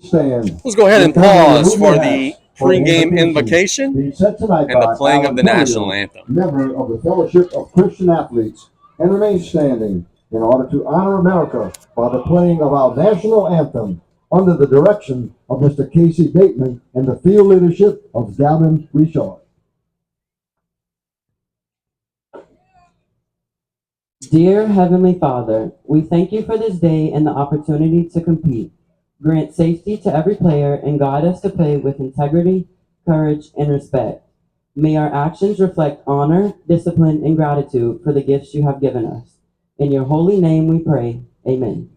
stand. Let's go ahead and pause for the pregame invocation Being set tonight and the by playing of Alan the national Pulliam, anthem. member of the Fellowship of Christian Athletes, and remain standing in order to honor America by the playing of our national anthem under the direction of Mr. Casey Bateman and the field leadership of Gavin Richard. Dear Heavenly Father, we thank you for this day and the opportunity to compete. Grant safety to every player and guide us to play with integrity, courage, and respect. May our actions reflect honor, discipline, and gratitude for the gifts you have given us. In your holy name we pray. Amen.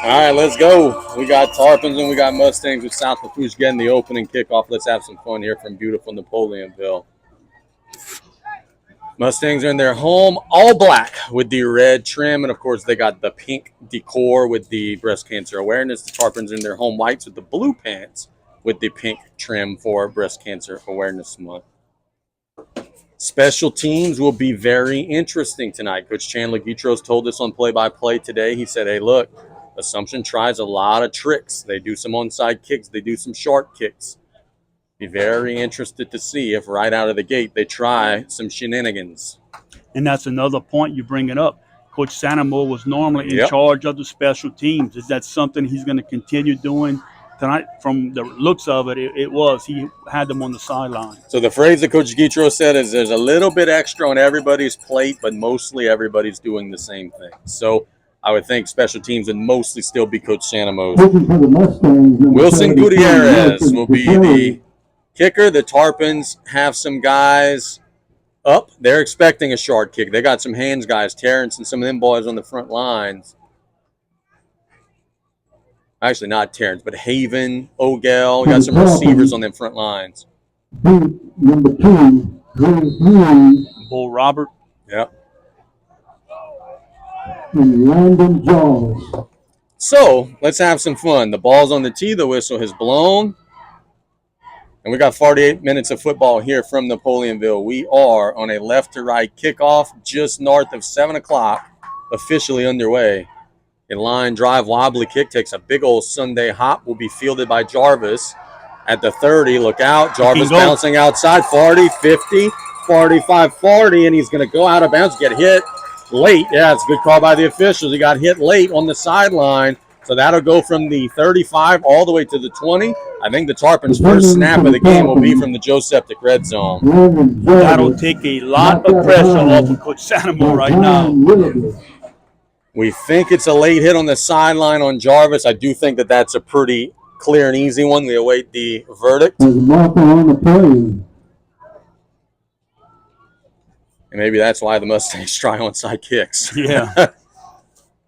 All right, let's go. We got Tarpons and we got Mustangs with South Lafourche getting the opening kickoff. Let's have some fun here from beautiful Napoleonville. Mustangs are in their home all black with the red trim, and of course they got the pink decor with the breast cancer awareness. The Tarpons are in their home whites with the blue pants with the pink trim for breast cancer awareness month. Special teams will be very interesting tonight. Coach Chandler Guitros told us on play-by-play today. He said, hey, look, Assumption tries a lot of tricks. They do some onside kicks. They do some short kicks. Be very interested to see if right out of the gate they try some shenanigans. And that's another point you bring it up. Coach Sanamo was normally in charge of the special teams. Is that something he's going to continue doing tonight? From the looks of it, it was. He had them on the sideline. So the phrase that Coach Guitro said is there's a little bit extra on everybody's plate, but mostly everybody's doing the same thing. So I would think special teams would mostly still be Coach Sanamo's. Wilson Gutierrez will be the kicker. The Tarpons have some guys up. They're expecting a short kick. They got some hands guys, Terrence and some of them boys on the front lines. Actually, not Terrence, but Haven, Ogel. Got some receivers on them front lines. Number 2, Bull Robert. Yep. And Landon Jones. So let's have some fun. The ball's on the tee. The whistle has blown. And we got 48 minutes of football here from Napoleonville. We are on a left to right kickoff just north of 7 o'clock, officially underway. A line drive wobbly kick takes a big old Sunday hop. Will be fielded by Jarvis at the 30. Look out. Jarvis bouncing outside. 40, 50, 45, 40. And he's going to go out of bounds, get hit late. Yeah, it's a good call by the officials. He got hit late on the sideline. So that'll go from the 35 all the way to the 20. I think the Tarpons' first snap of the game will be from the Joe Septic red zone. That'll take a lot of pressure off of Coach Sanamo right now. We think it's a late hit on the sideline on Jarvis. I do think that that's a pretty clear and easy one. We await the verdict. And maybe that's why the Mustangs try onside kicks. Yeah.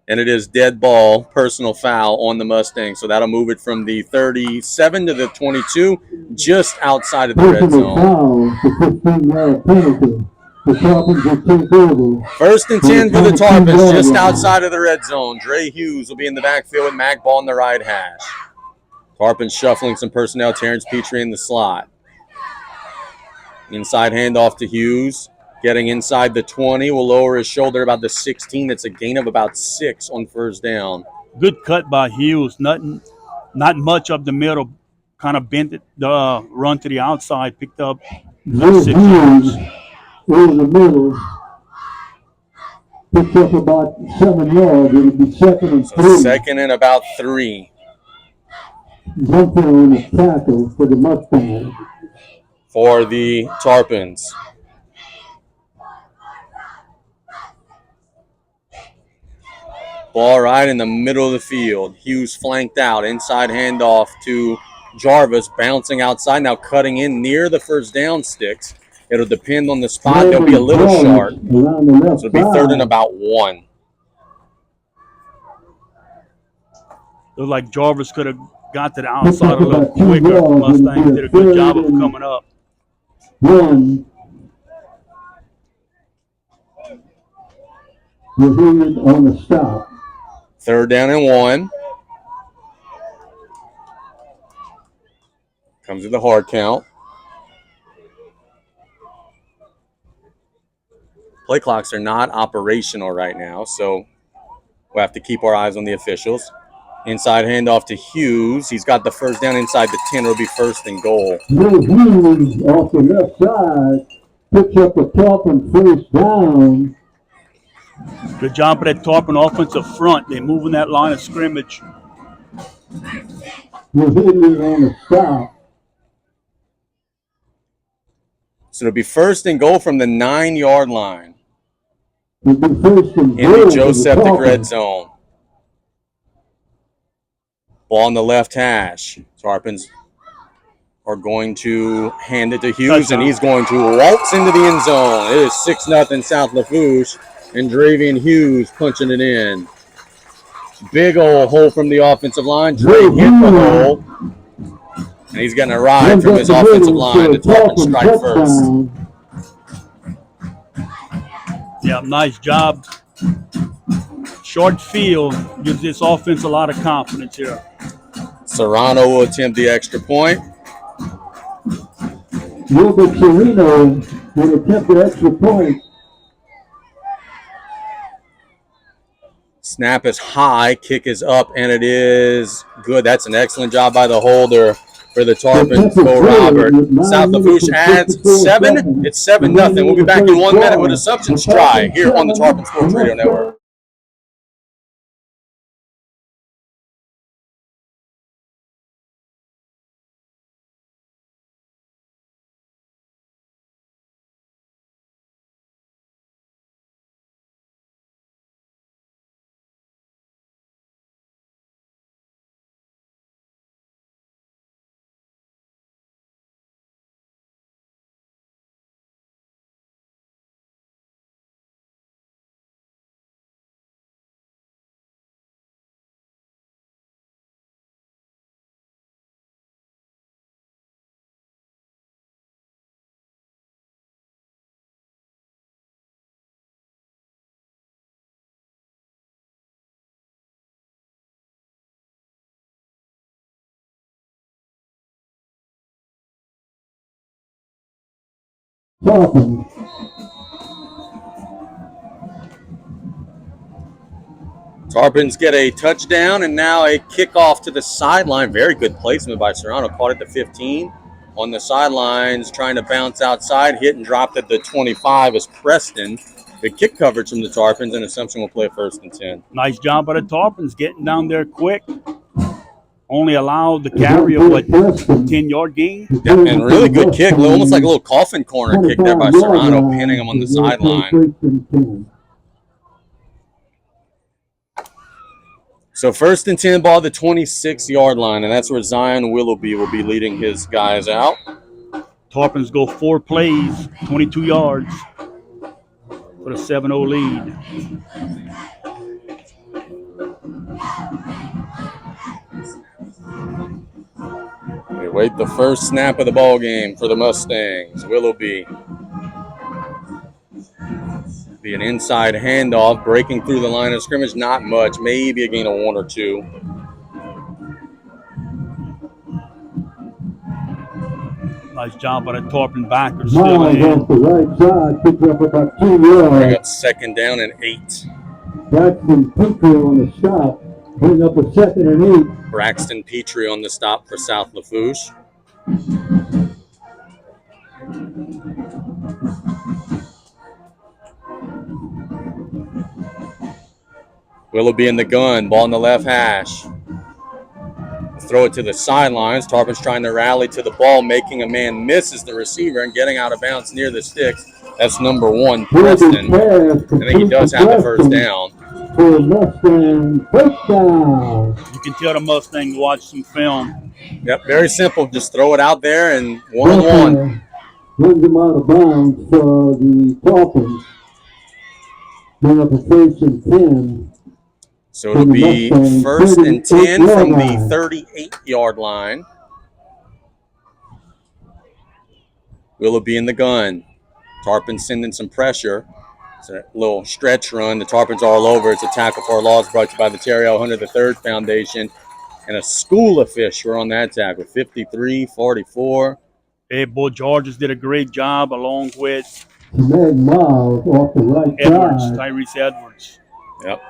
And it is dead ball, personal foul on the Mustang. So that'll move it from the 37 to the 22, just outside of the red Personal zone. foul, the 15-yard penalty. The Tarpons will take over. First and 10 for the Tarpons, just outside of the red zone. Dre Hughes will be in the backfield with Mac Ball in the right hash. Tarpons shuffling some personnel. Terrence Petrie in the slot. Inside handoff to Hughes. Getting inside the 20, will lower his shoulder about the 16. It's a gain of about 6 on first down. Good cut by Hughes. Not much up the middle. Kind of bent it, the run to the outside. Picked up 6 yards. In the middle. Picked up about 7 yards. It would be second and 3. Second and about 3. Jumper on the tackle for the Mustang. For the Tarpons. Ball right in the middle of the field. Hughes flanked out. Inside handoff to Jarvis. Bouncing outside. Now cutting in near the first down sticks. It'll depend on the spot. They'll be a little sharp. So it'll be third and about 1. Looked like Jarvis could have got to the outside a little quicker. Mustang did a good job of coming up. 1. Reviewed on the stop. Third down and 1. Comes with the hard count. Play clocks are not operational right now, so we'll have to keep our eyes on the officials. Inside handoff to Hughes. He's got the first down inside the 10. It'll be first and goal. Hughes off the left side picks up the Tarpon first down. Good job by that Tarpon offensive front. They're moving that line of scrimmage. We're hitting it on the stop. So it'll be first and goal from the 9-yard line. It'll be first and In goal the for Joe the Septic Tarpons. red zone. Ball on the left hash. Tarpons are going to hand it to Hughes, and he's going to waltz into the end zone. It is 6-0 South Lafourche, and Dravian Hughes punching it in. Big old hole from the offensive line. Dre hit the hole, and he's getting a ride from his offensive line. The Tarpons strike first. Yeah, nice job. Short field gives this offense a lot of confidence here. Serrano will attempt the extra point. Wilbert Sereno will attempt the extra point. Snap is high, kick is up, and it is good. That's an excellent job by the holder for the Tarpons, Bo Robert. South Lafourche adds 7. It's 7-0. We'll be back in 1 minute with a substance try here on the Tarpon Sports Radio Network. Tarpons. Tarpons get a touchdown and now a kickoff to the sideline. Very good placement by Serrano. Caught at the 15. On the sidelines, trying to bounce outside. Hit and dropped at the 25 is Preston. Good kick coverage from the Tarpons, and Assumption will play first and 10. Nice job by the Tarpons getting down there quick. Only allowed the carry of a 10-yard gain. Yep, and really good kick. Almost like a little coffin corner kick there by Serrano, pinning him on the sideline. So first and 10 ball, the 26-yard line, and that's where Zion Willoughby will be leading his guys out. Tarpons go 4 plays, 22 yards for a 7-0 lead. They wait the first snap of the ball game for the Mustangs. Willoughby. Be an inside handoff, breaking through the line of scrimmage. Not much, maybe a gain of 1 or 2. Nice job by the Tarpon backers Miles stealing off the in. right side, picked up about 2 Bring yards. up 2nd down and 8. Braxton Petrie on the stop, bring up a 2nd and 8. Braxton Petrie on the stop for South Lafourche. Willoughby in the gun, ball in the left hash. Throw it to the sidelines. Tarpon's trying to rally to the ball, making a man misses the receiver and getting out of bounds near the sticks. That's number 1, Preston. I think he does have the first down. For Mustang first down. You can tell the Mustang watched some film. Yep, very simple. Just throw it out there and 1-on-1. Runs him out of bounds for the Dolphins. Bring up a 1st and 10. So it'll be 1st and 10 from the 38-yard line. Willoughby in the gun. Tarpon sending some pressure. It's a little stretch run. The Tarpons all over. It's a tackle for a loss brought to you by the Terry L. Hunter III Foundation. And a school of fish were on that tackle. 53-44. Hey, Bo Georges did a great job along with Miles off the right Edwards, side. Tyrese Edwards. Yep.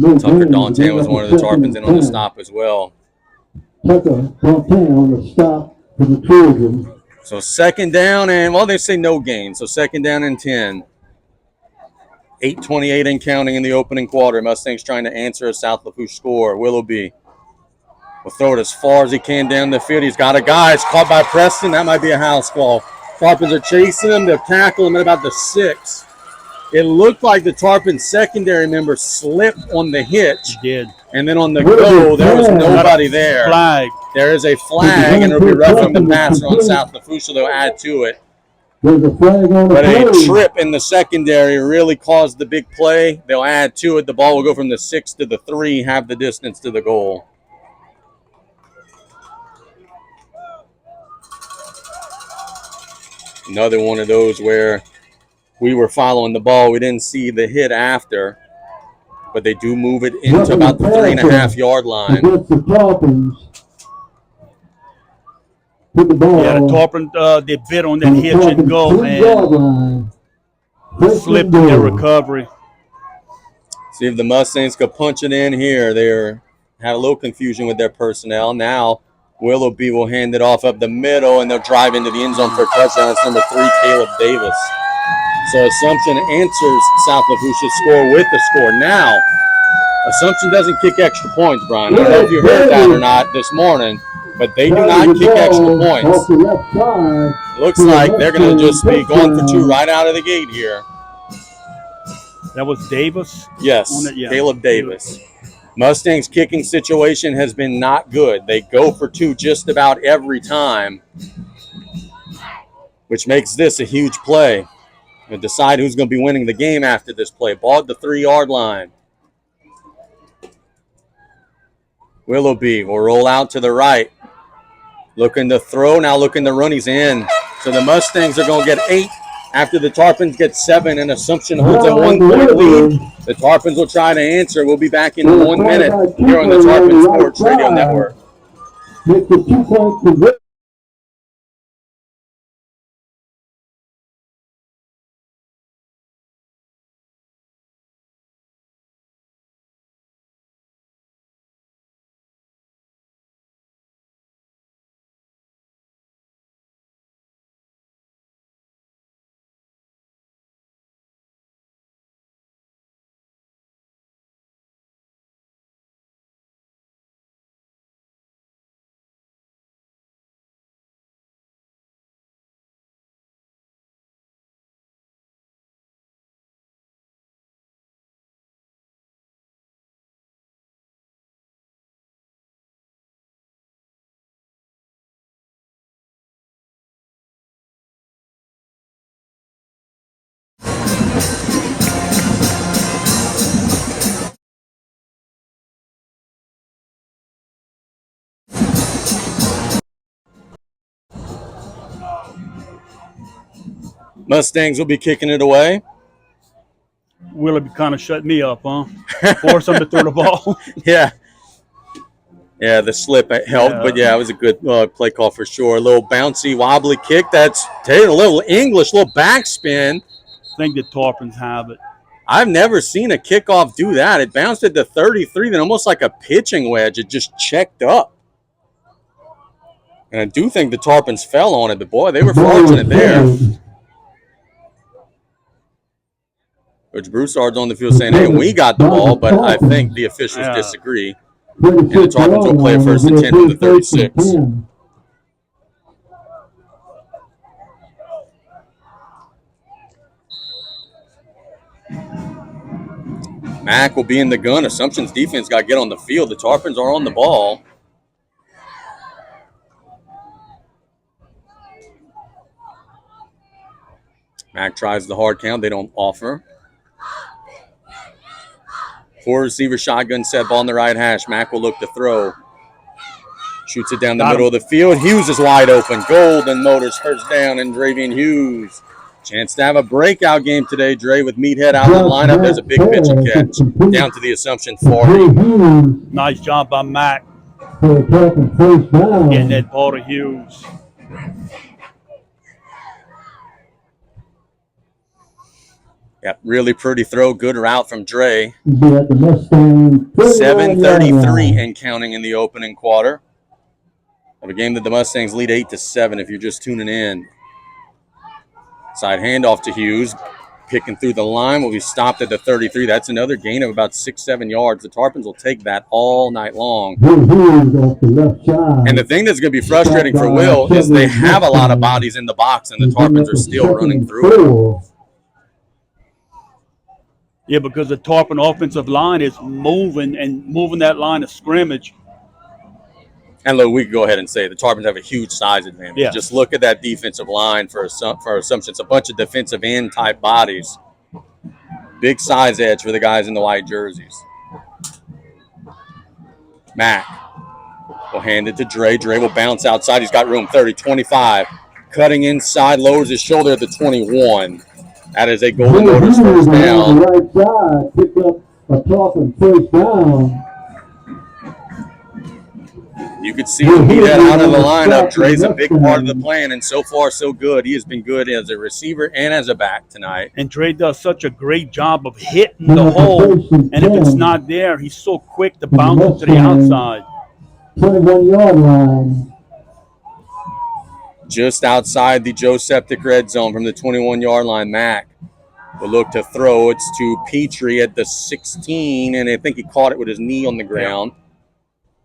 Tucker Dantan was one of the Tarpons in on the stop as well. Tucker Dantan on the stop for the Trojans. So 2nd down and, well, they say no gain. So 2nd down and 10. 8:28 and counting in the opening quarter. Mustangs trying to answer a South Lafourche score. Willoughby will throw it as far as he can down the field. He's got a guy. It's caught by Preston. That might be a house call. Tarpons are chasing him. They'll tackle him at about the 6. It looked like the Tarpon secondary member slipped on the hitch. He did. And then on the go, there was nobody there. Flag. There is a flag, and it'll be roughing the passer on South Lafourche, so they'll add to it. There's a flag on the But a play. trip in the secondary really caused the big play. They'll add to it. The ball will go from the 6 to the 3, have the distance to the goal. Another one of those where we were following the ball. We didn't see the hit after, but they do move it into about the 3.5-yard line. Against the Dolphins. Put the ball. Yeah, the Tarpon, they bit on that hitch and go, and slipped in their recovery. See if the Mustangs could punch it in here. They had a little confusion with their personnel. Now Willoughby will hand it off up the middle, and they'll drive into the end zone for a touchdown. It's number 3, Caleb Davis. So Assumption answers South Lafourche's score with the score. Now, Assumption doesn't kick extra points, Brian. I don't know if you heard that or not this morning, but they do not kick extra points. Looks like they're going to just be going for 2 right out of the gate here. That was Davis? Yes, Caleb Davis. Mustangs' kicking situation has been not good. They go for 2 just about every time, which makes this a huge play. They'll decide who's going to be winning the game after this play. Ball at the 3-yard line. Willoughby will roll out to the right. Looking to throw, now looking to run. He's in. So the Mustangs are going to get 8 after the Tarpons get 7, and Assumption holds a 1-point lead. The Tarpons will try to answer. We'll be back in 1 minute here on the Tarpon Sports Radio Network. Make the 2-point Mustangs will be kicking it away. Willoughby kind of shut me up, huh? Force him to throw the ball. Yeah. Yeah, the slip helped, Yeah. but yeah, it was a good play call for sure. A little bouncy, wobbly kick. That's a little English, little backspin. I think the Tarpons have it. I've never seen a kickoff do that. It bounced at the 33, then almost like a pitching wedge. It just checked up. And I do think the Tarpons fell on it, but boy, they were fortunate there. Coach Broussard's on the field saying, hey, we got the ball, but I think the officials disagree. And the Tarpons will play a 1st and 10 from the 36. Mack will be in the gun. Assumption's defense got to get on the field. The Tarpons are on the ball. Mack tries the hard count. They don't offer. 4-receiver shotgun set, ball in the right hash. Mack will look to throw. Shoots it down the middle of the field. Hughes is wide open. Golden Motors first down, and Dravian Hughes. Chance to have a breakout game today, Dre, with Meathead out of the lineup. There's a big pitch and catch down to the Assumption 40. Nice job by Mack. Getting that ball to Hughes. Yep, really pretty throw. Good route from Dre. 7:33 and counting in the opening quarter of a game that the Mustangs lead 8-7 if you're just tuning in. Side handoff to Hughes. Picking through the line will be stopped at the 33. That's another gain of about 6-7 yards. The Tarpons will take that all night long. And the thing that's going to be frustrating for Will is they have a lot of bodies in the box, and the Tarpons are still running through it. Yeah, because the Tarpon offensive line is moving that line of scrimmage. And look, we can go ahead and say the Tarpons have a huge size advantage. Yeah. Just look at that defensive line for Assumption. It's a bunch of defensive end type bodies. Big size edge for the guys in the white jerseys. Mack will hand it to Dre. Dre will bounce outside. He's got room 30, 25. Cutting inside, lowers his shoulder at the 21. That is a Golden Motors first down. Right side, pick up a Tarpon first down. You could see him beat that out of the lineup. Dre's a big part of the plan, and so far so good. He has been good as a receiver and as a back tonight. And Dre does such a great job of hitting the hole. And if it's not there, he's so quick to bounce it to the outside. 21-yard line. Just outside the Joe Septic red zone from the 21-yard line. Mack will look to throw. It's to Petrie at the 16, and I think he caught it with his knee on the ground.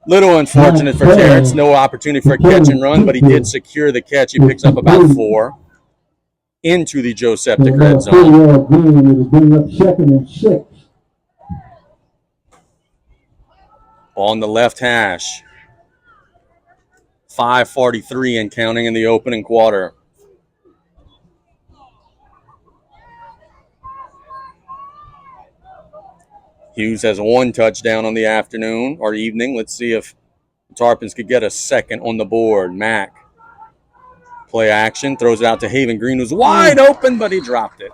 Little unfortunate for Terrence. No opportunity for a catch and run, but he did secure the catch. He picks up about 4 into the Joe Septic red zone. On the left hash. 5:43 and counting in the opening quarter. Hughes has 1 touchdown on the afternoon or evening. Let's see if the Tarpons could get a second on the board. Mack. Play action. Throws it out to Haven Green, who's wide open, but he dropped it.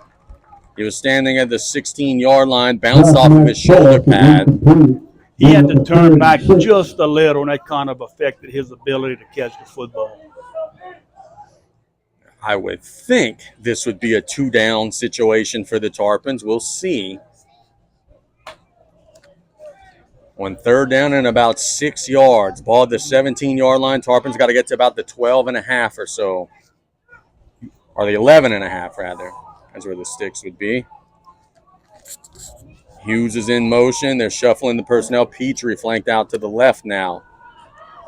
He was standing at the 16-yard line, bounced off of his shoulder pad. He had to turn back just a little, and that kind of affected his ability to catch the football. I would think this would be a 2-down situation for the Tarpons. We'll see. On 3rd down and about 6 yards. Ball at the 17-yard line. Tarpons got to get to about the 12.5 or so. Or the 11.5, rather. That's where the sticks would be. Hughes is in motion. They're shuffling the personnel. Petrie flanked out to the left now.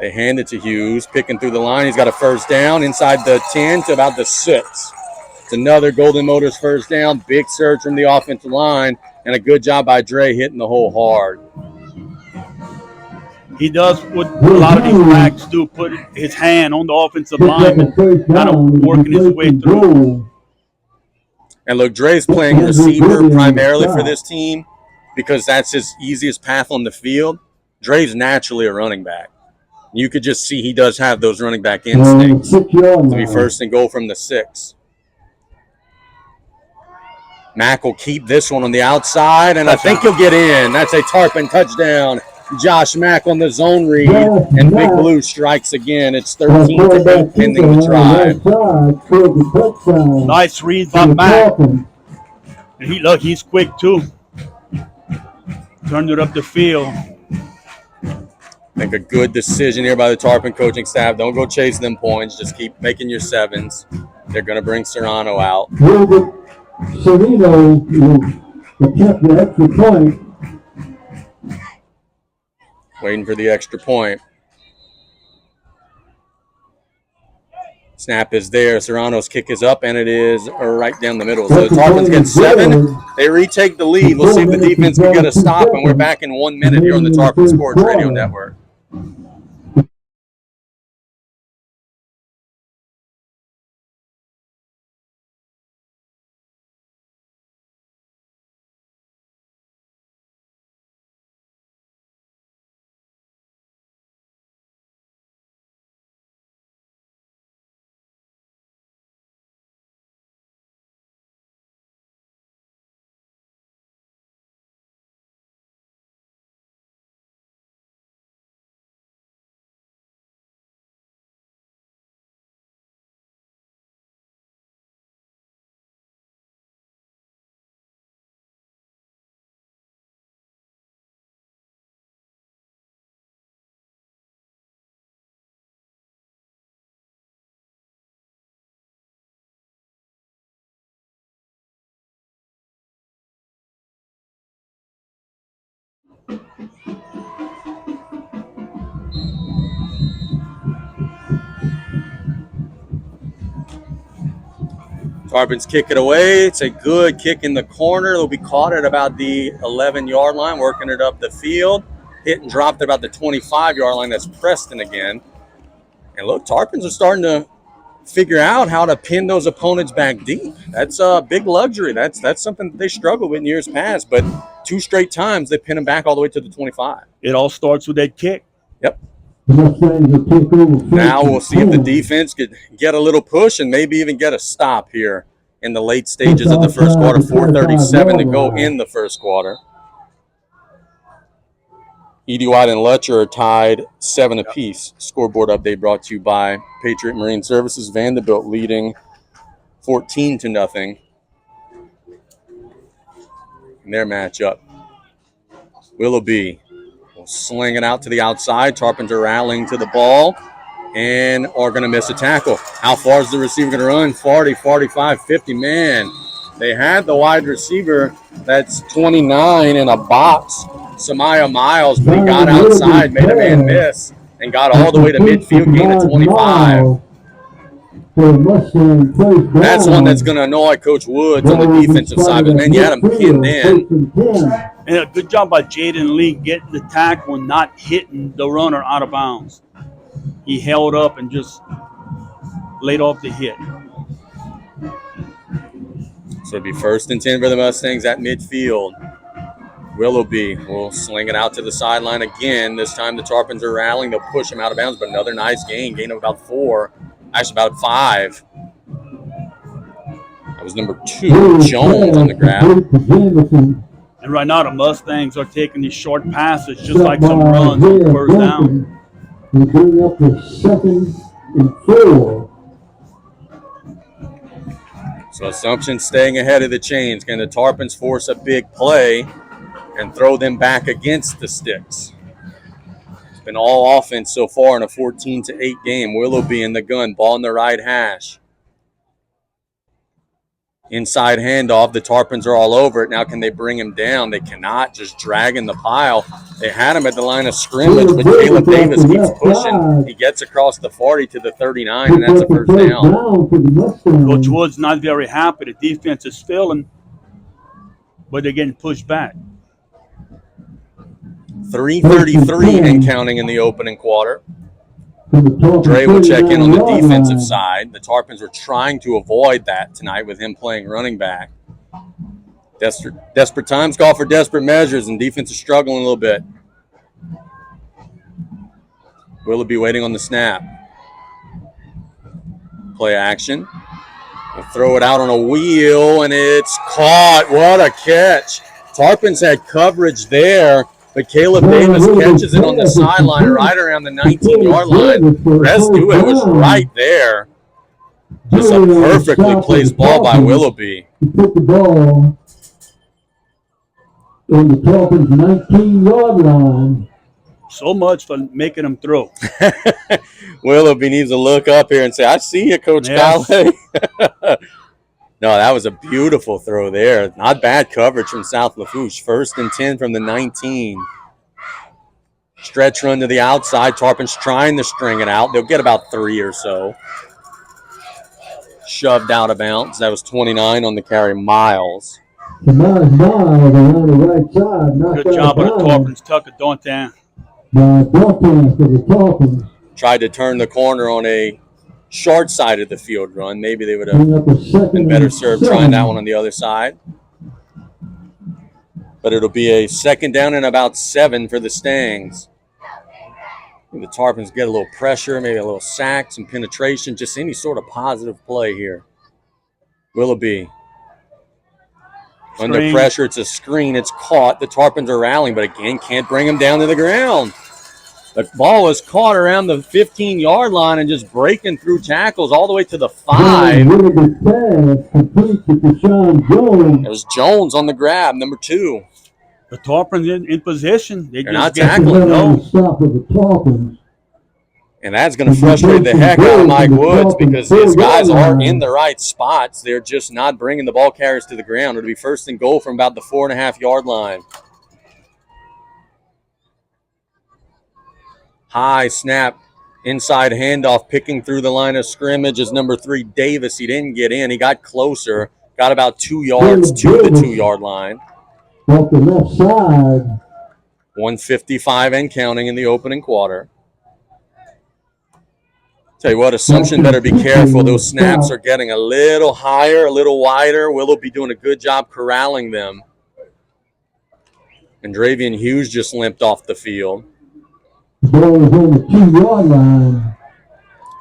They hand it to Hughes, picking through the line. He's got a first down inside the 10 to about the 6. It's another Golden Motors first down. Big surge from the offensive line, and a good job by Dre hitting the hole hard. He does what a lot of these backs do, put his hand on the offensive line and kind of working his way through. And look, Dre's playing receiver primarily for this team because that's his easiest path on the field. Dre's naturally a running back. You could just see he does have those running back instincts to be 1st and goal from the 6. Mack will keep this one on the outside, and I think he'll get in. That's a Tarpon touchdown. Josh Mack on the zone read, and Big Blue strikes again. It's 13-8 pending the try. Nice read by Mack. And he's quick too. Turned it up the field. I think a good decision here by the Tarpon coaching staff. Don't go chase them points. Just keep making your sevens. They're going to bring Serrano out. Serrano attempt the extra point. Waiting for the extra point. Snap is there. Serrano's kick is up, and it is right down the middle. So the Tarpons get 7. They retake the lead. We'll see if the defense can get a stop, and we're back in 1 minute here on the Tarpon Sports Radio Network. Tarpons kick it away. It's a good kick in the corner. It'll be caught at about the 11-yard line, working it up the field. Hit and dropped at about the 25-yard line. That's Preston again. And look, Tarpons are starting to figure out how to pin those opponents back deep. That's a big luxury. That's something that they struggled with in years past. But 2 straight times, they pin them back all the way to the 25. It all starts with that kick. Yep. Now we'll see if the defense could get a little push and maybe even get a stop here in the late stages of the first quarter. 4:37 to go in the first quarter. Edie White and Letcher are tied 7 apiece. Scoreboard update brought to you by Patriot Marine Services. Vanderbilt leading 14-0 in their matchup. Willoughby will sling it out to the outside. Tarpons are rallying to the ball and are going to miss a tackle. How far is the receiver going to run? 40, 45, 50. Man, they had the wide receiver that's 29 in a box, Samaya Miles, but he got outside, made a man miss, and got all the way to midfield, gain of 25. That's one that's going to annoy Coach Woods on the defensive side, but man, you had him pinned in. And a good job by Jaden Lee getting the tackle and not hitting the runner out of bounds. He held up and just laid off the hit. So it'll be 1st and 10 for the Mustangs at midfield. Willoughby will sling it out to the sideline again. This time the Tarpons are rallying. They'll push him out of bounds, but another nice gain of about 4. Actually, about 5. That was number 2, Jones on the grab. And right now the Mustangs are taking these short passes just like some runs on 1st down. We bring up the 2nd and 4. So Assumption staying ahead of the chains. Can the Tarpons force a big play and throw them back against the sticks? It's been all offense so far in a 14-8 game. Willoughby in the gun, ball in the right hash. Inside handoff. The Tarpons are all over it. Now can they bring him down? They cannot. Just dragging the pile. They had him at the line of scrimmage, but Caleb Davis keeps pushing. He gets across the 40 to the 39, and that's a 1st down. Coach Woods not very happy. The defense is failing, but they're getting pushed back. 3:33 and counting in the opening quarter. Dre will check in on the defensive side. The Tarpons were trying to avoid that tonight with him playing running back. Desperate times call for desperate measures, and defense is struggling a little bit. Willoughby waiting on the snap. Play action. We'll Throw it out on a wheel, and it's caught. What a catch. Tarpons had coverage there, but Caleb Davis catches it on the sideline right around the 19-yard line. Rescue was right there. Just a perfectly placed ball by Willoughby. He put the ball on the Tarpons' 19-yard line. So much for making them throw. Willoughby needs to look up here and say, I see you, Coach Callaway. No, that was a beautiful throw there. Not bad coverage from South Lafourche. 1st and 10 from the 19. Stretch run to the outside. Tarpons trying to string it out. They'll get about 3 or so. Shoved out of bounds. That was 29 on the carry. Miles. Miles around the right side. Good job by the Tarpons. Tucker Dantin. Dantin for the Tarpons. Tried to turn the corner on a short side of the field run. Maybe they would have been better served trying that one on the other side. But it'll be a 2nd down and about 7 for the Stangs. The Tarpons get a little pressure, maybe a little sack, some penetration, just any sort of positive play here. Willoughby. Under pressure, it's a screen. It's caught. The Tarpons are rallying, but again, can't bring them down to the ground. The ball was caught around the 15-yard line and just breaking through tackles all the way to the 5. It was Jones on the grab, number 2. The Tarpons in position. They're not tackling. No. And that's going to frustrate the heck out of Mike Woods because his guys are in the right spots. They're just not bringing the ball carriers to the ground. It'll be 1st and goal from about the 4.5-yard line. High snap, inside handoff, picking through the line of scrimmage is number 3, Davis. He didn't get in. He got closer, got about 2 yards to the 2-yard line. Off the left side. 1:55 and counting in the opening quarter. Tell you what, Assumption better be careful. Those snaps are getting a little higher, a little wider. Willoughby doing a good job corralling them. And Dravian Hughes just limped off the field. Ball is on the 2-yard line.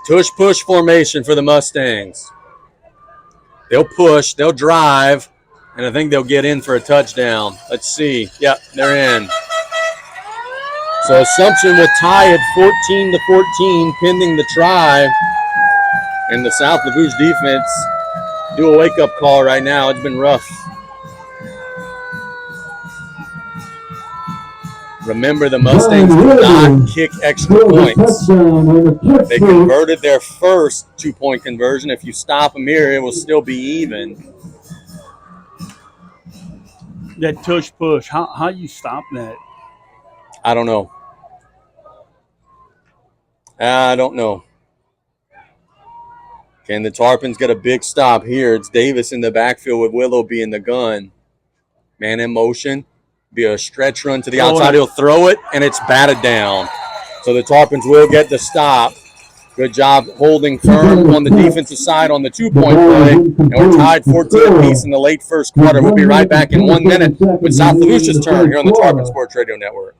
Tush-push formation for the Mustangs. They'll push, they'll drive, and I think they'll get in for a touchdown. Let's see. Yep, they're in. So Assumption will tie it 14-14, pending the try. And the South Lafourche defense do a wake-up call right now. It's been rough. Remember, the Mustangs did not kick extra points. They converted their first 2-point conversion. If you stop them here, it will still be even. That tush push, how you stop that? I don't know. I don't know. Can the Tarpons get a big stop here? It's Davis in the backfield with Willoughby in the gun. Man in motion. Be a stretch run to the outside. He'll throw it, and it's batted down. So the Tarpons will get the stop. Good job holding firm on the defensive side on the 2-point play. And we're tied 14 apiece in the late first quarter. We'll be right back in 1 minute with South Lafourche's turn here on the Tarpon Sports Radio Network.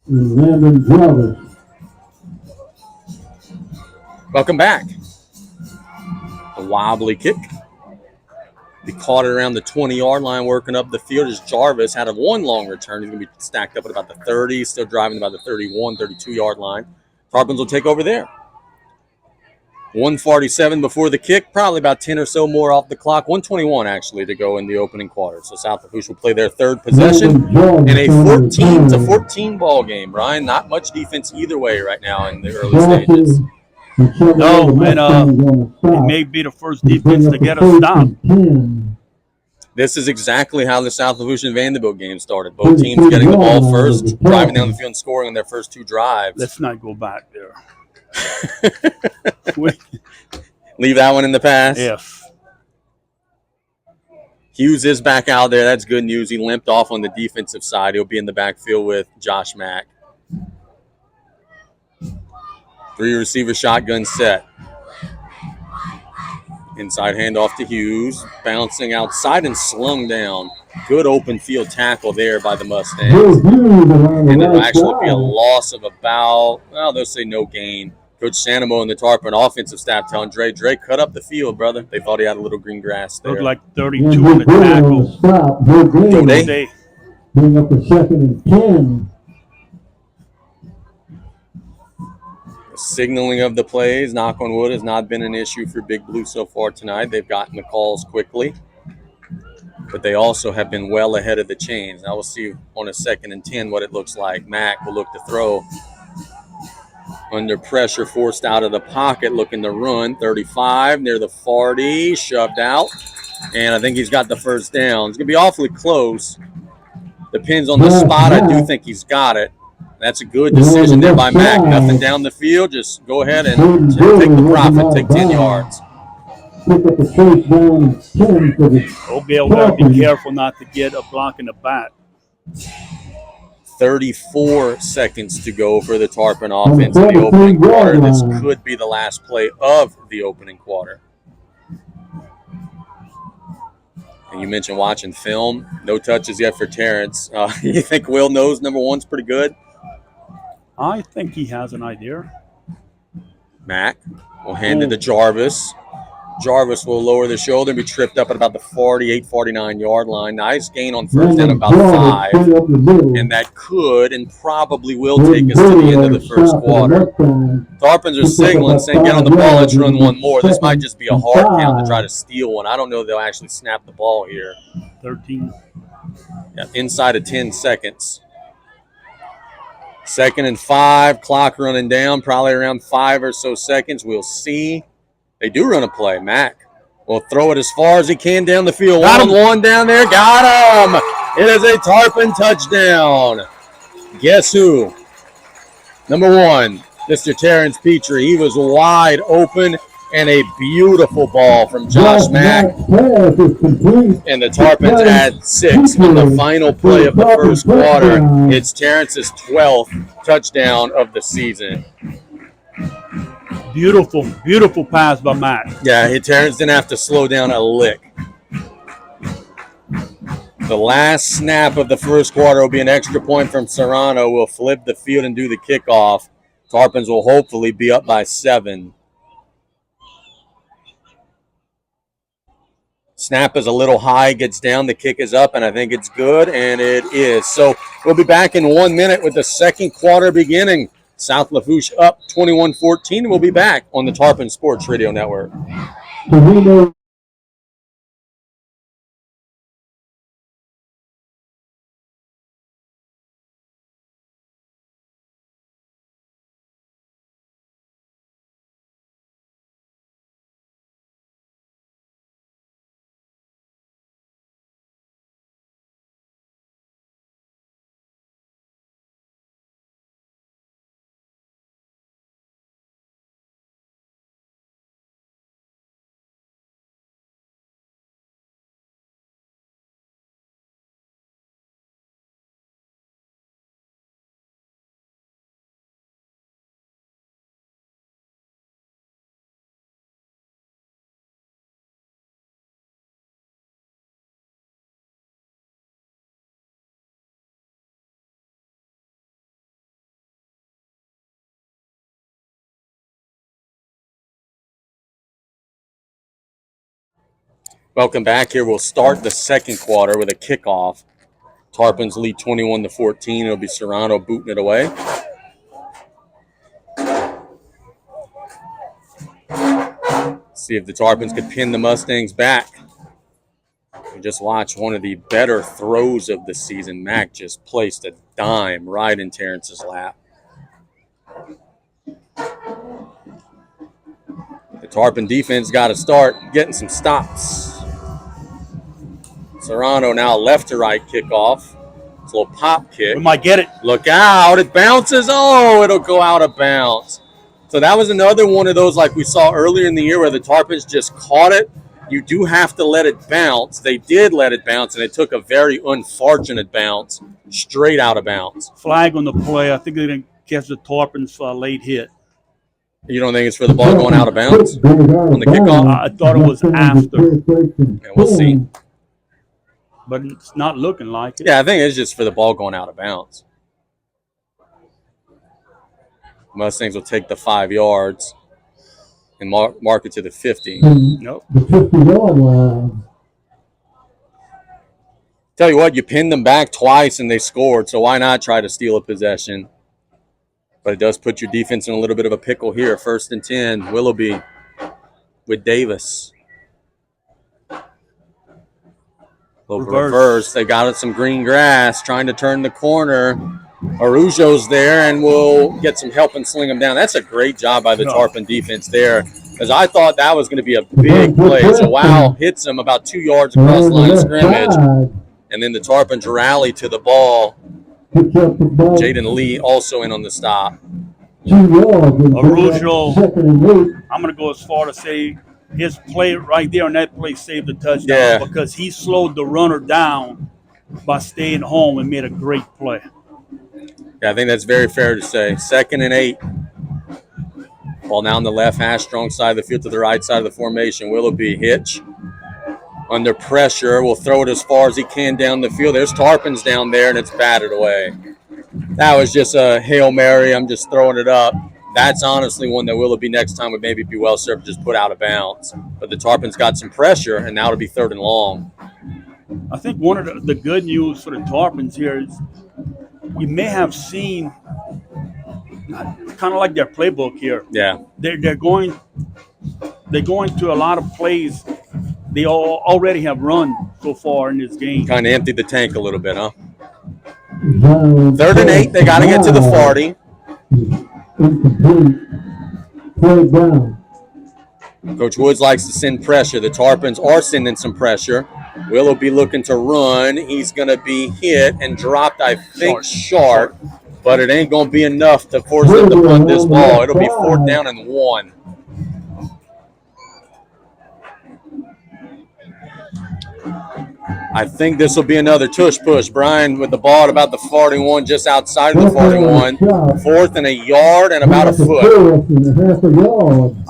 Landon Brothers. Welcome back. A wobbly kick. He caught it around the 20-yard line, working up the field as Jarvis had a one long return. He's going to be stacked up at about the 30, still driving about the 31, 32-yard line. Tarpons will take over there. 1:47 before the kick, probably about 10 or so more off the clock. 1:21 actually to go in the opening quarter. So South Lafourche will play their third possession in a 14-14 ball game. Brian, not much defense either way right now in the early stages. No, and it may be the first defense to get a stop. This is exactly how the South Lafourche and Vanderbilt game started. Both teams getting the ball first, driving down the field and scoring on their first two drives. Let's not go back there. Leave that one in the past. Yes. Hughes is back out there. That's good news. He limped off on the defensive side. He'll be in the backfield with Josh Mack. 3-receiver shotgun set. Inside handoff to Hughes. Bouncing outside and slung down. Good open field tackle there by the Mustangs. And it'll actually be a loss of about, well, they'll say no gain. Coach Sanamo and the Tarpon offensive staff telling Dre, cut up the field, brother. They thought he had a little green grass there. Looked like 32 in the tackle. Go day. Bring up the 2nd and 10. Signaling of the plays, knock on wood, has not been an issue for Big Blue so far tonight. They've gotten the calls quickly, but they also have been well ahead of the chains. Now we'll see on a 2nd and 10 what it looks like. Mack will look to throw. Under pressure, forced out of the pocket, looking to run. 35, near the 40, shoved out. And I think he's got the first down. It's going to be awfully close. Depends on the spot. I do think he's got it. That's a good decision there by Mack. Nothing down the field. Just go ahead and take the profit. Take 10 yards. O'Gale got to be careful not to get a block in the back. 34 seconds to go for the Tarpon offense in the opening quarter. This could be the last play of the opening quarter. And you mentioned watching film. No touches yet for Terrence. You think Will knows number one's pretty good? I think he has an idea. Mack will hand it to Jarvis. Jarvis will lower the shoulder and be tripped up at about the 48, 49-yard line. Nice gain on first down, about 5. And that could and probably will take us to the end of the first quarter. Tarpons are signaling, saying, get on the ball, let's run one more. This might just be a hard count to try to steal one. I don't know if they'll actually snap the ball here. 13. Yeah, inside of 10 seconds. 2nd and 5, clock running down, probably around 5 or so seconds. We'll see. They do run a play. Mack will throw it as far as he can down the field. 1-on-1 down there. Got him. It is a Tarpon touchdown. Guess who? Number 1, Mr. Terrence Petrie. He was wide open, and a beautiful ball from Josh Mack. And the Tarpons add 6 on the final play of the first quarter. It's Terrence's 12th touchdown of the season. Beautiful, beautiful pass by Matt. Yeah, Terrence didn't have to slow down a lick. The last snap of the first quarter will be an extra point from Serrano. We'll flip the field and do the kickoff. Tarpons will hopefully be up by 7. Snap is a little high, gets down, the kick is up, and I think it's good, and it is. So we'll be back in 1 minute with the second quarter beginning. South Lafourche up 21-14. We'll be back on the Tarpon Sports Radio Network. Welcome back here. We'll start the second quarter with a kickoff. Tarpons lead 21-14. It'll be Serrano booting it away. See if the Tarpons could pin the Mustangs back. We just watched one of the better throws of the season. Mack just placed a dime right in Terrence's lap. The Tarpon defense got to start getting some stops. Serrano now left to right kickoff. It's a little pop kick. We might get it. Look out. It bounces. Oh, it'll go out of bounds. So that was another one of those like we saw earlier in the year where the Tarpons just caught it. You do have to let it bounce. They did let it bounce, and it took a very unfortunate bounce straight out of bounds. Flag on the play. I think they're going to catch the Tarpons for a late hit. You don't think it's for the ball going out of bounds on the kickoff? I thought it was after. Yeah, we'll see. But it's not looking like it. Yeah, I think it's just for the ball going out of bounds. Mustangs will take the 5 yards and mark it to the 50. Nope. The 50-yard line. Tell you what, you pinned them back twice and they scored, so why not try to steal a possession? But it does put your defense in a little bit of a pickle here. 1st and 10, Willoughby with Davis. Little reverse. They got it some green grass, trying to turn the corner. Arujo's there, and we'll get some help and sling him down. That's a great job by the Tarpon defense there, because I thought that was going to be a big play. Joao hits him about 2 yards across the line of scrimmage, and then the Tarpons rally to the ball. Jaden Lee also in on the stop. Arujo, I'm going to go as far to say his play right there on that play saved the touchdown because he slowed the runner down by staying home and made a great play. Yeah, I think that's very fair to say. 2nd and 8. Ball now on the left hash, strong side of the field to the right side of the formation. Willoughby hitch. Under pressure, will throw it as far as he can down the field. There's Tarpons down there, and it's batted away. That was just a Hail Mary. I'm just throwing it up. That's honestly one that Willoughby next time would maybe be well served, just put out of bounds. But the Tarpons got some pressure, and now it'll be 3rd and long. I think one of the good news for the Tarpons here is we may have seen kind of like their playbook here. Yeah. They're going to a lot of plays they already have run so far in this game. Kind of emptied the tank a little bit, huh? 3rd and 8. They got to get to the 40. Incomplete. Play down. Coach Woods likes to send pressure. The Tarpons are sending some pressure. Willoughby looking to run. He's going to be hit and dropped, I think, short. But it ain't going to be enough to force them to punt this ball. It'll be 4th down and 1. I think this will be another tush push. Brian with the ball at about the 41, just outside of the 41. 4th and a yard and about a foot.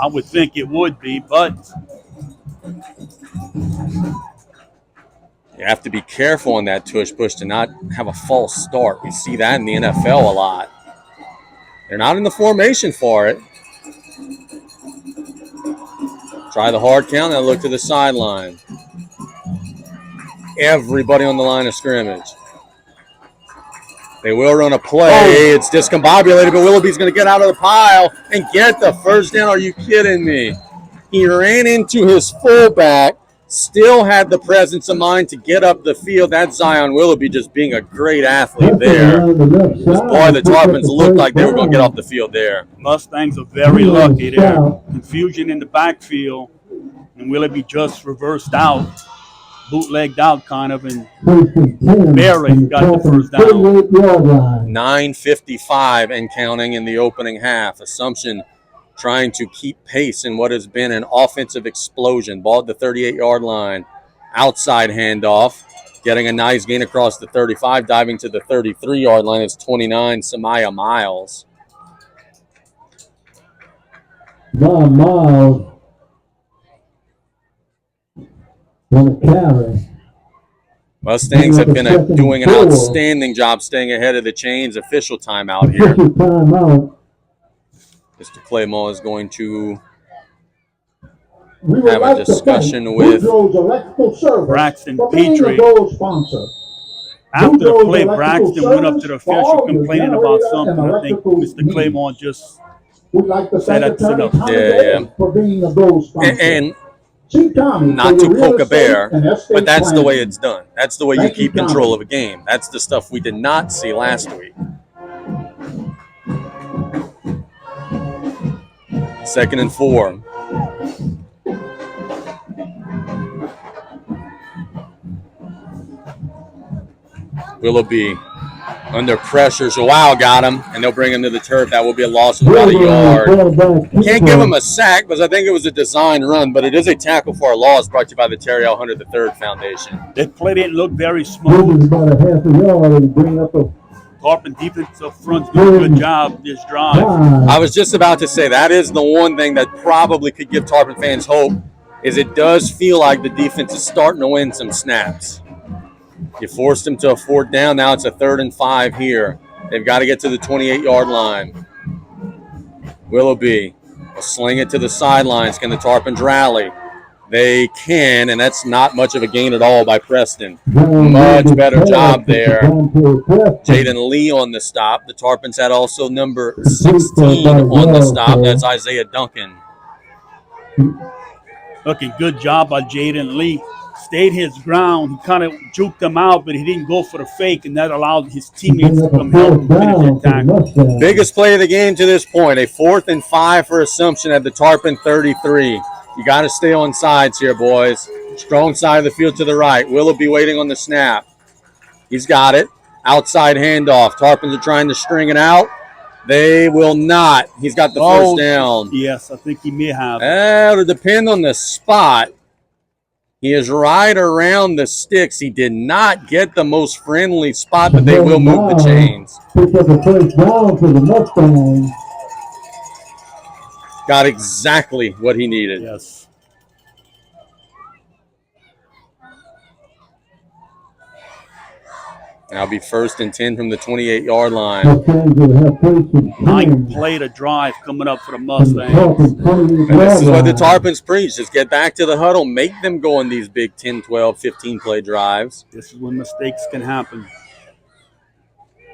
I would think it would be, but you have to be careful on that tush push to not have a false start. We see that in the NFL a lot. They're not in the formation for it. Try the hard count and look to the sideline. Everybody on the line of scrimmage. They will run a play. It's discombobulated, but Willoughby's going to get out of the pile and get the 1st down. Are you kidding me? He ran into his fullback, still had the presence of mind to get up the field. That's Zion Willoughby just being a great athlete there. Because, boy, the Tarpons looked like they were going to get off the field there. Mustangs are very lucky there. Confusion in the backfield, and Willoughby just reversed out. Bootlegged out kind of and barely got the 1st down. 9:55 and counting in the opening half. Assumption trying to keep pace in what has been an offensive explosion. Ball at the 38-yard line. Outside handoff. Getting a nice gain across the 35, diving to the 33-yard line. It's 29, Samaya Miles. Miles. On the carry. Mustangs have been doing an outstanding job staying ahead of the chains. Official timeout here. Timeout. Mr. Claymore is going to We would have a like to discussion thank with Boudreaux's Electrical Service Braxton for being Petrie. a gold sponsor. After the Boudreaux's play, Electrical Braxton went up to the Service for official all your complaining about generator and something. I think electrical Mr. Claymore needs. just We'd like to Say thank that's Attorney enough. Tommy Yeah, Day yeah. for being a gold sponsor. And See Tommy not for to your real poke a estate bear, and estate but that's the way planning. it's done. That's the way you Thank you, keep control Tommy. of a game. That's the stuff we did not see last week. 2nd and 4. Willoughby under pressure. So wow, got him, and they'll bring him to the turf. That will be a loss of about a yard. Can't give him a sack because I think it was a design run, but it is a tackle for a loss brought to you by the Terry L. Hunter III Foundation. that play didn't look very This is smooth. about a half a yard and bring up a Tarpon defensive front's doing a good job this drive. I was just about to say that is the one thing that probably could give Tarpon fans hope is it does feel like the defense is starting to win some snaps. You forced them to a 4th down. Now it's a 3rd and 5 here. They've got to get to the 28-yard line. Willoughby will sling it to the sidelines. Can the Tarpons rally? They can, and that's not much of a gain at all by Preston. Much better job there. Jaden Lee on the stop. The Tarpons had also number 16 on the stop. That's Isaiah Duncan. Looking good job by Jaden Lee. Stayed his ground. He kind of juked them out, but he didn't go for the fake, and that allowed his teammates to come help him finish the tackle. Biggest play of the game to this point. A 4th and 5 for Assumption at the Tarpon 33. You got to stay on sides here, boys. Strong side of the field to the right. Willoughby waiting on the snap. He's got it. Outside handoff. Tarpons are trying to string it out. They will not. He's got the first down. Yes, I think he may have. It'll depend on the spot. He is right around the sticks. He did not get the most friendly spot, but they will move the chains. Pick up a first down for the Mustangs. Got exactly what he needed. Yes. Now be 1st and 10 from the 28-yard line. Mustangs will have first and 10. 9th play to drive coming up for the Mustangs. And this is what the Tarpons preach. Just get back to the huddle. Make them go on these big 10, 12, 15-play drives. This is when mistakes can happen.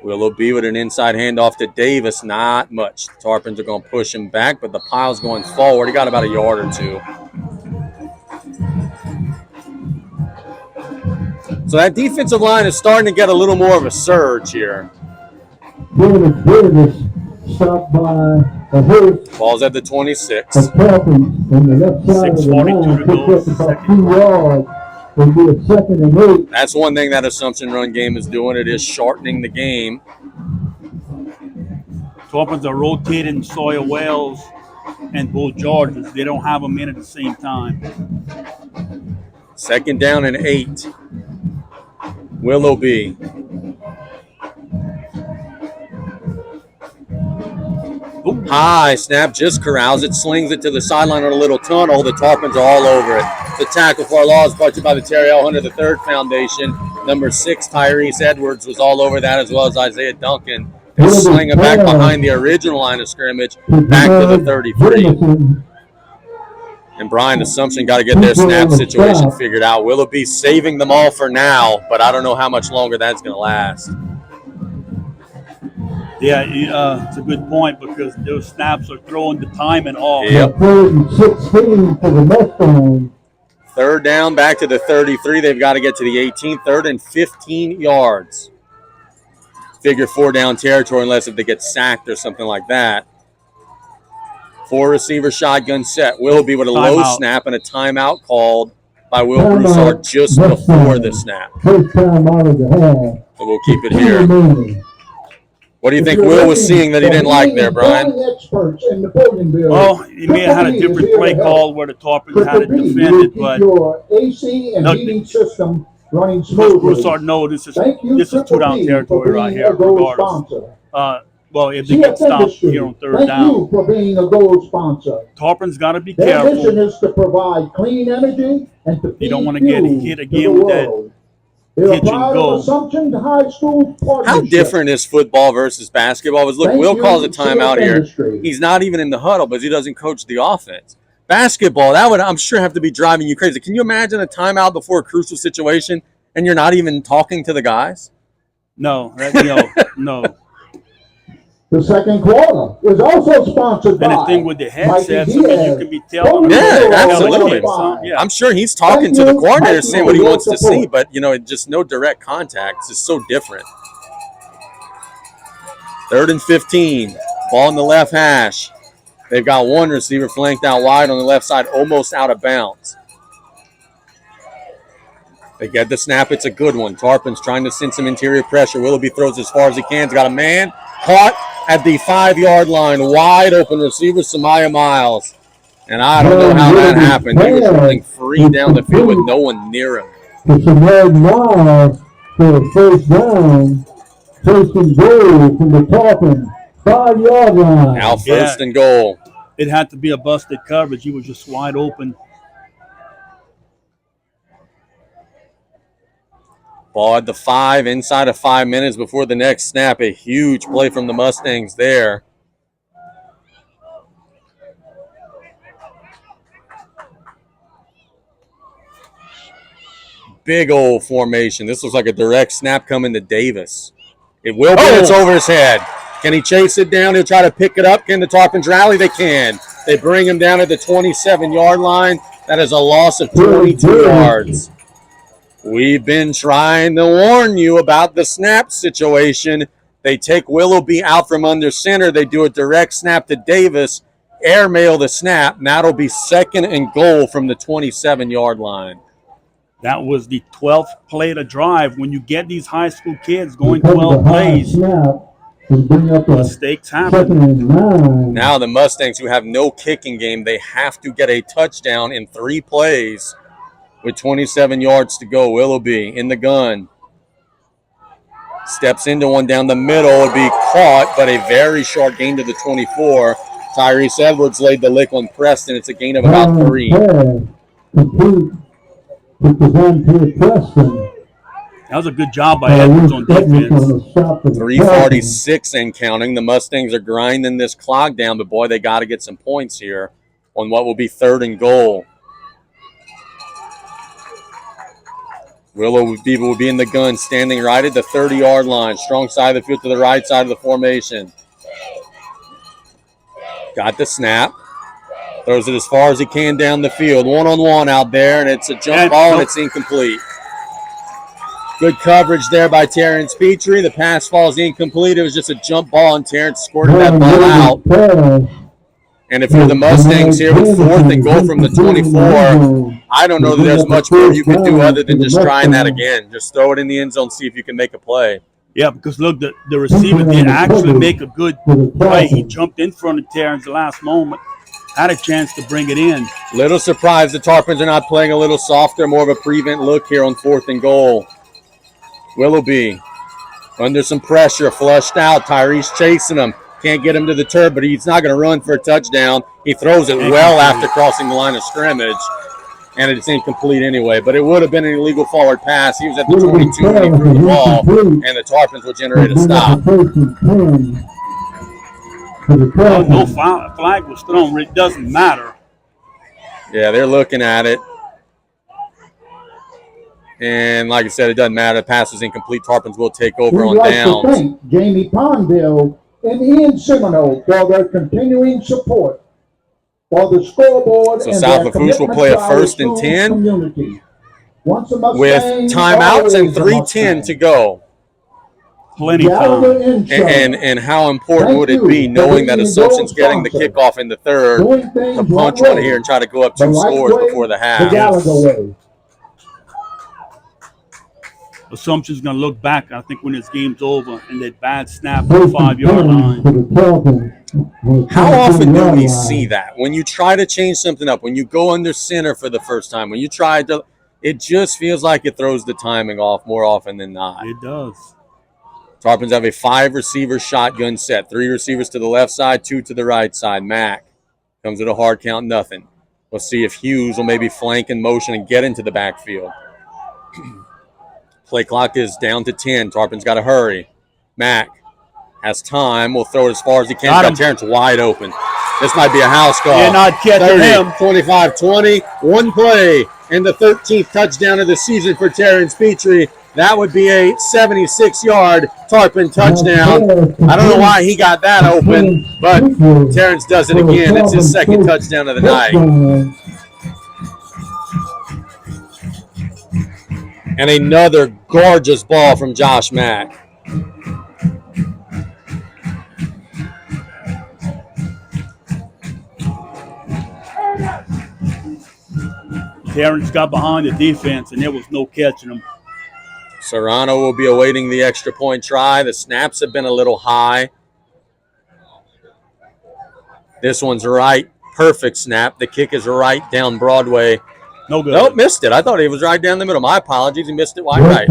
Willoughby with an inside handoff to Davis. Not much. The Tarpons are going to push him back, but the pile's going forward. He got about a yard or two. So that defensive line is starting to get a little more of a surge here. Davis stopped by a horse. Ball's at the 26. A Tarpon on the left side of the 6:42 line. to Picked go. up about 2 yards. It'll be a 2nd and 8. That's one thing that Assumption run game is doing. It is shortening the game. Tarpons are rotating Sawyer Wells and Bull Georges. They don't have them in at the same time. 2nd down and 8. Willoughby. Ooh. High snap, just corrals it, slings it to the sideline on a little tunnel. The Tarpons are all over it. The tackle for a loss brought to you by the Terry L. Hunter III Foundation. Number 6, Tyrese Edwards, was all over that, as well as Isaiah Duncan. They sling it back behind the original line of scrimmage, back to the 33. And Brian, Assumption got to get their snap situation figured out. Willoughby saving them all for now, but I don't know how much longer that's going to last. Yeah, it's a good point because those snaps are throwing the timing off. Yep. 3rd and 16 for the Mustangs. 3rd down, back to the 33. They've got to get to the 18. 3rd and 15 yards. Figure 4-down territory unless if they get sacked or something like that. 4-receiver shotgun set. Willoughby with a low snap and a timeout called by Will Broussard just before the snap. First time out of the half. So we'll keep it here. What do you think Will was seeing that he didn't like there, Brian? Well, he may have had a different play call where the Tarpons had it defended, but your AC and heating system running Coach smoothly. Broussard, no, this is Thank you, 2-down territory right here, regardless. Well, if they get stopped here on 3rd Thank down. you for being a gold sponsor. Tarpon's got to be Their mission careful. is to provide clean energy and to You feed don't want to get fuel hit to again the with that world. They're pitch and proud go. of Assumption High School How partnership. different is football versus basketball? Look, Thank Will you, calls a timeout CF here. Industries. He's not even in the huddle, but he doesn't coach the offense. Basketball, that would, I'm sure, have to be driving you crazy. Can you imagine a timeout before a crucial situation and you're not even talking to the guys? No. No. The second quarter is also sponsored by And the thing with the Mikey headsets, I mean, you Diaz. can be telling them. Yeah, telling absolutely. them something. Yeah. I'm sure he's talking Thank to the you, coordinator, Mikey, saying what he for your wants to support. see, but, just no direct contact. It's just so different. 3rd and 15. Ball in the left hash. They've got one receiver flanked out wide on the left side, almost out of bounds. They get the snap. It's a good one. Tarpon's trying to send some interior pressure. Willoughby throws as far as he can. He's got a man caught at the 5-yard line. Wide open receiver, Samaya Miles. And I don't know how that happened. He was running free down the field with no one near him. It's a red Miles for a first down. First and goal from the Tarpon 5-yard line. Now 1st and goal. It had to be a busted coverage. He was just wide open. Ball at the 5, inside of 5 minutes before the next snap. A huge play from the Mustangs there. Big old formation. This looks like a direct snap coming to Davis. It will be. It's over his head. Can he chase it down? He'll try to pick it up. Can the Tarpons rally? They can. They bring him down at the 27-yard line. That is a loss of 22 yards. We've been trying to warn you about the snap situation. They take Willoughby out from under center. They do a direct snap to Davis, airmail the snap, and that'll be 2nd and goal from the 27-yard line. That was the 12th play of the drive. When you get these high school kids going 12 plays, mistakes happen. Now the Mustangs, who have no kicking game, they have to get a touchdown in 3 plays. With 27 yards to go, Willoughby in the gun. Steps into one down the middle. It'll be caught, but a very short gain to the 24. Tyrese Edwards laid the lick on Preston. It's a gain of about 3. That was a good job by Edwards on defense. 3:46 and counting. The Mustangs are grinding this clock down, but boy, they got to get some points here on what will be 3rd and goal. Willoughby will be in the gun, standing right at the 30-yard line. Strong side of the field to the right side of the formation. Got the snap. Throws it as far as he can down the field. One-on-one out there, and it's a jump ball, and it's incomplete. Good coverage there by Terrence Petrie. The pass falls incomplete. It was just a jump ball, and Terrence squirted that ball out. And if you're the Mustangs here with 4th and goal from the 24, I don't know that there's much more you can do other than just trying that again. Just throw it in the end zone, see if you can make a play. Yeah, because look, the receiver did actually make a good play. He jumped in front of Terrence the last moment, had a chance to bring it in. Little surprised the Tarpons are not playing a little softer, more of a prevent look here on 4th and goal. Willoughby under some pressure, flushed out. Tyrese chasing him. Can't get him to the turf, but he's not going to run for a touchdown. He throws it well after crossing the line of scrimmage, and it's incomplete anyway. But it would have been an illegal forward pass. He was at the 22 when he threw the ball, and the Tarpons will generate a stop. No flag was thrown. It doesn't matter. Yeah, they're looking at it. And like I said, it doesn't matter. The pass was incomplete. Tarpons will take over on downs. We'd like to thank Jamie Pondville and Ian Semino for their continuing support for the scoreboard. So and South their Lafourche will commitment play a to our 1st and school 10 community. Once a with Mustang, timeouts and always a 3:10 Mustang. to go. Plenty of time. And how important would it be knowing that Assumption's getting the kickoff in the 3rd to punch one here and try to go up 2 scores before the half? Assumption's going to look back, I think, when this game's over, and that bad snap on the 5-yard line. How often do we see that? When you try to change something up, when you go under center for the first time, when you try to, it just feels like it throws the timing off more often than not. It does. Tarpons have a 5-receiver shotgun set. 3 receivers to the left side, 2 to the right side. Mack comes with a hard count, nothing. We'll see if Hughes will maybe flank in motion and get into the backfield. Play clock is down to 10. Tarpons got to hurry. Mack has time. We'll throw it as far as he can. Got Terrence wide open. This might be a house call. You're not catching 30, him. 25-20. One play and the 13th touchdown of the season for Terrence Petrie. That would be a 76-yard Tarpon touchdown. I don't know why he got that open, but Terrence does it again. It's his second touchdown of the night. And another gorgeous ball from Josh Mack. Terrence got behind the defense, and there was no catching him. Serrano will be awaiting the extra point try. The snaps have been a little high. This one's right. Perfect snap. The kick is right down Broadway. No good. Nope, missed it. I thought he was right down the middle. My apologies. He missed it wide right.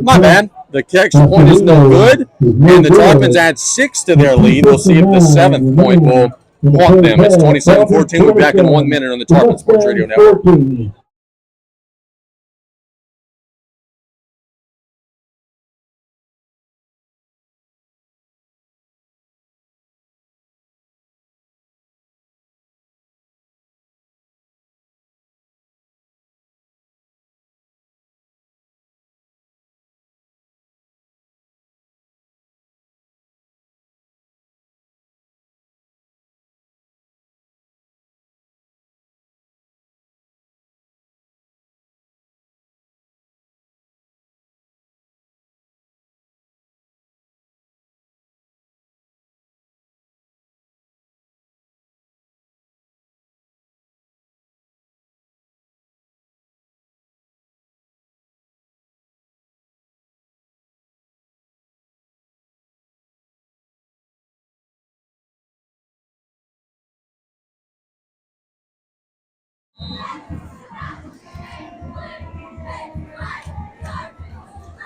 My bad. The extra point is no good. And the Tarpons add 6 to their lead. We'll see if the 7th point will haunt them. It's 27-14. We'll be back in 1 minute on the Tarpon Sports Radio Network.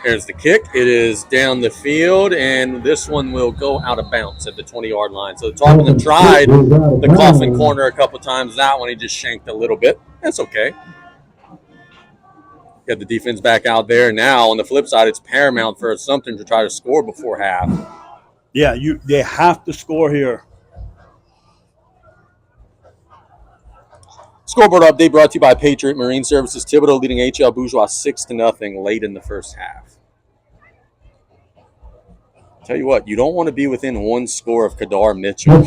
Here's the kick. It is down the field, and this one will go out of bounds at the 20-yard line. So the Tarpons have tried the coffin corner a couple times. That one he just shanked a little bit. That's okay. Got the defense back out there. Now, on the flip side, it's paramount for something to try to score before half. Yeah, they have to score here. Scoreboard update brought to you by Patriot Marine Services. Thibodaux leading HL Bourgeois 6-0 late in the first half. Tell you what, you don't want to be within one score of Kadar Mitchell.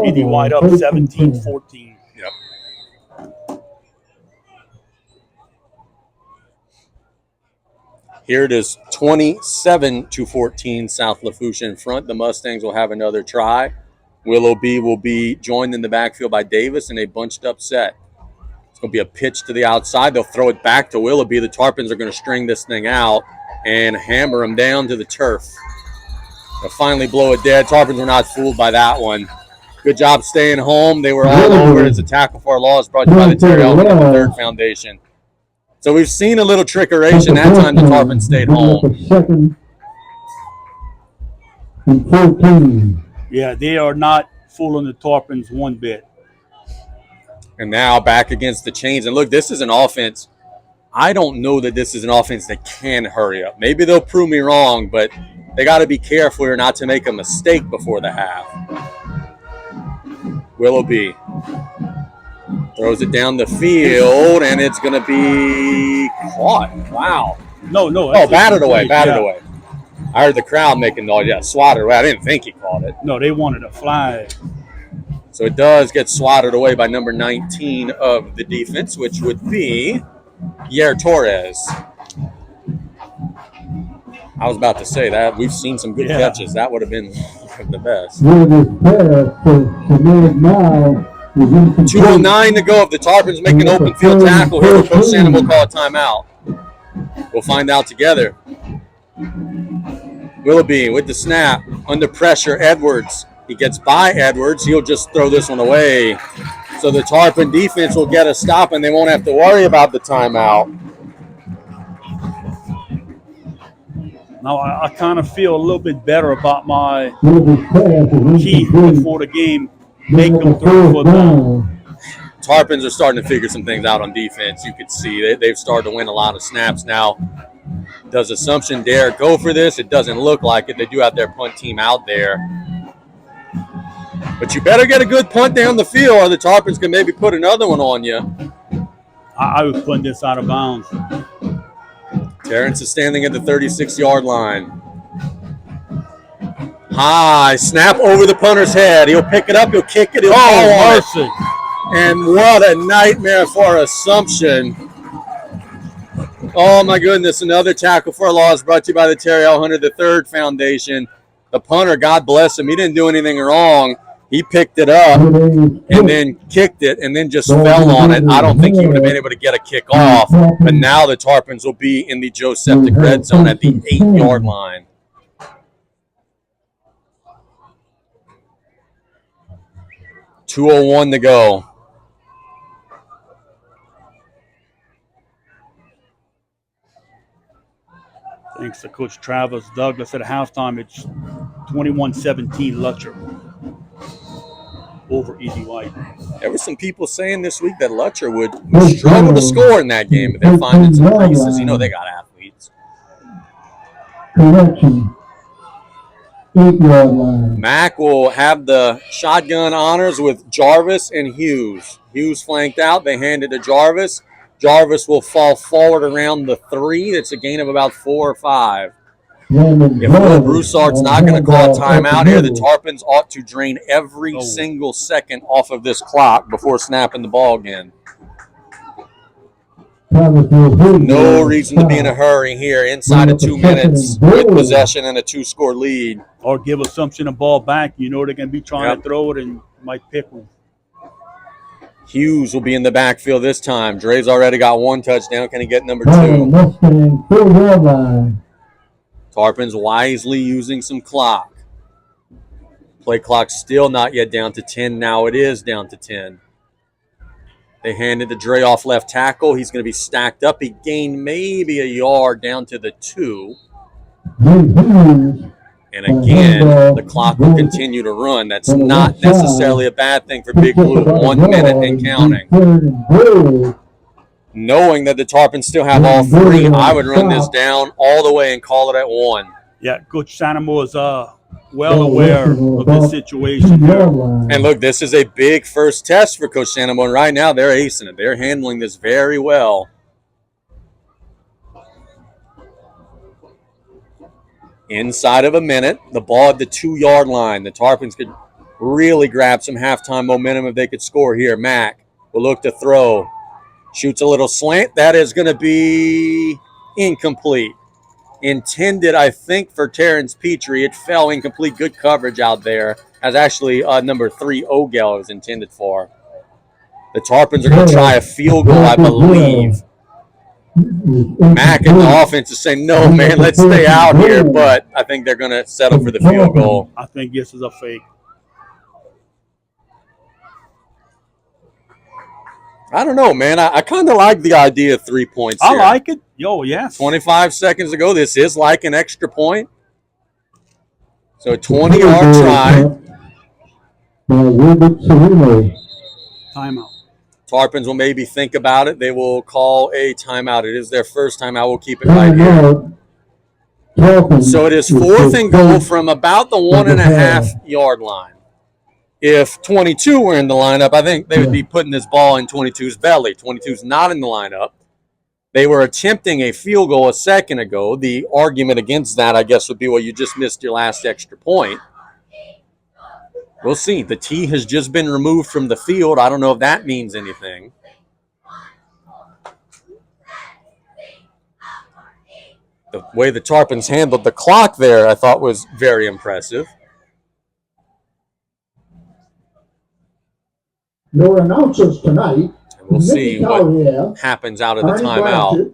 Easy wide up, 17-14. Yep. Here it is, 27-14, South Lafourche in front. The Mustangs will have another try. Willoughby will be joined in the backfield by Davis in a bunched up set. It's going to be a pitch to the outside. They'll throw it back to Willoughby. The Tarpons are going to string this thing out and hammer him down to the turf. They'll finally blow it dead. Tarpons were not fooled by that one. Good job staying home. They were all over it. It's a tackle for a loss brought to you by the Terry Elman and the Third Foundation. So we've seen a little trickeration. That time the Tarpons stayed home. Second and 14. Yeah, they are not fooling the Tarpons one bit. And now back against the chains. And look, this is an offense. I don't know that this is an offense that can hurry up. Maybe they'll prove me wrong, but they got to be careful here not to make a mistake before the half. Willoughby throws it down the field, and it's going to be caught. Wow. No. Oh, batted away. I heard the crowd making noise. Yeah, swatted away. I didn't think he caught it. No, they wanted a flag. So it does get swatted away by number 19 of the defense, which would be Yair Torres. I was about to say that. We've seen some good catches. That would have been the best. 2:09 to go. If the Tarpons make an open field tackle here, Coach Shannon will call a timeout. We'll find out together. Willoughby with the snap. Under pressure, Edwards. He gets by Edwards. He'll just throw this one away. So the Tarpon defense will get a stop, and they won't have to worry about the timeout. Now, I kind of feel a little bit better about my key before the game. Make them throw football. Tarpons are starting to figure some things out on defense. You could see they've started to win a lot of snaps now. Does Assumption dare go for this? It doesn't look like it. They do have their punt team out there. But you better get a good punt down the field, or the Tarpons can maybe put another one on you. I was putting this out of bounds. Terrence is standing at the 36-yard line. High snap over the punter's head. He'll pick it up. He'll kick it. He'll fall on it. And what a nightmare for Assumption. Oh, my goodness. Another tackle for a loss brought to you by the Terry L. Hunter III Foundation. The punter, God bless him, he didn't do anything wrong. He picked it up and then kicked it and then just fell on it. I don't think he would have been able to get a kick off. But now the Tarpons will be in the Joe Septic red zone at the 8-yard line. .201 to go. Thanks to Coach Travis Douglas at halftime. It's 21-17 Lutcher over Easy White. There were some people saying this week that Lutcher would struggle to score in that game, but they're finding some pieces. You know they got athletes. Correction. 8-yard line. Mack will have the shotgun honors with Jarvis and Hughes. Hughes flanked out. They hand it to Jarvis. Jarvis will fall forward around the 3. That's a gain of about 4 or 5. If Will Broussard's not going to call a timeout here, the Tarpons ought to drain every single second off of this clock before snapping the ball again. No reason to be in a hurry here inside of 2 minutes with possession and a 2-score lead. Or give Assumption a ball back. You know they're going to be trying to throw it and might pick one. Hughes will be in the backfield this time. Dre's already got 1 touchdown. Can he get number 2? Tarpons wisely using some clock. Play clock still not yet down to 10. Now it is down to 10. They handed to Dre off left tackle. He's going to be stacked up. He gained maybe a yard down to the 2. And again, the clock will continue to run. That's not necessarily a bad thing for Big Blue. 1 minute and counting. Knowing that the Tarpons still have all 3, I would run this down all the way and call it at 1. Yeah, Coach Sanamo is well aware of this situation here. And look, this is a big first test for Coach Sanamo. And right now, they're acing it. They're handling this very well. Inside of a minute, the ball at the 2-yard line. The Tarpons could really grab some halftime momentum if they could score here. Mack will look to throw. Shoots a little slant. That is going to be incomplete. Intended, I think, for Terrence Petrie. It fell incomplete. Good coverage out there. That's actually number 3, Ogel, was intended for. The Tarpons are going to try a field goal, I believe. Mack and the offense is saying, no, man, let's stay out here. But I think they're going to settle for the field goal. I think this is a fake. I don't know, man. I kind of like the idea of 3 points here. I like it. Yo, yes. 25 seconds ago, this is like an extra point. So a 20-yard try. Timeout. Tarpons will maybe think about it. They will call a timeout. It is their first timeout. We'll keep it right here. So it is 4th and goal from about the 1.5-yard line. If 22 were in the lineup, I think they would be putting this ball in 22's belly. 22's not in the lineup. They were attempting a field goal a second ago. The argument against that, I guess, would be, well, you just missed your last extra point. We'll see. The tee has just been removed from the field. I don't know if that means anything. The way the Tarpons handled the clock there, I thought, was very impressive. Your announcers tonight. We'll see what happens out of the timeout.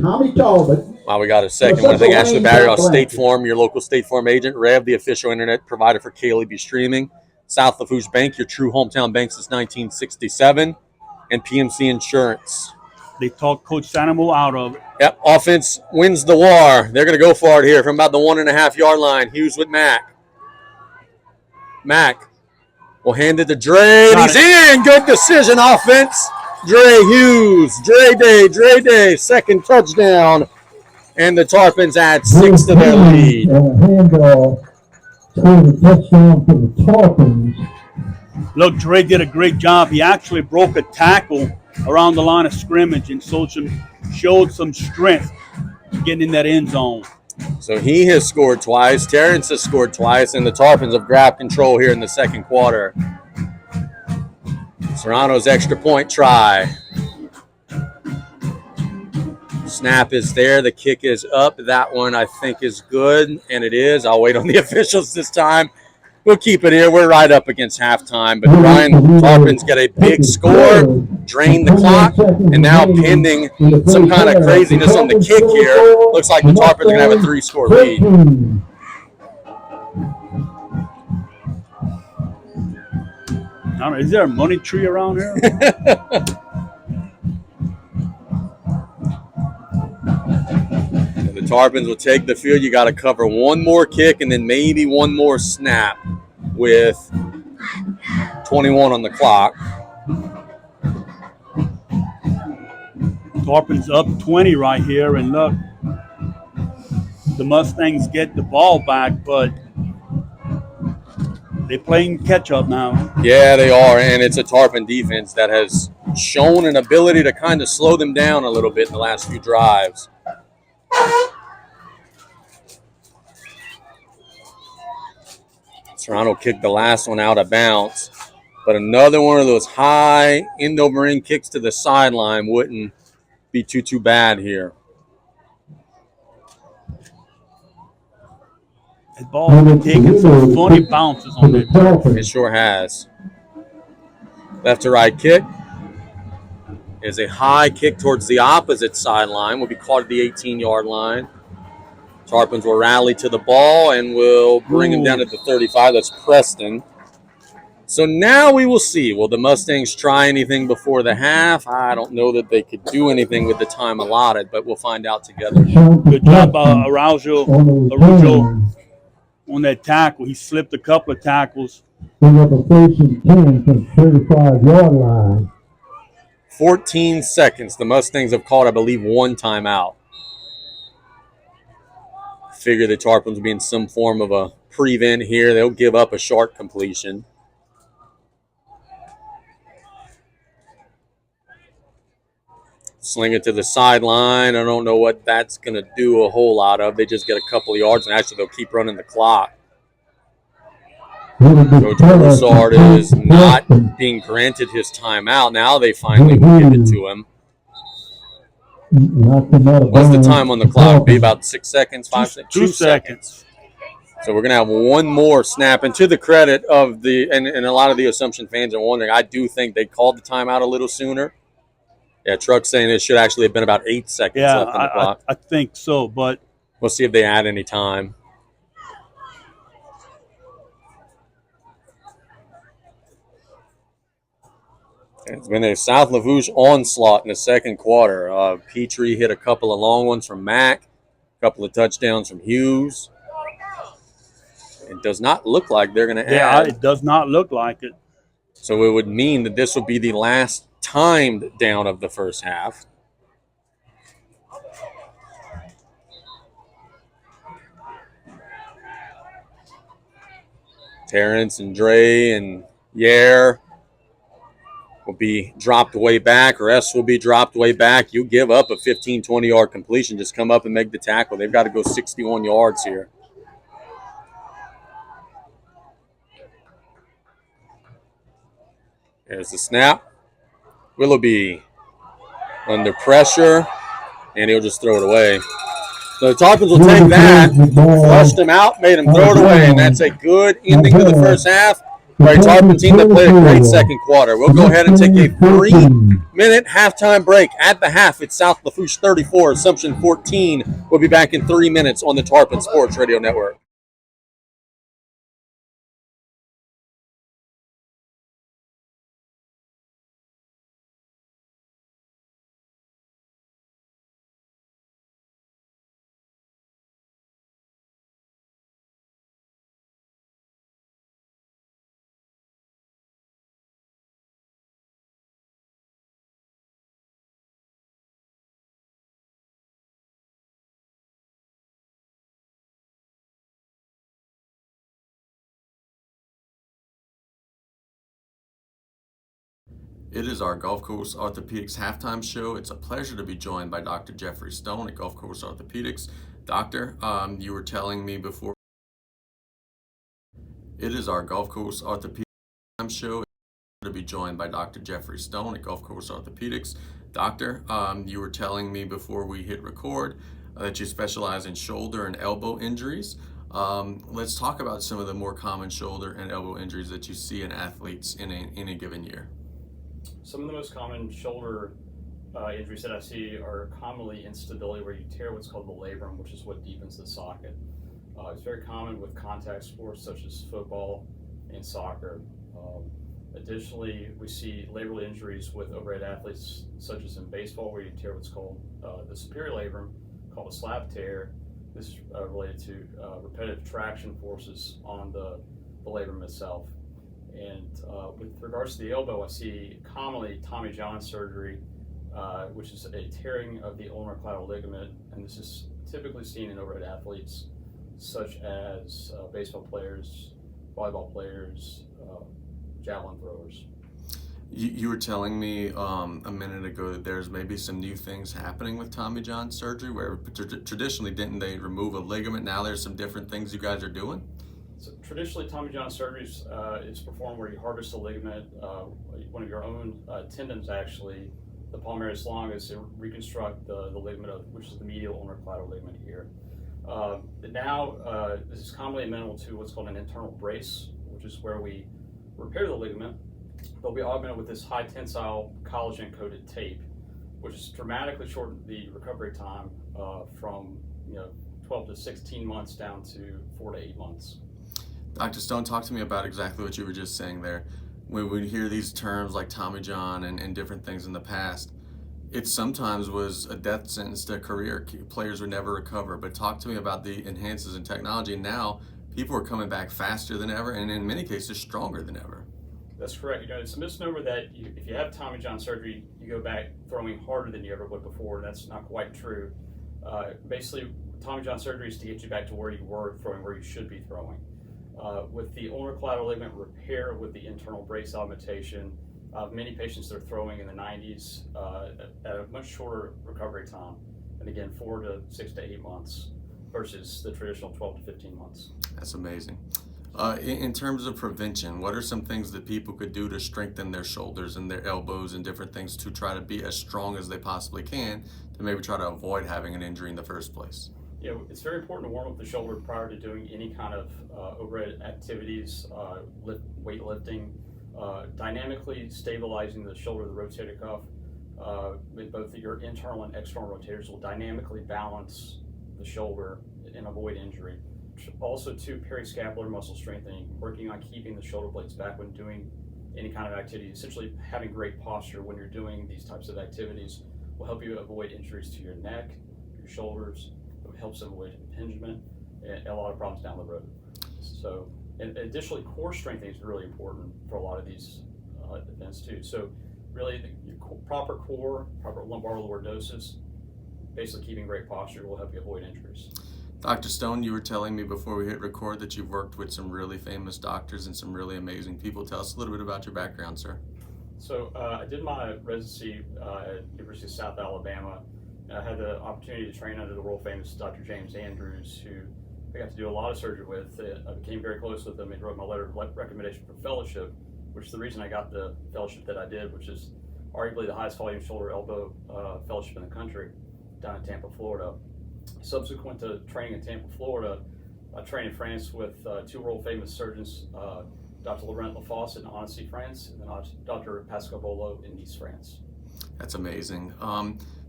Tommy Talbot. Wow, we got a second. I want to thank Ashley Barry off State Farm, your local State Farm agent. Rev, the official internet provider for KLEB streaming. South Lafourche Bank, your true hometown bank since 1967. And PMC Insurance. They talked Coach Sanamo out of it. Yep, offense wins the war. They're going to go for it here from about the 1.5-yard line. Hughes with Mack. Mack will hand it to Dre. He's in. Good decision, offense. Dre Hughes. Dre Day. Second touchdown. And the Tarpons add 6 to their lead. Handoff Scored a touchdown for the Tarpons. Look, Dre did a great job. He actually broke a tackle around the line of scrimmage and showed some strength getting in that end zone. So he has scored twice. Terrence has scored twice, and the Tarpons have grabbed control here in the second quarter. Serrano's extra point try. Snap is there. The kick is up. That one, I think, is good, and it is. I'll wait on the officials this time. We'll keep it here. We're right up against halftime. But Brian Tarpons get a big score, drain the clock, and now pending some kind of craziness on the kick here, looks like the Tarpons are going to have a 3-score lead. I don't know, is there a money tree around here? The Tarpons will take the field. You got to cover one more kick and then maybe one more snap with 21 on the clock. Tarpons up 20 right here, and look, the Mustangs get the ball back, but they're playing catch up now. Yeah, they are, and it's a Tarpon defense that has shown an ability to kind of slow them down a little bit in the last few drives. Serrano kicked the last one out of bounds, but another one of those high end-over-end kicks to the sideline wouldn't be too bad here. The ball has been taking some funny bounces on it. It sure has. Left to right kick is a high kick towards the opposite sideline. Will be caught at the 18-yard line. Tarpons will rally to the ball and will bring him down at the 35. That's Preston. So now we will see. Will the Mustangs try anything before the half? I don't know that they could do anything with the time allotted, but we'll find out together. Good job, Araujo on that tackle. He slipped a couple of tackles. Bring up a 1st and 10 from 35-yard line. 14 seconds. The Mustangs have called, I believe, one timeout. Figure the Tarpons will be in some form of a prevent here. They'll give up a short completion. Sling it to the sideline. I don't know what that's going to do a whole lot of. They just get a couple of yards, and actually they'll keep running the clock. Coach Broussard is not being granted his timeout. Now they finally will give it to him. What's the time on the clock? Be about 6 seconds, 5 seconds? 2 seconds. So we're going to have one more snap. And to the credit of and a lot of the Assumption fans are wondering, I do think they called the timeout a little sooner. Yeah, Truck's saying it should actually have been about 8 seconds left on the clock. I think so, but we'll see if they add any time. It's been a South Lafourche onslaught in the second quarter. Petrie hit a couple of long ones from Mack, a couple of touchdowns from Hughes. It does not look like they're going to add. Yeah, it does not look like it. So it would mean that this will be the last timed down of the first half. Terrence and Dre and Yair will be dropped way back, or S will be dropped way back. You give up a 15, 20-yard completion, just come up and make the tackle. They've got to go 61 yards here. There's the snap. Willoughby under pressure, and he'll just throw it away. So the Tarpons will take that, flushed him out, made him throw it away, and that's a good ending to the first half. For a Tarpon team that played a great second quarter. We'll go ahead and take a 3-minute halftime break. At the half, it's South Lafourche 34, Assumption 14. We'll be back in 3 minutes on the Tarpon Sports Radio Network. It is our Gulf Coast Orthopedics halftime show. It's a pleasure to be joined by Dr. Jeffrey Stone at Gulf Coast Orthopedics. Doctor, you were telling me before. It is our Gulf Coast Orthopedics halftime show. To be joined by Dr. Jeffrey Stone at Gulf Coast Orthopedics. Doctor, you were telling me before we hit record that you specialize in shoulder and elbow injuries. Let's talk about some of the more common shoulder and elbow injuries that you see in athletes in a given year. Some of the most common shoulder injuries that I see are commonly instability where you tear what's called the labrum, which is what deepens the socket. It's very common with contact sports such as football and soccer. Additionally, we see labral injuries with overhead athletes such as in baseball where you tear what's called the superior labrum, called a slap tear. This is related to repetitive traction forces on the labrum itself. And with regards to the elbow, I see commonly Tommy John surgery, which is a tearing of the ulnar collateral ligament, and this is typically seen in overhead athletes such as baseball players, volleyball players, javelin throwers. You were telling me a minute ago that there's maybe some new things happening with Tommy John surgery where traditionally didn't they remove a ligament? Now there's some different things you guys are doing? So traditionally, Tommy John surgery is performed where you harvest a ligament, one of your own tendons actually, the palmaris longus, and reconstruct the ligament of, which is the medial ulnar collateral ligament here. Now, this is commonly amenable to what's called an internal brace, which is where we repair the ligament. They'll be augmented with this high tensile collagen coated tape, which has dramatically shortened the recovery time from 12 to 16 months down to 4 to 8 months. Dr. Stone, talk to me about exactly what you were just saying there. When we hear these terms like Tommy John and different things in the past, it sometimes was a death sentence to a career. Players would never recover. But talk to me about the enhances in technology. Now, people are coming back faster than ever, and in many cases, stronger than ever. That's correct. It's a misnomer that if you have Tommy John surgery, you go back throwing harder than you ever would before. That's not quite true. Basically, Tommy John surgery is to get you back to where you were throwing, where you should be throwing. With the ulnar collateral ligament repair with the internal brace augmentation, many patients that are throwing in the 90s at a much shorter recovery time, and again 4 to 6 to 8 months versus the traditional 12 to 15 months. That's amazing. In terms of prevention, what are some things that people could do to strengthen their shoulders and their elbows and different things to try to be as strong as they possibly can to maybe try to avoid having an injury in the first place? It's very important to warm up the shoulder prior to doing any kind of overhead activities, weightlifting, dynamically stabilizing the shoulder, the rotator cuff, with both your internal and external rotators will dynamically balance the shoulder and avoid injury. Also, too, periscapular muscle strengthening, working on keeping the shoulder blades back when doing any kind of activity. Essentially, having great posture when you're doing these types of activities will help you avoid injuries to your neck, your shoulders. It helps avoid impingement and a lot of problems down the road. So, and additionally, core strengthening is really important for a lot of these events too. So, really, the proper core, proper lumbar lordosis, basically keeping great posture will help you avoid injuries. Dr. Stone, you were telling me before we hit record that you've worked with some really famous doctors and some really amazing people. Tell us a little bit about your background, sir. So I did my residency at University of South Alabama. I had the opportunity to train under the world famous Dr. James Andrews, who I got to do a lot of surgery with. I became very close with him and wrote my letter of recommendation for fellowship, which is the reason I got the fellowship that I did, which is arguably the highest volume shoulder elbow fellowship in the country down in Tampa, Florida. Subsequent to training in Tampa, Florida, I trained in France with two world famous surgeons, Dr. Laurent Lafourche in Annecy, France, and then Dr. Pascal Bolo in Nice, France. That's amazing.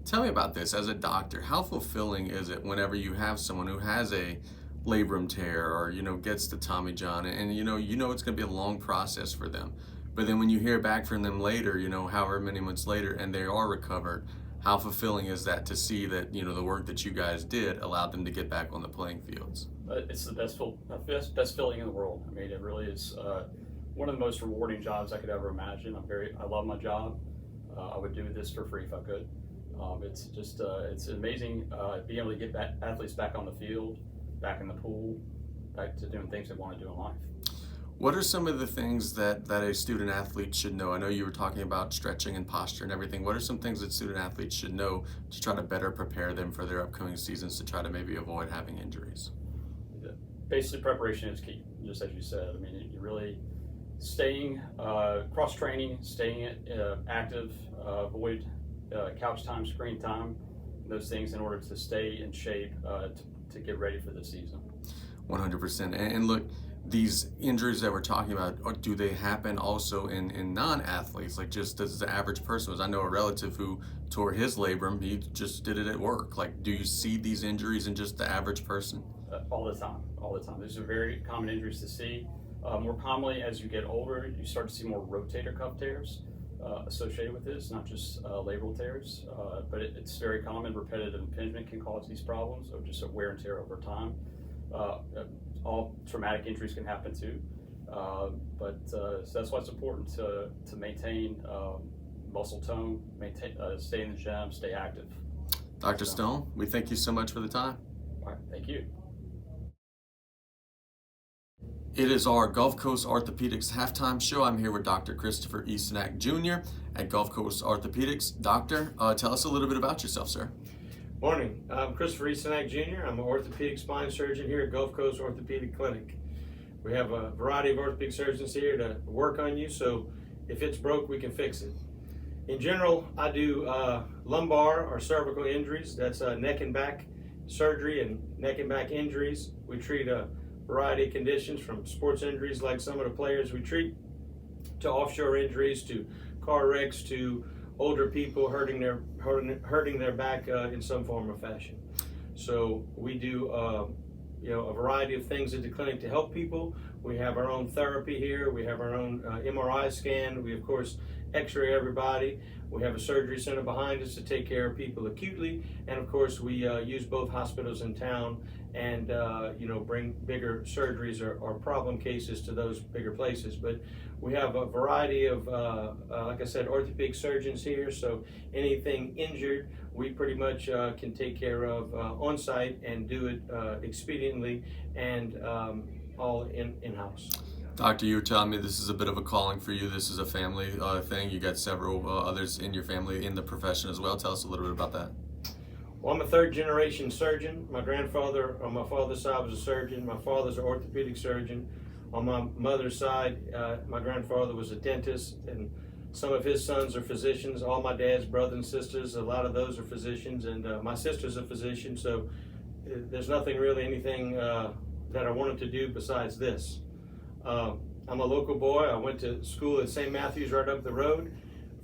Tell me about this. As a doctor, how fulfilling is it whenever you have someone who has a labrum tear or, gets the Tommy John and, it's going to be a long process for them. But then when you hear back from them later, however many months later, and they are recovered, how fulfilling is that to see that, the work that you guys did allowed them to get back on the playing fields? It's the best feeling in the world. I mean, it really is one of the most rewarding jobs I could ever imagine. I love my job. I would do this for free if I could. It's just, it's amazing being able to get athletes back on the field, back in the pool, back to doing things they want to do in life. What are some of the things that a student athlete should know? I know you were talking about stretching and posture and everything. What are some things that student athletes should know to try to better prepare them for their upcoming seasons to try to maybe avoid having injuries? Basic preparation is key, just as you said. I mean, you really staying cross training, staying active, avoid couch time, screen time, those things in order to stay in shape to get ready for the season. 100%. And look, these injuries that we're talking about, do they happen also in non-athletes? Like, just as the average person was, I know a relative who tore his labrum, he just did it at work. Like, do you see these injuries in just the average person? All the time. These are very common injuries to see. More commonly, as you get older, you start to see more rotator cuff tears associated with this, not just labral tears, but it's very common. Repetitive impingement can cause these problems, or just a wear and tear over time. All traumatic injuries can happen too, so that's why it's important to maintain muscle tone, stay in the gym, stay active. Dr. Stone, we thank you so much for the time. All right, thank you. It is our Gulf Coast Orthopedics halftime show. I'm here with Dr. Christopher Eastonak Jr. at Gulf Coast Orthopedics. Doctor, tell us a little bit about yourself, sir. Morning. I'm Christopher Eastonak Jr. I'm an orthopedic spine surgeon here at Gulf Coast Orthopedic Clinic. We have a variety of orthopedic surgeons here to work on you, so if it's broke, we can fix it. In general, I do lumbar or cervical injuries. That's neck and back surgery and neck and back injuries. We treat a variety of conditions, from sports injuries like some of the players we treat, to offshore injuries, to car wrecks, to older people hurting their back in some form or fashion. So we do a variety of things at the clinic to help people. We have our own therapy here. We have our own MRI scan. We of course x-ray everybody. We have a surgery center behind us to take care of people acutely, and of course we use both hospitals in town and bring bigger surgeries or problem cases to those bigger places. But we have a variety of like I said, orthopedic surgeons here, so anything injured we pretty much can take care of on site and do it expediently and all in-house. Doctor, you were telling me this is a bit of a calling for you. This is a family thing. You got several others in your family in the profession as well. Tell us a little bit about that. Well, I'm a third-generation surgeon. My grandfather on my father's side was a surgeon. My father's an orthopedic surgeon. On my mother's side, my grandfather was a dentist, and some of his sons are physicians. All my dad's brothers and sisters, a lot of those are physicians, and my sister's a physician, so there's nothing really, anything that I wanted to do besides this. I'm a local boy. I went to school at St. Matthew's right up the road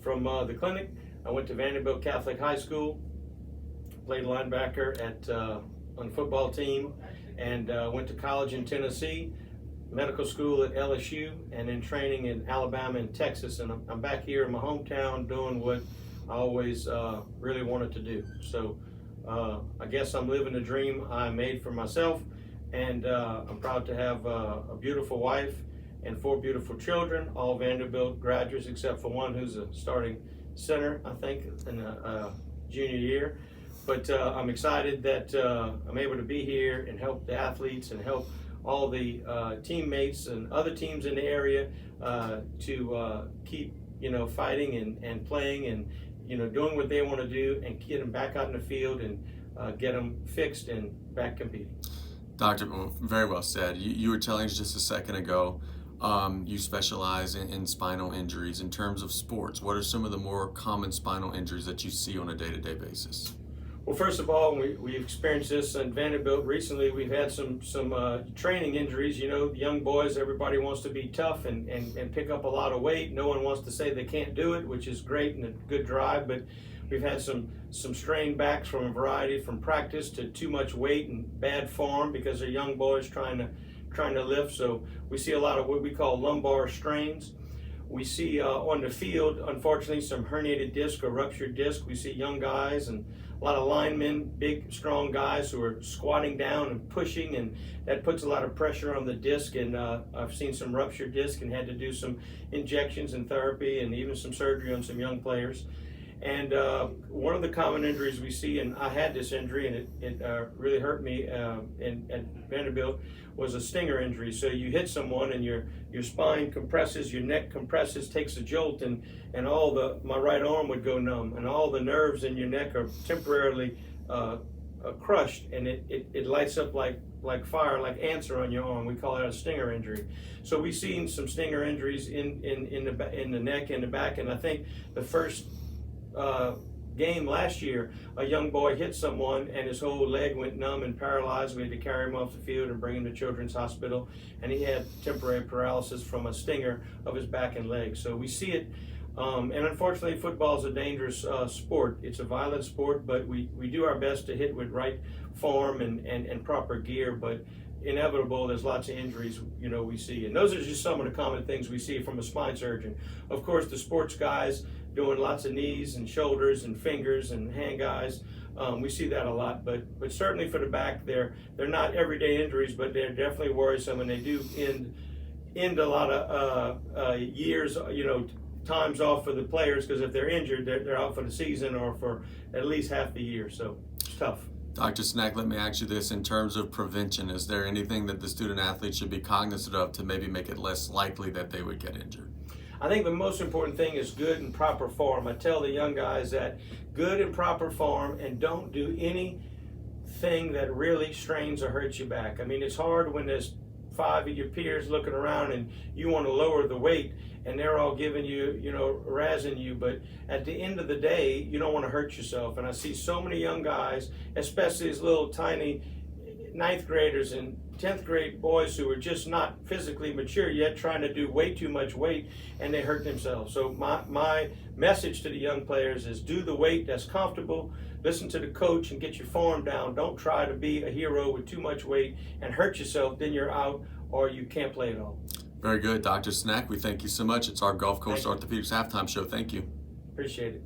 from the clinic. I went to Vanderbilt Catholic High School, played linebacker on the football team, and went to college in Tennessee, medical school at LSU, and then training in Alabama and Texas. And I'm back here in my hometown doing what I always really wanted to do. So I guess I'm living a dream I made for myself, and I'm proud to have a beautiful wife and 4 beautiful children, all Vanderbilt graduates except for one who's a starting center, I think, in a junior year. But I'm excited that I'm able to be here and help the athletes and help all the teammates and other teams in the area to keep fighting and playing and doing what they want to do, and get them back out in the field and get them fixed and back competing. Doctor, very well said. You were telling us just a second ago, you specialize in spinal injuries. In terms of sports, what are some of the more common spinal injuries that you see on a day-to-day basis? Well, first of all, we've experienced this in Vanderbilt recently. We've had some training injuries. Young boys, everybody wants to be tough and pick up a lot of weight. No one wants to say they can't do it, which is great and a good drive, but we've had some strained backs from a variety, from practice to too much weight and bad form because they're young boys trying to lift. So we see a lot of what we call lumbar strains. We see on the field, unfortunately, some herniated disc or ruptured disc. We see young guys and a lot of linemen, big, strong guys who are squatting down and pushing, and that puts a lot of pressure on the disc. And I've seen some ruptured disc and had to do some injections and therapy and even some surgery on some young players. And one of the common injuries we see, and I had this injury, and it really hurt me at Vanderbilt, was a stinger injury. So you hit someone, and your spine compresses, your neck compresses, takes a jolt, and my right arm would go numb, and all the nerves in your neck are temporarily crushed, and it lights up like fire, like ants are on your arm. We call that a stinger injury. So we've seen some stinger injuries in the neck and the back, and I think the first game last year, a young boy hit someone and his whole leg went numb and paralyzed. We had to carry him off the field and bring him to Children's Hospital, and he had temporary paralysis from a stinger of his back and leg. So we see it, and unfortunately, football is a dangerous sport. It's a violent sport, but we do our best to hit with right form and proper gear, but inevitable, there's lots of injuries, we see. And those are just some of the common things we see from a spine surgeon. Of course, the sports guys doing lots of knees and shoulders and fingers and hand guys, we see that a lot. But certainly for the back, they're not everyday injuries, but they're definitely worrisome, and they do end a lot of years, times off for the players, because if they're injured, they're out for the season or for at least half the year. So it's tough. Dr. Snack, let me ask you this. In terms of prevention, is there anything that the student athletes should be cognizant of to maybe make it less likely that they would get injured? I think the most important thing is good and proper form. I tell the young guys that good and proper form, and don't do anything that really strains or hurts your back. I mean, it's hard when there's 5 of your peers looking around and you want to lower the weight, and they're all giving you, razzing you. But at the end of the day, you don't want to hurt yourself. And I see so many young guys, especially these little tiny 9th graders and 10th grade boys who are just not physically mature yet, trying to do way too much weight, and they hurt themselves. So my message to the young players is do the weight that's comfortable, listen to the coach, and get your form down. Don't try to be a hero with too much weight and hurt yourself, then you're out or you can't play at all. Very good, Dr. Snack. We thank you so much. It's our Gulf Coast Orthopedics halftime show. Thank you. Appreciate it.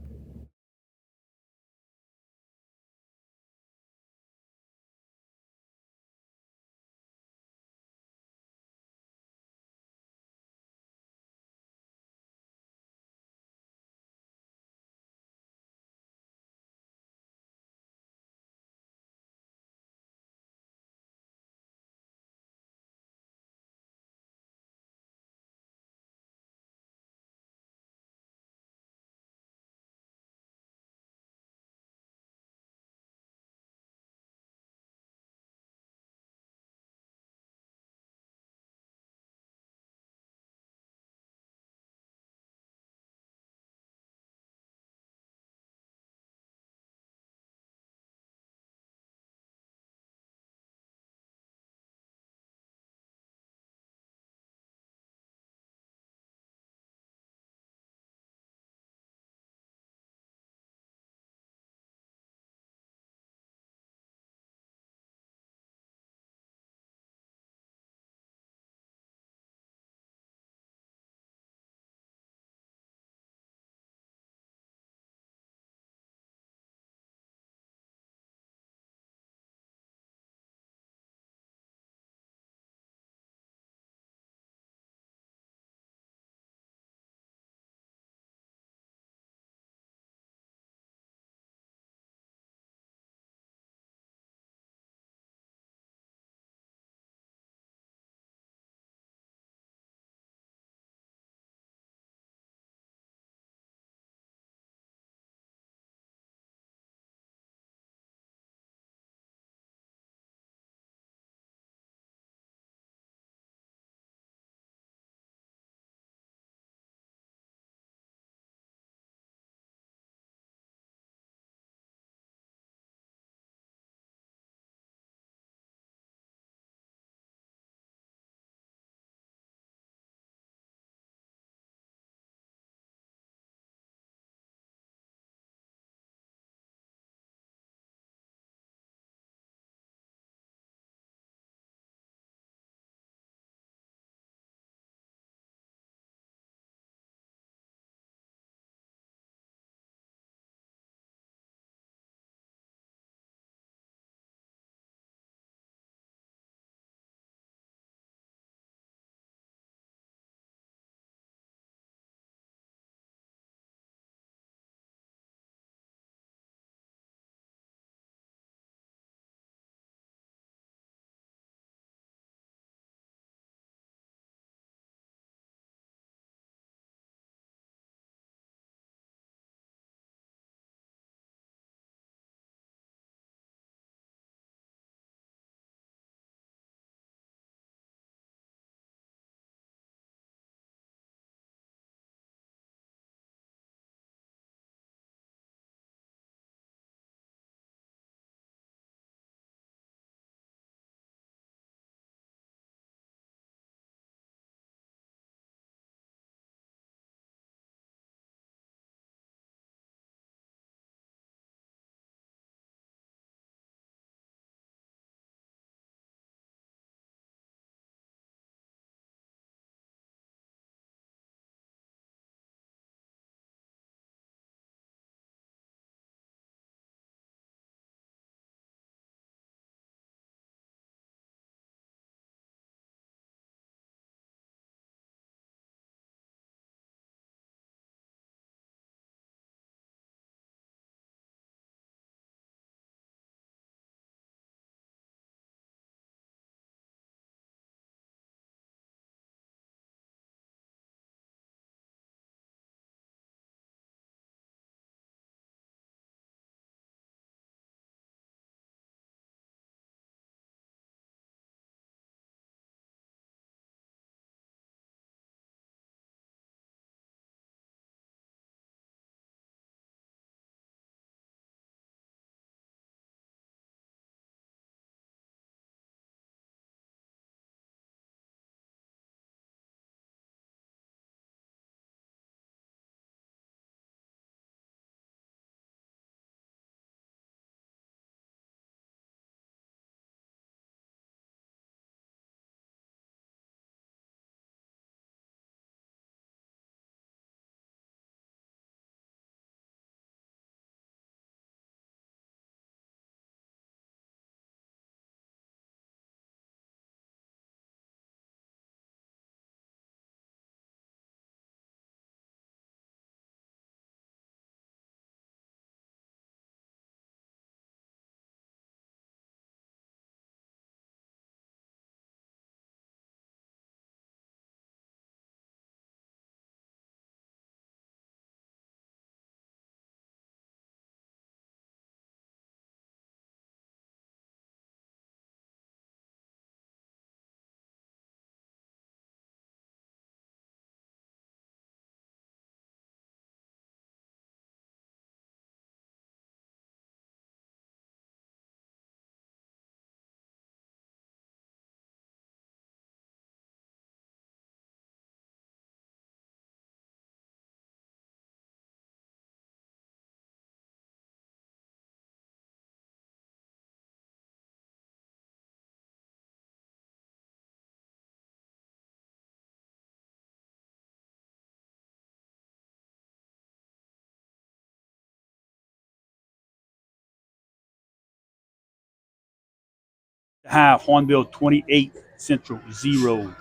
half, Hornbill 28, Central 0.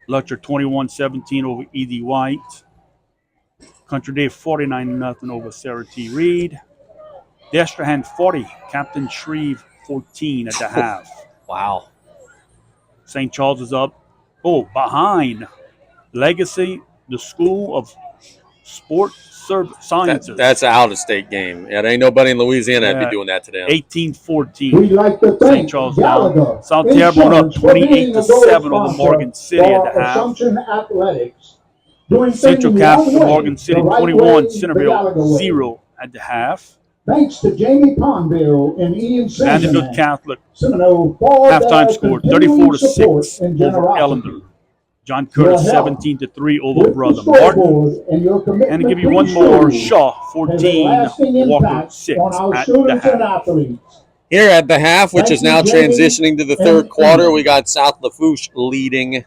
Lutcher 21-17 over E.D. White. Country Day 49-0 over Sarah T. Reed. Destrehan 40, Captain Shreve 14 at the half. Wow. St. Charles is up. Behind Legacy, the School of Sport Sciences. That's an out-of-state game. Yeah, there ain't nobody in Louisiana that'd be Yeah. doing that to them. 18-14. We'd like to St. thank Charles Gallagher down. South Dearborn up Insurance for being a gold 28-7 over Morgan City at the for half. Assumption Athletics. Doing Central things Catholic one way, Morgan City the right 21, way, Centerville the Gallagher way. 0 at the half. Thanks to Jamie Pondville and Ian Vanderbilt Sanderman. Catholic Seminole for halftime their score continuing support 34-6 and over generosity. Ellender. John Curtis Your help 17-3 over with Brother the Martin. scoreboard and your commitment And to give you to one the more, school Shaw has a 14, lasting Walker impact 6 on our at the students and half. athletes. Here at the half, which Thank is now you, Jamie transitioning to the and third quarter, Ian. we got South Lafourche leading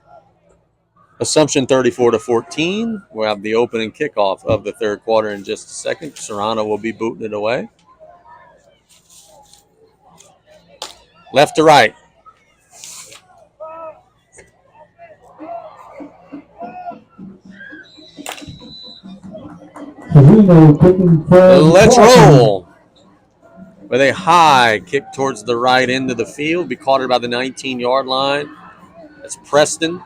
Assumption 34-14. We'll have the opening kickoff of the third quarter in just a second. Serrano will be booting it away. Left to right. Let's roll. With a high kick towards the right end of the field. Be caught at about the 19-yard line. That's Preston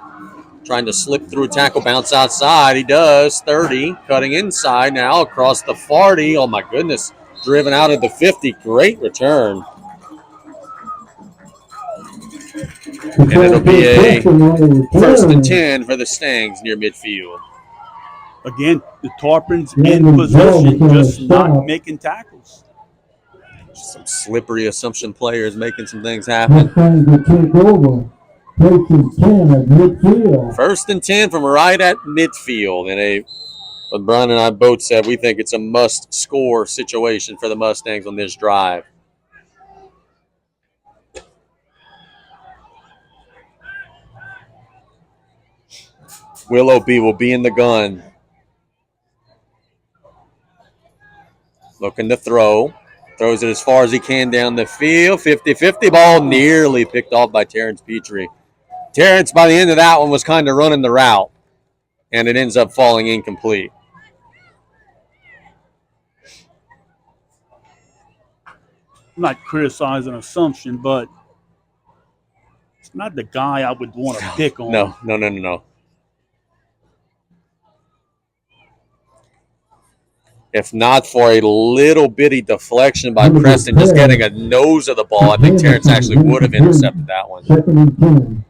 trying to slip through a tackle, bounce outside. He does. 30, cutting inside now across the 40. Oh, my goodness. Driven out of the 50. Great return. And it'll be a 1st and 10 for the Stangs near midfield. Again, the Tarpons in position, just not making tackles. Some slippery Assumption players making some things happen. 1st and 10 from right at midfield. And what Brian and I both said, we think it's a must-score situation for the Mustangs on this drive. Willoughby will be in the gun. Looking to throw. Throws it as far as he can down the field. 50-50 ball nearly picked off by Terrence Petrie. Terrence, by the end of that one, was kind of running the route, and it ends up falling incomplete. I'm not criticizing Assumption, but it's not the guy I would want to pick on. No. If not for a little bitty deflection by Preston, just getting a nose of the ball, I think Terrence actually would have intercepted that one.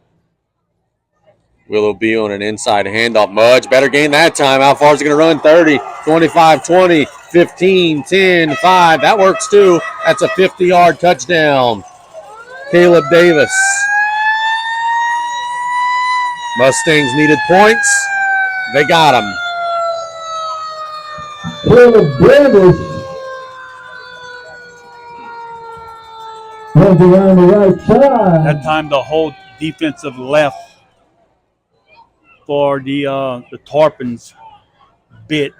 Willoughby on an inside handoff. Much better game that time. How far is he going to run? 30, 25, 20, 15, 10, 5. That works too. That's a 50-yard touchdown. Caleb Davis. Mustangs needed points. They got them. Caleb Davis runs around the right side. That time the whole defensive left for the Tarpons bit,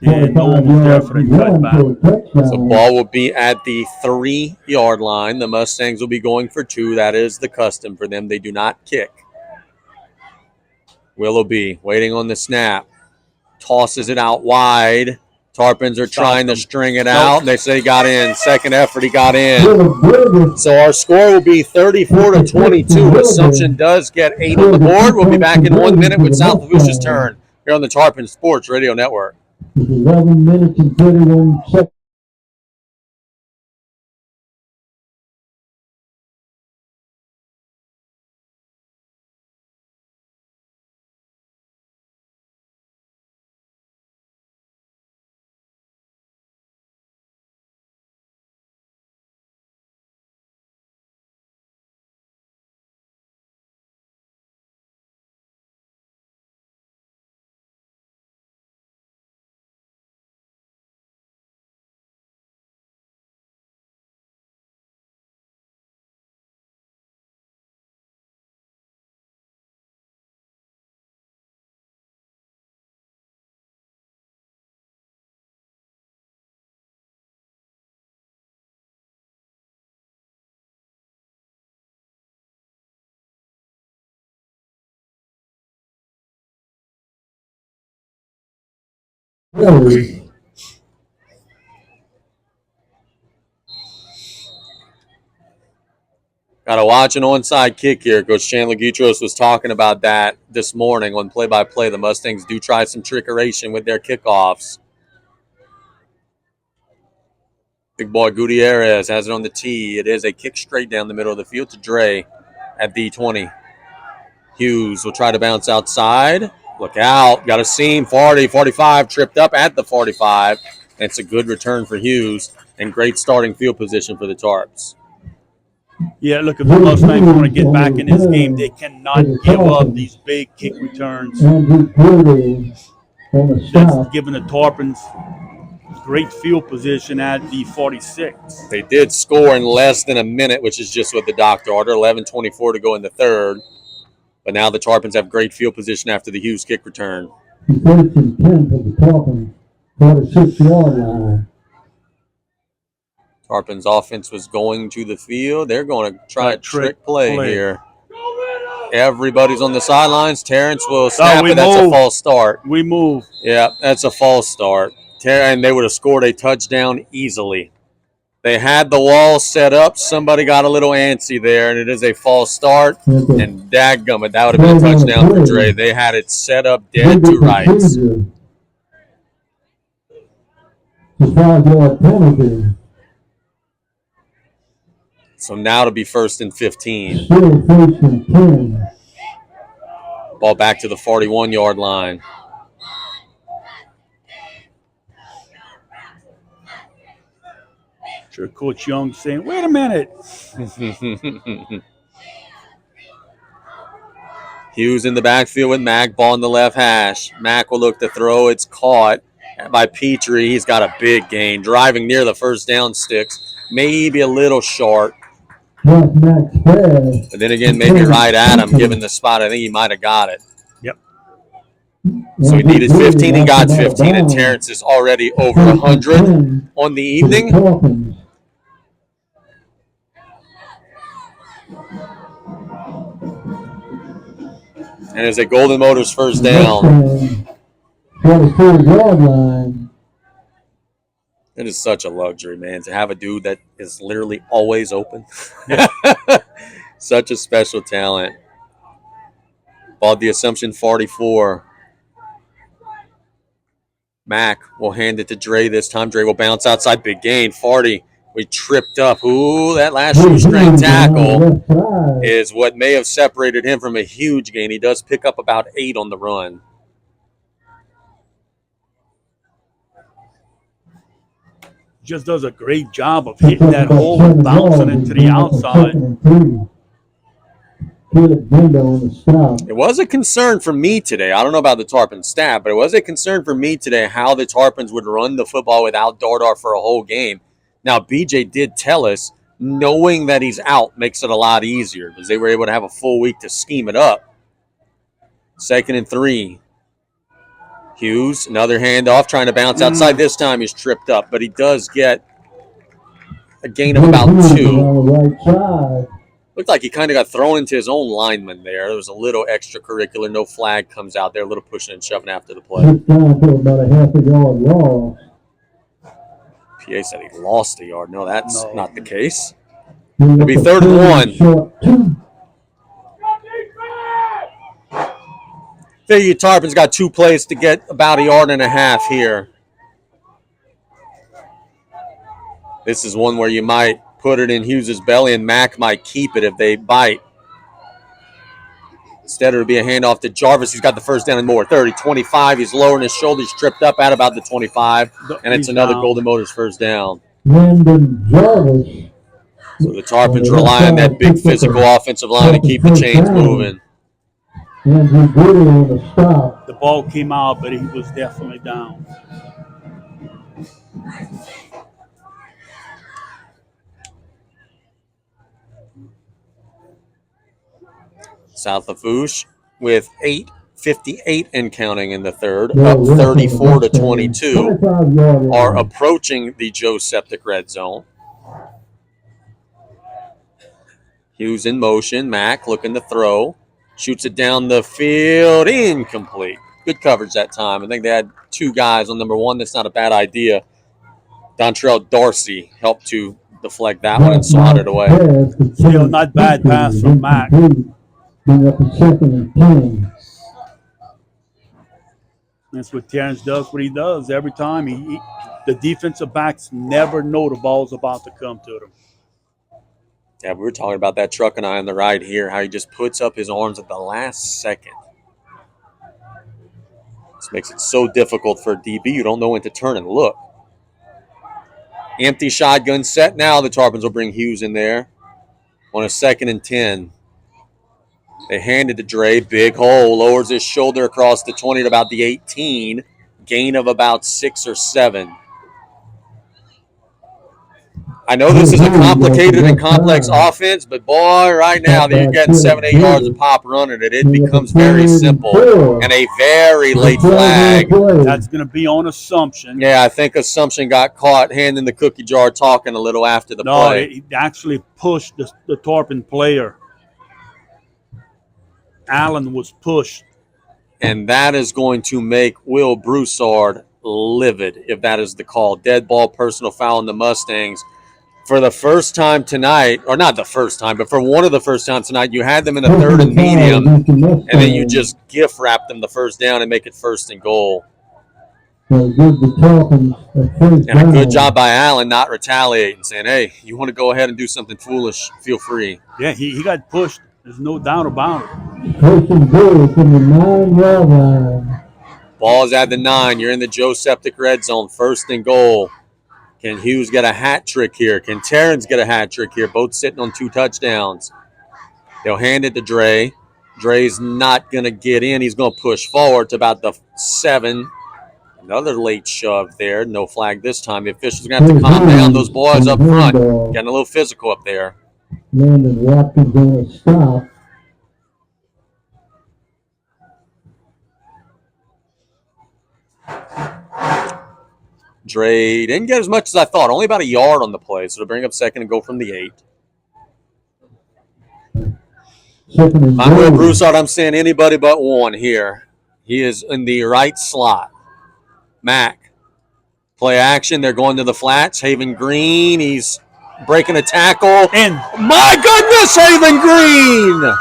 and no one was there for the cutback. So ball will be at the 3-yard line. The Mustangs will be going for 2. That is the custom for them. They do not kick. Willoughby waiting on the snap. Tosses it out wide. Tarpons are trying to string it out. They say he got in. Second effort, he got in. So our score will be 34-22. Assumption does get 8 on the board. We'll be back in 1 minute with South Lafourche's turn here on the Tarpon Sports Radio Network. 11 minutes and 31 seconds. Hey, Got to watch an onside kick here. Coach Chandler Gutros was talking about that this morning on play-by-play. The Mustangs do try some trickeration with their kickoffs. Big boy Gutierrez has it on the tee. It is a kick straight down the middle of the field to Dre at the 20. Hughes will try to bounce outside. Look out. Got a seam. 40, 45. Tripped up at the 45. And it's a good return for Hughes and great starting field position for the Tarps. Yeah, look, if the Mustangs want to get back in this game, they cannot give up these big kick returns. Andrew Purdy on the That's stop. giving the Tarpons great field position at the 46. They did score in less than a minute, which is just what the doctor ordered. 11:24 to go in the third. But now the Tarpons have great field position after the Hughes kick return. 1st and 10 for the Tarpons, 46-yard line. Tarpons offense was going to the field. They're going to try a trick play here. Everybody's on the sidelines. Terrence will snap it. That's a false start. We move. Yeah, that's a false start. And they would have scored a touchdown easily. They had the wall set up. Somebody got a little antsy there, and it is a false start. And dadgummit, that would have been a touchdown for Dre. They had it set up dead to rights. It's a 5-yard penalty. So now to be 1st and 15. Still 1st and 10. Ball back to the 41-yard line. Sure, Coach Young saying, wait a minute. Hughes in the backfield with Mack. Ball in the left hash. Mack will look to throw. It's caught by Petrie. He's got a big gain. Driving near the first down sticks. Maybe a little short. But then again, maybe right at him, given the spot. I think he might have got it. Yep. So he needed 15. He got 15, and Terrence is already over 100 on the evening. And it's a Golden Motors first down. 44-yard line. It is such a luxury, man, to have a dude that is literally always open. Such a special talent. Ball the Assumption 44. Mack will hand it to Dre this time. Dre will bounce outside. Big gain. 40. We tripped up. Ooh, that last shoestring tackle is what may have separated him from a huge gain. He does pick up about 8 on the run. Just does a great job of hitting that hole and bouncing it to the outside. It was a concern for me today. I don't know about the Tarpon staff, but it was a concern for me today how the Tarpons would run the football without Dardar for a whole game. Now, BJ did tell us knowing that he's out makes it a lot easier because they were able to have a full week to scheme it up. 2nd and 3. Hughes, another handoff, trying to bounce outside. This time he's tripped up, but he does get a gain of about 2. Looked like he kind of got thrown into his own lineman there. There was a little extracurricular. No flag comes out there. A little pushing and shoving after the play. About a half a yard loss. PA said he lost a yard. No, that's not the case. It'll be 3rd and 1. Figure Tarpon's got 2 plays to get about a yard and a half here. This is one where you might put it in Hughes' belly, and Mack might keep it if they bite. Instead, it'll be a handoff to Jarvis. He's got the first down and more. 30, 25. He's lowering his shoulders, tripped up at about the 25, and it's another Golden Motors first down. Brandon Jarvis. So the Tarpons rely on that big physical offensive line to keep the chains moving. Andrew Goody on the stop. The ball came out, but he was definitely down. South Lafourche with 8:58 and counting in the third, up 34-22, are approaching the Joe Septic red zone. Hughes in motion. Mack looking to throw. Shoots it down the field. Incomplete. good coverage that time. I think they had 2 guys on number 1. That's not a bad idea. Dontrell Dorsey helped to deflect that one and swat it away. Still not bad pass from Mac. Bring up a 2nd and 10. That's what Terrence does. What he does every time. The defensive backs never know the ball's about to come to them. Yeah, we were talking about that truck and I on the right here, how he just puts up his arms at the last second. This makes it so difficult for a DB. You don't know when to turn and look. Empty shotgun set now. The Tarpons will bring Hughes in there on a 2nd and 10. They hand it to Dre. Big hole. Lowers his shoulder across the 20 to about the 18. Gain of about 6 or 7. I know this is a complicated and complex offense, but boy, right now that you're getting 7, 8 yards of pop running it becomes very simple and a very late flag. That's going to be on Assumption. Yeah, I think Assumption got caught handing the cookie jar talking a little after the play. No, it actually pushed the Tarpon player. Allen was pushed. And that is going to make Will Broussard livid if that is the call. Dead ball, personal foul on the Mustangs. For the first time tonight, or not the first time, but for one of the first times tonight, you had them in a 3rd and medium, and then you just gift wrap them the first down and make it 1st and goal. And a good job by Allen not retaliating, saying, hey, you want to go ahead and do something foolish, feel free. Yeah, he got pushed. There's no doubt about it. 1st and goal from the 9-yard line. Ball's at the 9. You're in the Joe Septic red zone, 1st and goal. Can Hughes get a hat trick here? Can Terrence get a hat trick here? Both sitting on 2 touchdowns. They'll hand it to Dre. Dre's not going to get in. He's going to push forward to about the 7. Another late shove there. No flag this time. The officials are going to have to calm down. Those boys up front getting a little physical up there. Landon Watkins on a stop. Dre didn't get as much as I thought. Only about a yard on the play. So to bring up 2nd and go from the 8. If I'm Will Broussard, I'm saying anybody but one here. He is in the right slot. Mac. Play action. They're going to the flats. Haven Green. He's breaking a tackle. And my goodness, Haven Green!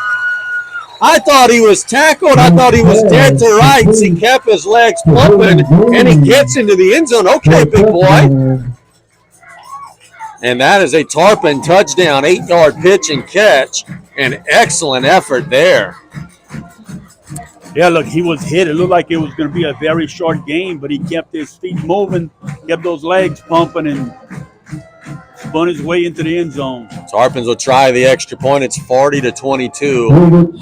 I thought he was tackled. I thought he was dead to rights. He kept his legs pumping, and he gets into the end zone. Okay, big boy. And that is a Tarpon touchdown, 8-yard pitch and catch. An excellent effort there. Yeah, look, he was hit. It looked like it was going to be a very short game, but he kept his feet moving, kept those legs pumping, and spun his way into the end zone. Tarpons will try the extra point. It's 40-22.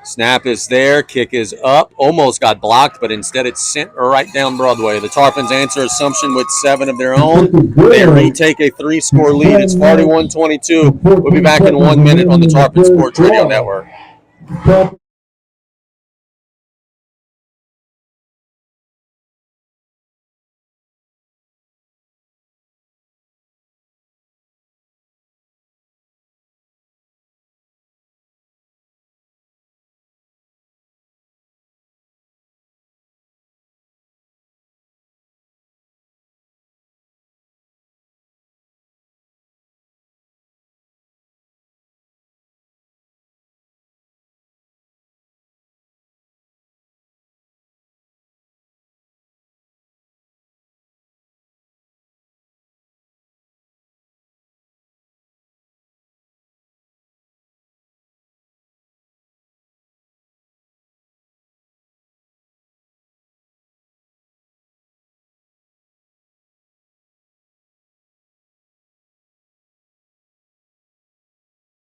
Snap is there. Kick is up. Almost got blocked, but instead it's sent right down Broadway. The Tarpons answer Assumption with 7 of their own. They retake a 3-score lead. It's 41-22. We'll be back in 1 minute on the Tarpon Sports Radio Network.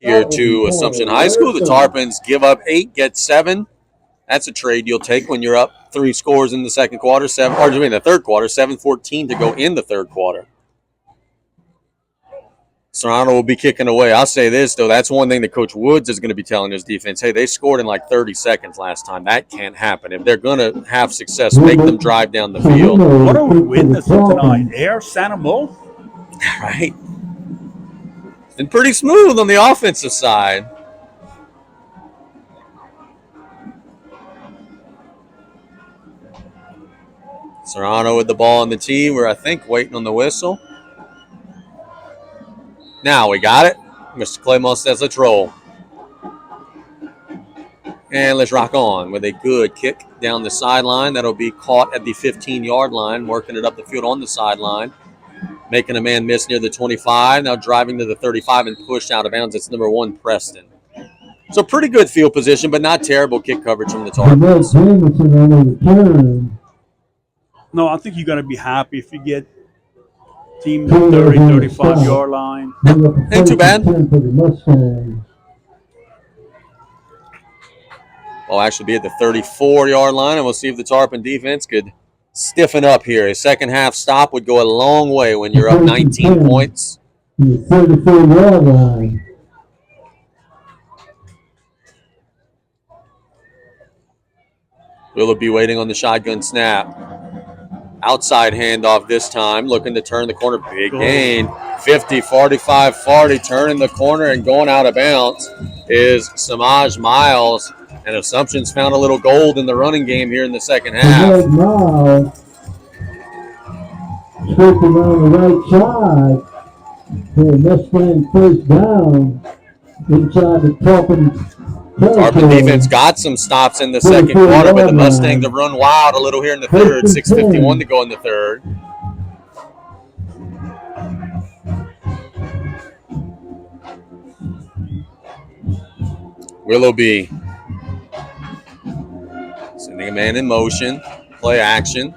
Here to Assumption High School. The Tarpons give up 8, get 7. That's a trade you'll take when you're up 3 scores in the second quarter, the third quarter, 7-14 to go in the third quarter. Serrano will be kicking away. I'll say this, though. That's one thing that Coach Woods is going to be telling his defense. Hey, they scored in like 30 seconds last time. That can't happen. If they're going to have success, make them drive down the field. What are we witnessing tonight? Air Santa Mo? Right. Been pretty smooth on the offensive side. Serrano with the ball on the tee. We're, I think, waiting on the whistle. Now we got it. Mr. Claymore says let's roll. And let's rock on with a good kick down the sideline. That'll be caught at the 15-yard line, working it up the field on the sideline, making a man miss near the 25. Now driving to the 35 and pushed out of bounds. It's number 1, Preston. So pretty good field position, but not terrible kick coverage from the Tarpons. No, I think you're going to be happy if you get team 30, 35-yard line. Ain't too bad. I'll actually be at the 34-yard line, and we'll see if the Tarpon defense could stiffen up here. A second-half stop would go a long way when you're up 19 points. 34-yard line. Willoughby waiting on the shotgun snap. Outside handoff this time, looking to turn the corner. Big gain. 50, 45, 40, turning the corner and going out of bounds is Samaj Miles. And Assumption's found a little gold in the running game here in the second half. Miles scraping on the right side for a Mustang first down inside the Tarpon. Tarpon defense got some stops in the second quarter, but the Mustangs have run wild a little here in the third. 6:51 to go in the third. Willoughby sending a man in motion, play action.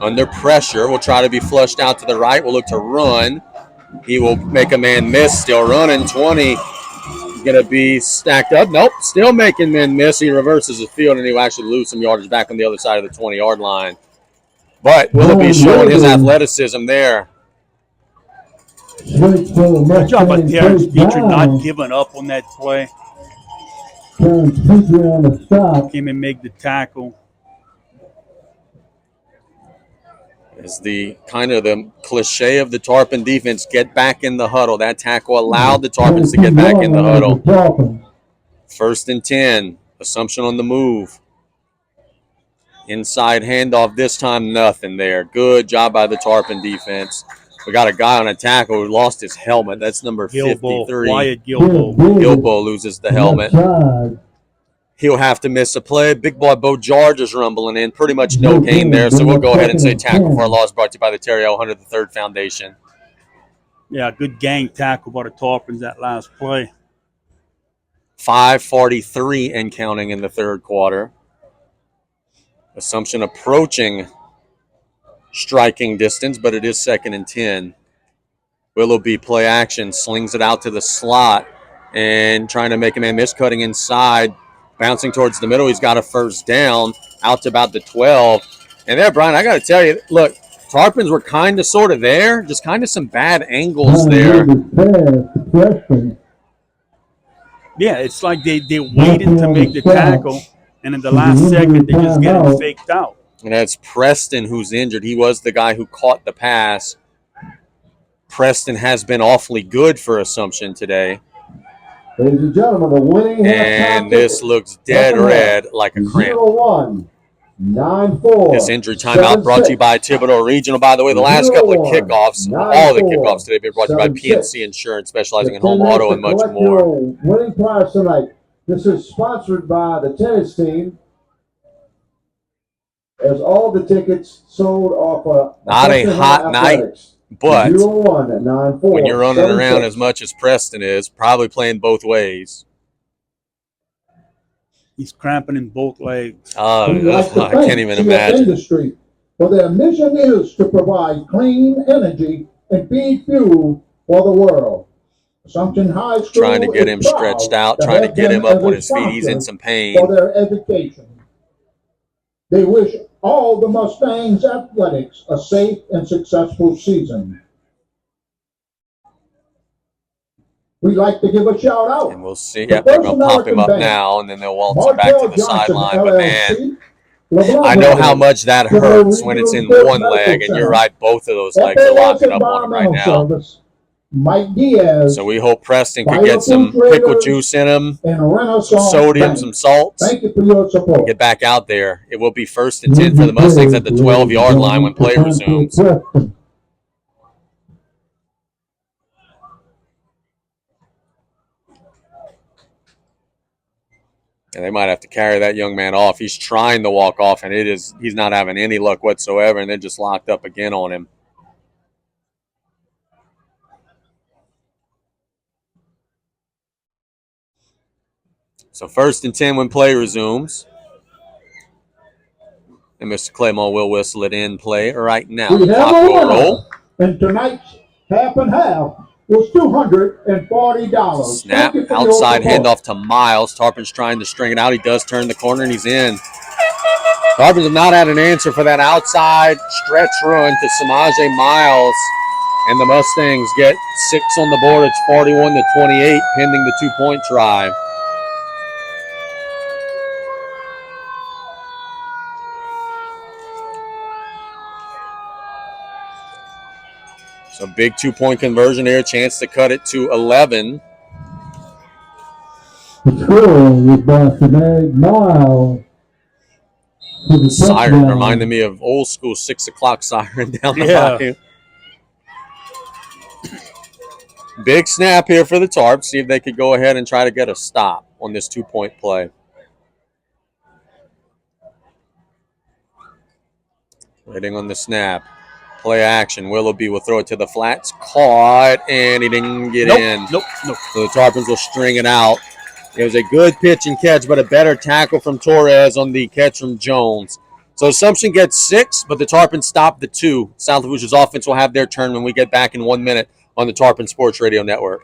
Under pressure, will try to be flushed out to the right. Will look to run. He will make a man miss. Still running. 20. Going to be stacked up. Nope. Still making men miss. He reverses the field, and he will actually lose some yardage back on the other side of the 20-yard line. But Willoughby showing his athleticism there. Good job by Terrence Beecher not giving up on that play. Came and make the tackle. Is the kind of the cliche of the Tarpon defense, get back in the huddle. That tackle allowed the Tarpons to get back in the huddle. 1st and 10. Assumption on the move. Inside handoff this time, nothing there. Good job by the Tarpon defense. We got a guy on a tackle who lost his helmet. That's number 53. Wyatt Gilbo. Gilbo loses the helmet. He'll have to miss a play. Big boy Bo George is rumbling in. Pretty much no gain there, so we'll go ahead and say tackle for a loss brought to you by the Terry L. Hunter III Foundation. Yeah, good gang tackle by the Tarpons that last play. 5:43 and counting in the third quarter. Assumption approaching striking distance, but it is 2nd and 10. Willoughby play action, slings it out to the slot and trying to make a man miss, cutting inside. Bouncing towards the middle, he's got a first down out to about the 12. And there, Brian, I got to tell you, look, Tarpons were kind of sort of there, just kind of some bad angles there. Yeah, it's like they waited to make the tackle, and in the last second, they just get him faked out. And that's Preston who's injured. He was the guy who caught the pass. Preston has been awfully good for Assumption today. Ladies and gentlemen, the winning and this looks dead red like a cramp. 0-1, 9-4. This injury timeout brought to you by Thibodeau Regional. By the way, the last couple of kickoffs, all the kickoffs today have been brought to you by PNC Insurance, specializing in home auto and much more. Winning prize tonight. This is sponsored by the tennis team. As all the tickets sold off not a hot night. But when you're running around as much as Preston is, probably playing both ways. He's cramping in both legs. I can't even imagine. Industry, for their mission is to provide clean energy and feed fuel for the world. Assumption High School trying to get him stretched out, trying to get him up on his feet. He's in some pain. For their education. They wish all the Mustangs athletics a safe and successful season. We'd like to give a shout out. And we'll see. Yeah, they're going to pop him up now, and then they'll waltz him back to the sideline. But, man, I know how much that hurts when it's in one leg, and you're right, both of those legs are locking up on him right now. Mike Diaz, So we hope Preston could South get some Lafourche pickle Raiders, juice in him, and some Renaissance sodium, Bank. some salts. Thank you for your support. Get back out there. It will be 1st and 10 for the Mustangs at the 12-yard line when play resumes. And they might have to carry that young man off. He's trying to walk off, and he's not having any luck whatsoever, and they're just locked up again on him. So 1st and 10 when play resumes. And Mr. Claymore will whistle it in play right now. We The have clock a will winner, roll. and tonight's half and half was $240. Snap, outside handoff to Miles. Tarpon's trying to string it out. He does turn the corner, and he's in. Tarpons have not had an answer for that outside stretch run to Samaje Miles. And the Mustangs get 6 on the board. It's 41-28, pending the 2-point try. So big 2-point conversion here. Chance to cut it to 11. The score was by Samaje Miles. Siren reminded me of old school 6 o'clock siren down the line. Big snap here for the Tarps. See if they could go ahead and try to get a stop on this 2-point play. Waiting on the snap. Play action. Willoughby will throw it to the flats. Caught, and he didn't get in. Nope. So the Tarpons will string it out. It was a good pitch and catch, but a better tackle from Torres on the catch from Jones. So Assumption gets 6, but the Tarpons stop the 2. South Lafourche's offense will have their turn when we get back in 1 minute on the Tarpon Sports Radio Network.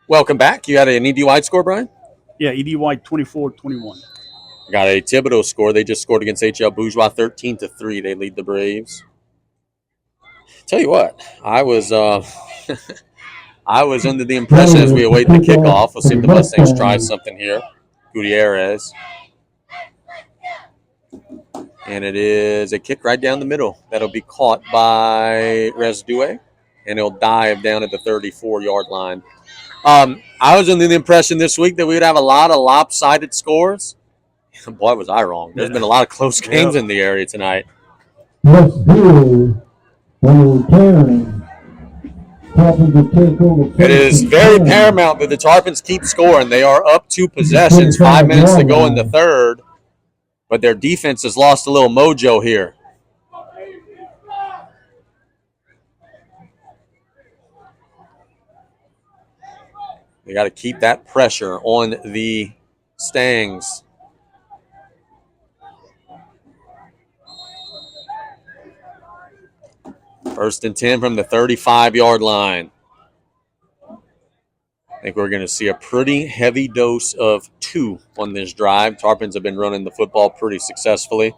Welcome back. You had an ED White score, Brian? Yeah, ED White 24-21. Got a Thibodeau score. They just scored against HL Bourgeois 13-3. They lead the Braves. Tell you what, I was I was under the impression as we await the kickoff. We'll see if the Mustangs try something here. Gutierrez. And it is a kick right down the middle. That'll be caught by Rezdue, and it'll dive down at the 34-yard line. I was under the impression this week that we would have a lot of lopsided scores. Boy, was I wrong. There's been a lot of close games in the area tonight. Let's do return. It is very paramount that the Tarpons keep scoring. They are up 2 possessions, 5 minutes to go in the third, but their defense has lost a little mojo here. They got to keep that pressure on the Stangs. First and 10 from the 35-yard line. I think we're going to see a pretty heavy dose of 2 on this drive. Tarpons have been running the football pretty successfully.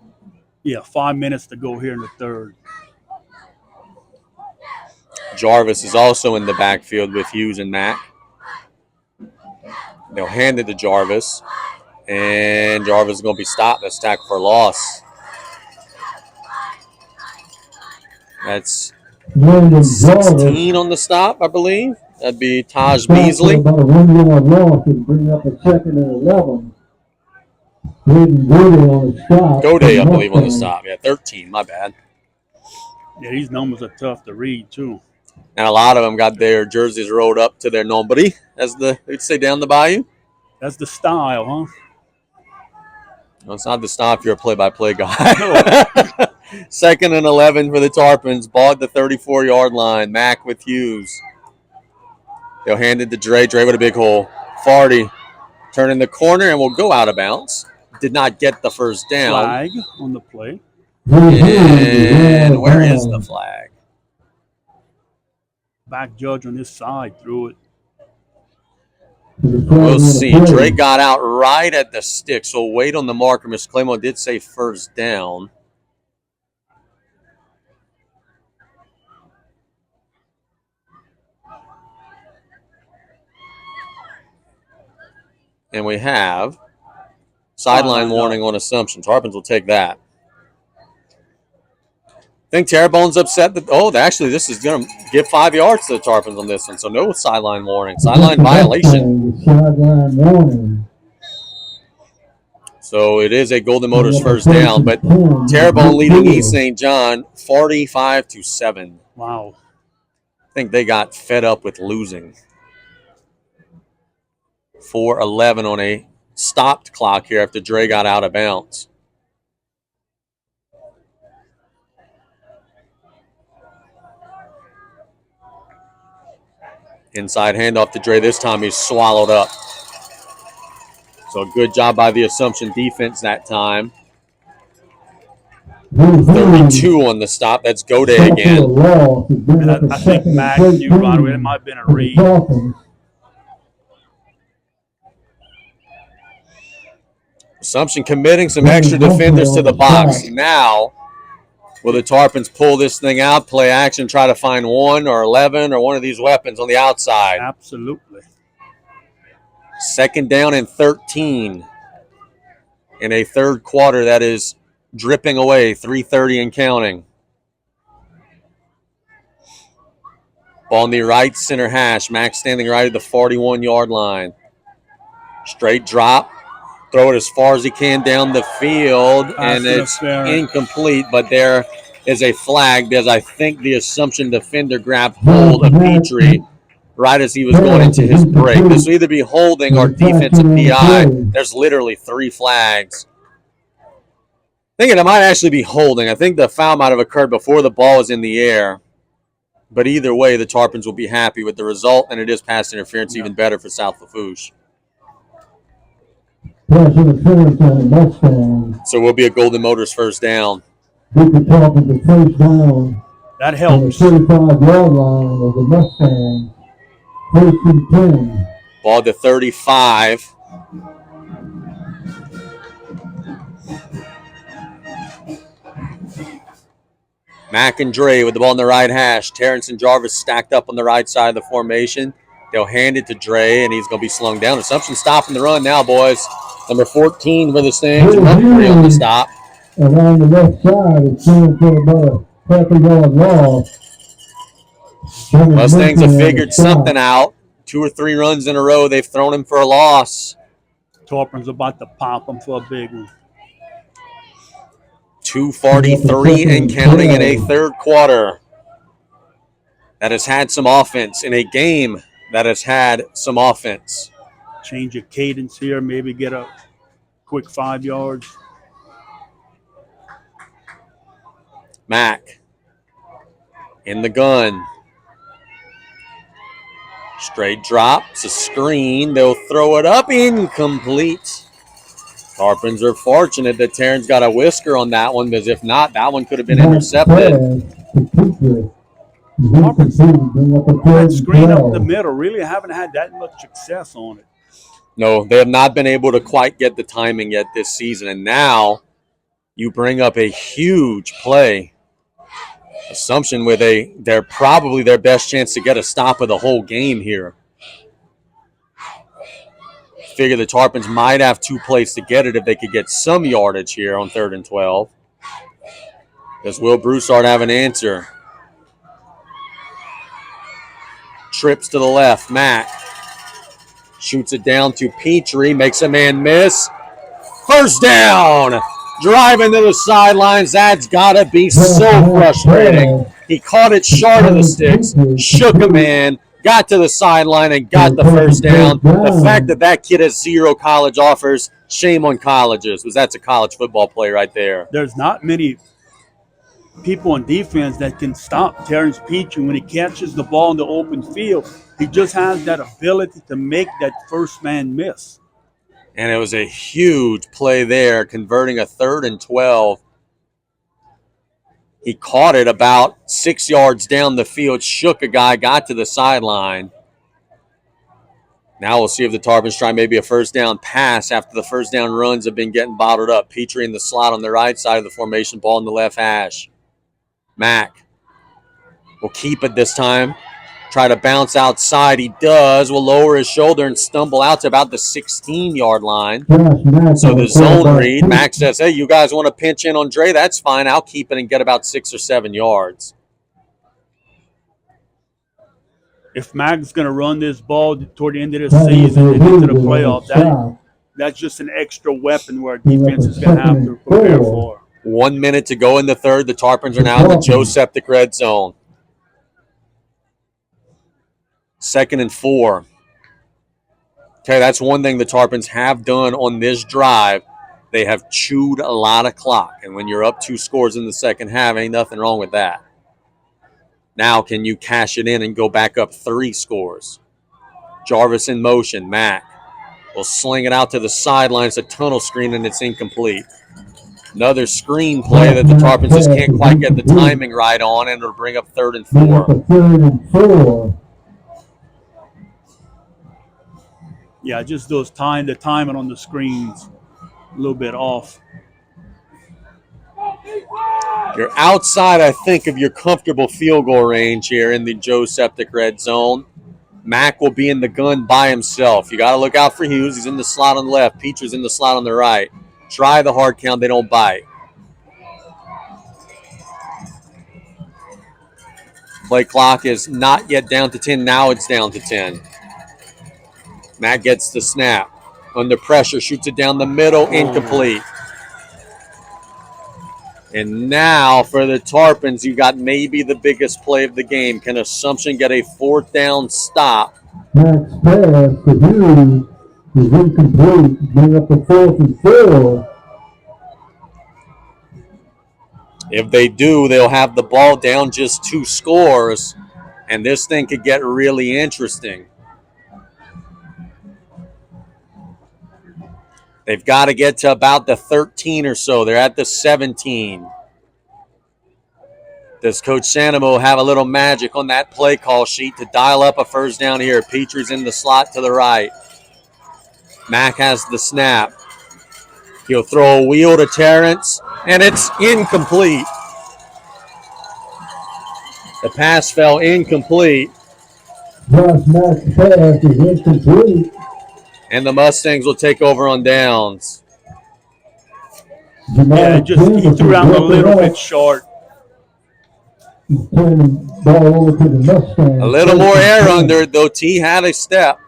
Yeah, 5 minutes to go here in the third. Jarvis is also in the backfield with Hughes and Mack. They'll hand it to Jarvis, and Jarvis is going to be stopped. That's tackle for loss. That's 16 on the stop, I believe. That'd be Taj Beasley. About a 1-yard loss and bring up a 2nd and 11. Gode on the stop. Gode, I believe, on the stop. Yeah, 13, my bad. Yeah, these numbers are tough to read too. And a lot of them got their jerseys rolled up to their nombre, as they'd say down the bayou. That's the style, huh? No, it's not the stop if you're a play-by-play guy. No. 2nd and 11 for the Tarpons. Ball at the 34-yard line. Mack with Hughes. They'll hand it to Dre. Dre with a big hole. Farty turning the corner and will go out of bounds. Did not get the first down. Flag on the play. And where is the flag? Back judge on this side threw it. We'll see. Dre got out right at the stick, so wait on the marker. Miss Claymore did say first down. And we have sideline warning on Assumption. Tarpons will take that. I think Terrebone's upset that, actually, this is going to give 5 yards to the Tarpons on this one. So no sideline warning. Sideline violation. Sideline warning. So it is a Golden Motors first down, but Terrebonne leading East St. John 45-7. Wow. I think they got fed up with losing. 4:11 on a stopped clock here after Dre got out of bounds. Inside handoff to Dre. This time he's swallowed up. So good job by the Assumption defense that time. 32 on the stop. That's Gode again. I think Mac knew right away. It might have been a read. Assumption committing some extra defenders to the box. Now, will the Tarpons pull this thing out, play action, try to find 1 or 11 or one of these weapons on the outside? Absolutely. 2nd down and 13 in a third quarter that is dripping away, 3:30 and counting. Ball on the right center hash. Max standing right at the 41-yard line. Straight drop. Throw it as far as he can down the field, and it's incomplete, but there is a flag because I think the Assumption defender grabbed hold of Petrie right as he was going into his break. This will either be holding or defensive PI. There's literally 3 flags. Thinking it might actually be holding. I think the foul might have occurred before the ball was in the air. But either way, the Tarpons will be happy with the result, and it is pass interference, even better for South Lafourche. So we'll be a Golden Motors first down. That helps. 35-yard line of the Mustangs. 1st and 10. Ball to 35. Mack and Dre with the ball in the right hash. Terrence and Jarvis stacked up on the right side of the formation. They'll hand it to Dre, and he's going to be slung down. Assumption stopping the run now, boys. Number 14 for the Stangs, and Humphrey on the stop. Along the left side, it's going for about a 30-yard loss. Mustangs have figured something out. 2 or 3 runs in a row, they've thrown him for a loss. Tarpons about to pop him for a big one. 2:43 and counting in a third quarter. That has had some offense in a game that has had some offense. Change your cadence here, maybe get a quick 5 yards. Mack in the gun. Straight drop. It's a screen. They'll throw it up. Incomplete. Tarpons are fortunate that Terrence got a whisker on that one, because if not, that one could have been intercepted. That screen up the middle, really haven't had that much success on it. No, they have not been able to quite get the timing yet this season. And now you bring up a huge play. Assumption with they're probably their best chance to get a stop of the whole game here. Figure the Tarpons might have 2 plays to get it if they could get some yardage here on 3rd and 12. Does Will Broussard have an answer? Trips to the left. Mack shoots it down to Petrie. Makes a man miss. First down. driving to the sidelines. That's got to be so frustrating. He caught it short of the sticks, shook a man, got to the sideline, and got the first down. The fact that that kid has 0 college offers, shame on colleges, because that's a college football play right there. There's not many people on defense that can stop Terrence Petrie when he catches the ball in the open field. He just has that ability to make that first man miss. And it was a huge play there, converting a 3rd and 12. He caught it about 6 yards down the field, shook a guy, got to the sideline. Now we'll see if the Tarpons try maybe a first down pass after the first down runs have been getting bottled up. Petrie in the slot on the right side of the formation, ball in the left hash. Mack will keep it this time. Try to bounce outside. He does. Will lower his shoulder and stumble out to about the 16-yard line. So the zone read. Mack says, hey, you guys want to pinch in on Dre? That's fine. I'll keep it and get about 6 or 7 yards. If Mack's going to run this ball toward the end of the season and into the playoffs, that's just an extra weapon where defense is going to have to prepare for. 1 minute to go in the third. The Tarpons are now in the Joe Septic red zone. 2nd and 4. Okay, that's one thing the Tarpons have done on this drive. They have chewed a lot of clock. And when you're up 2 scores in the second half, ain't nothing wrong with that. Now can you cash it in and go back up 3 scores? Jarvis in motion. Mack will sling it out to the sideline. It's a tunnel screen, and it's incomplete. Another screen play that the Tarpons just can't quite get the timing right on, and it'll bring up 3rd and 4. Yeah, just the timing on the screens a little bit off. You're outside, I think, of your comfortable field goal range here in the Joe Septic red zone. Mack will be in the gun by himself. You got to look out for Hughes. He's in the slot on the left. Petrie's in the slot on the right. Try the hard count. They don't bite. Play clock is not yet down to 10. Now it's down to 10. Matt gets the snap. Under pressure, shoots it down the middle, incomplete. And now for the Tarpons, you got maybe the biggest play of the game. Can Assumption get a 4th down stop? Max pass to Hughes is incomplete. Bring up the 4th and 4. If they do, they'll have the ball down just 2 scores, and this thing could get really interesting. They've got to get to about the 13 or so. They're at the 17. Does Coach Sanamo have a little magic on that play call sheet to dial up a first down here? Petrie's in the slot to the right. Mack has the snap. He'll throw a wheel to Terrence, and it's incomplete. The pass fell incomplete. Josh Mack's pass is incomplete. And the Mustangs will take over on downs. Yeah, he threw out a little bit short. Turn the ball over to the Mustangs. A little more air under it, though. T had a step.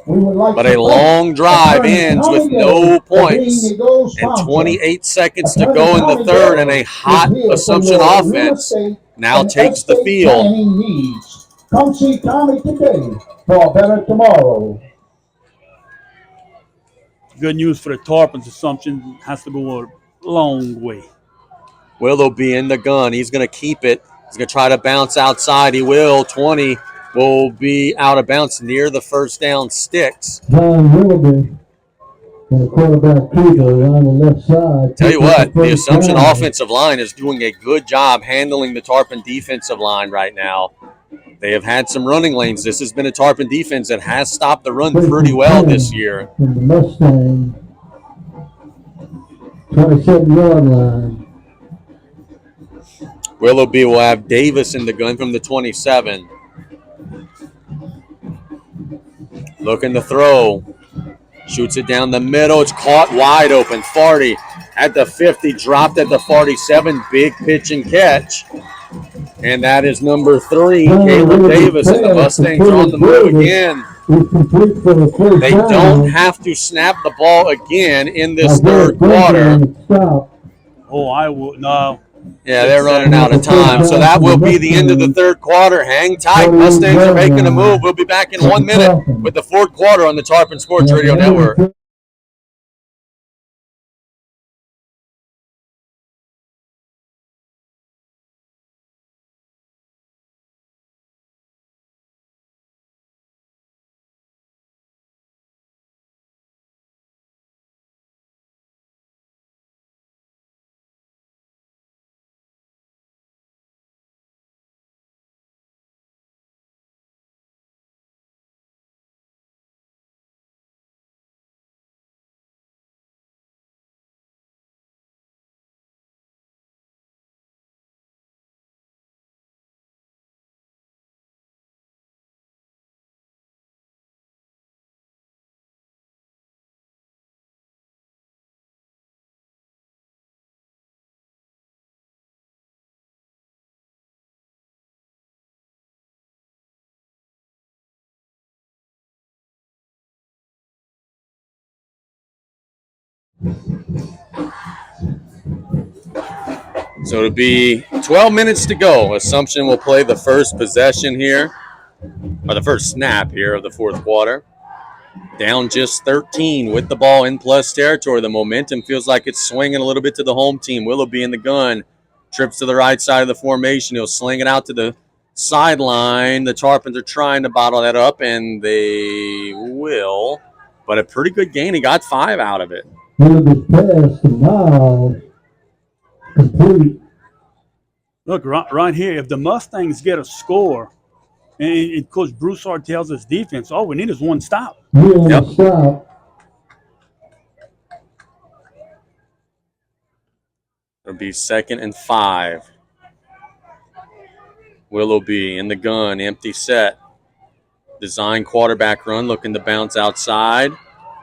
But a long drive ends with no points. And 28 seconds to go in the third, and a hot Assumption offense now takes the field. Come see Tommy today for a better tomorrow. Good news for the Tarpons. Assumption has to go a long way. Willow be in the gun. He's going to keep it. He's going to try to bounce outside. He will. 20 will be out of bounds near the first down sticks. John Willoughby and the quarterback Kegel on the left side. Tell you what, the Assumption offensive line is doing a good job handling the Tarpon defensive line right now. They have had some running lanes. This has been a Tarpon defense that has stopped the run pretty well this year. From the Mustang 27-yard line. Willoughby will have Davis in the gun from the 27. Looking to throw. Shoots it down the middle. It's caught wide open. 40 at the 50. Dropped at the 47. Big pitch and catch. And that is number 3, Caleb Davis. And the Mustangs are on the move again. is complete for the first They down. don't have to snap the ball again in this Now, third Garrett Benson quarter. on the stop. Oh, I would no. Yeah, they're running out of time. So that will be the end of the third quarter. Hang tight. Mustangs are making a move. We'll be back in 1 minute with the fourth quarter on the Tarpon Sports Radio Network. So it'll be 12 minutes to go. Assumption will play the first possession here, or the first snap here of the fourth quarter. Down just 13 with the ball in plus territory. The momentum feels like it's swinging a little bit to the home team. Willoughby in the gun. Trips to the right side of the formation. He'll sling it out to the sideline. The Tarpons are trying to bottle that up, and they will. But a pretty good gain. He got 5 out of it. Willoughby's pass to Miles. Complete. Look, right here, if the Mustangs get a score, and Coach Broussard tells us defense, all we need is one stop. Yep. Stop. It'll be 2nd and 5. Willoughby in the gun, empty set. Design quarterback run, looking to bounce outside.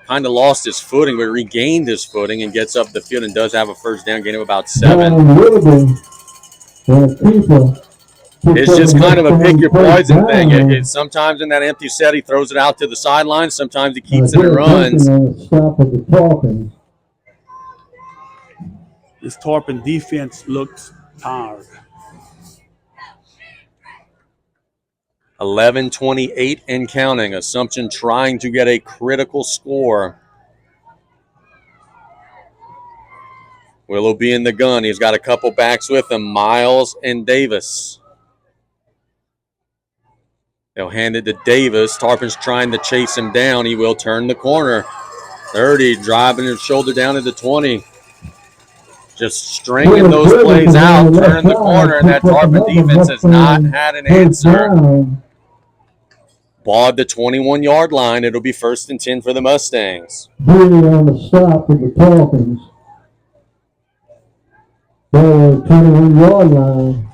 Kind of lost his footing, but regained his footing and gets up the field and does have a first down, gain of about 7. Willoughby. It's just kind of a pick your poison thing. Sometimes in that empty set, he throws it out to the sideline. Sometimes he keeps it and runs. This Tarpon defense looks tired. 11:28 and counting. Assumption trying to get a critical score. Willoughby in the gun. He's got a couple backs with him, Miles and Davis. They'll hand it to Davis. Tarpon's trying to chase him down. He will turn the corner. 30, driving his shoulder down to the 20. Just stringing those plays out, turning the corner, and that Tarpon defense has not had an answer. Ball at the 21-yard line. It'll be 1st and 10 for the Mustangs. Really on the stop of the Tarpons. Ball 21-yard line.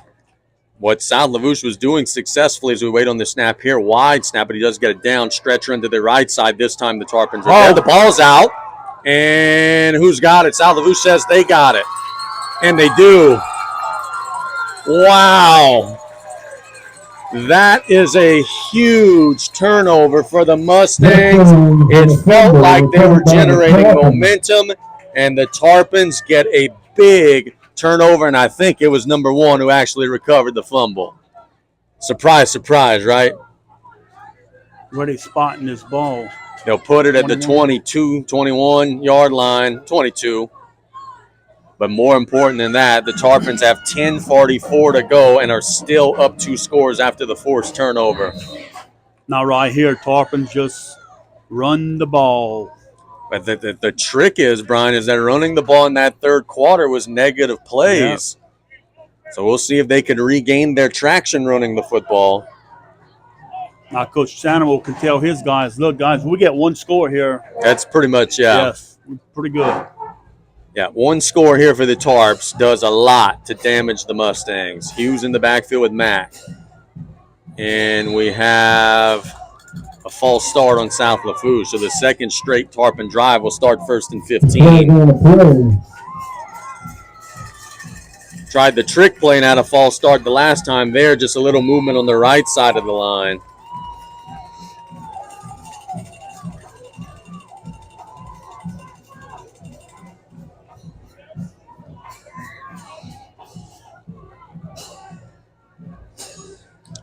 What South Lafourche was doing successfully as we wait on the snap here. Wide snap, but he does get it down. Stretcher into the right side. This time the Tarpons are there. The ball's out. And who's got it? South Lafourche says they got it. And they do. Wow. That is a huge turnover for the Mustangs. It felt like they were generating momentum, and the Tarpons get a big turnover, and I think it was number 1 who actually recovered the fumble. Surprise, surprise, right? Where they spotting this ball? They'll put it at the 22, 21-yard line, 22. But more important than that, the Tarpons have 10:44 to go and are still up 2 scores after the forced turnover. Now right here, Tarpons just run the ball. But the trick is, Brian, is that running the ball in that third quarter was negative plays. Yep. So we'll see if they can regain their traction running the football. Now Coach Sandoval can tell his guys, look, guys, we get 1 score here. That's pretty much, yeah. Yes, pretty good. Yeah, 1 score here for the Tarps does a lot to damage the Mustangs. Hughes in the backfield with Mack. And we have a false start on South Lafourche. So the second straight Tarpon drive will start 1st and 15. Tried the trick play and had a false start the last time there. Just a little movement on the right side of the line.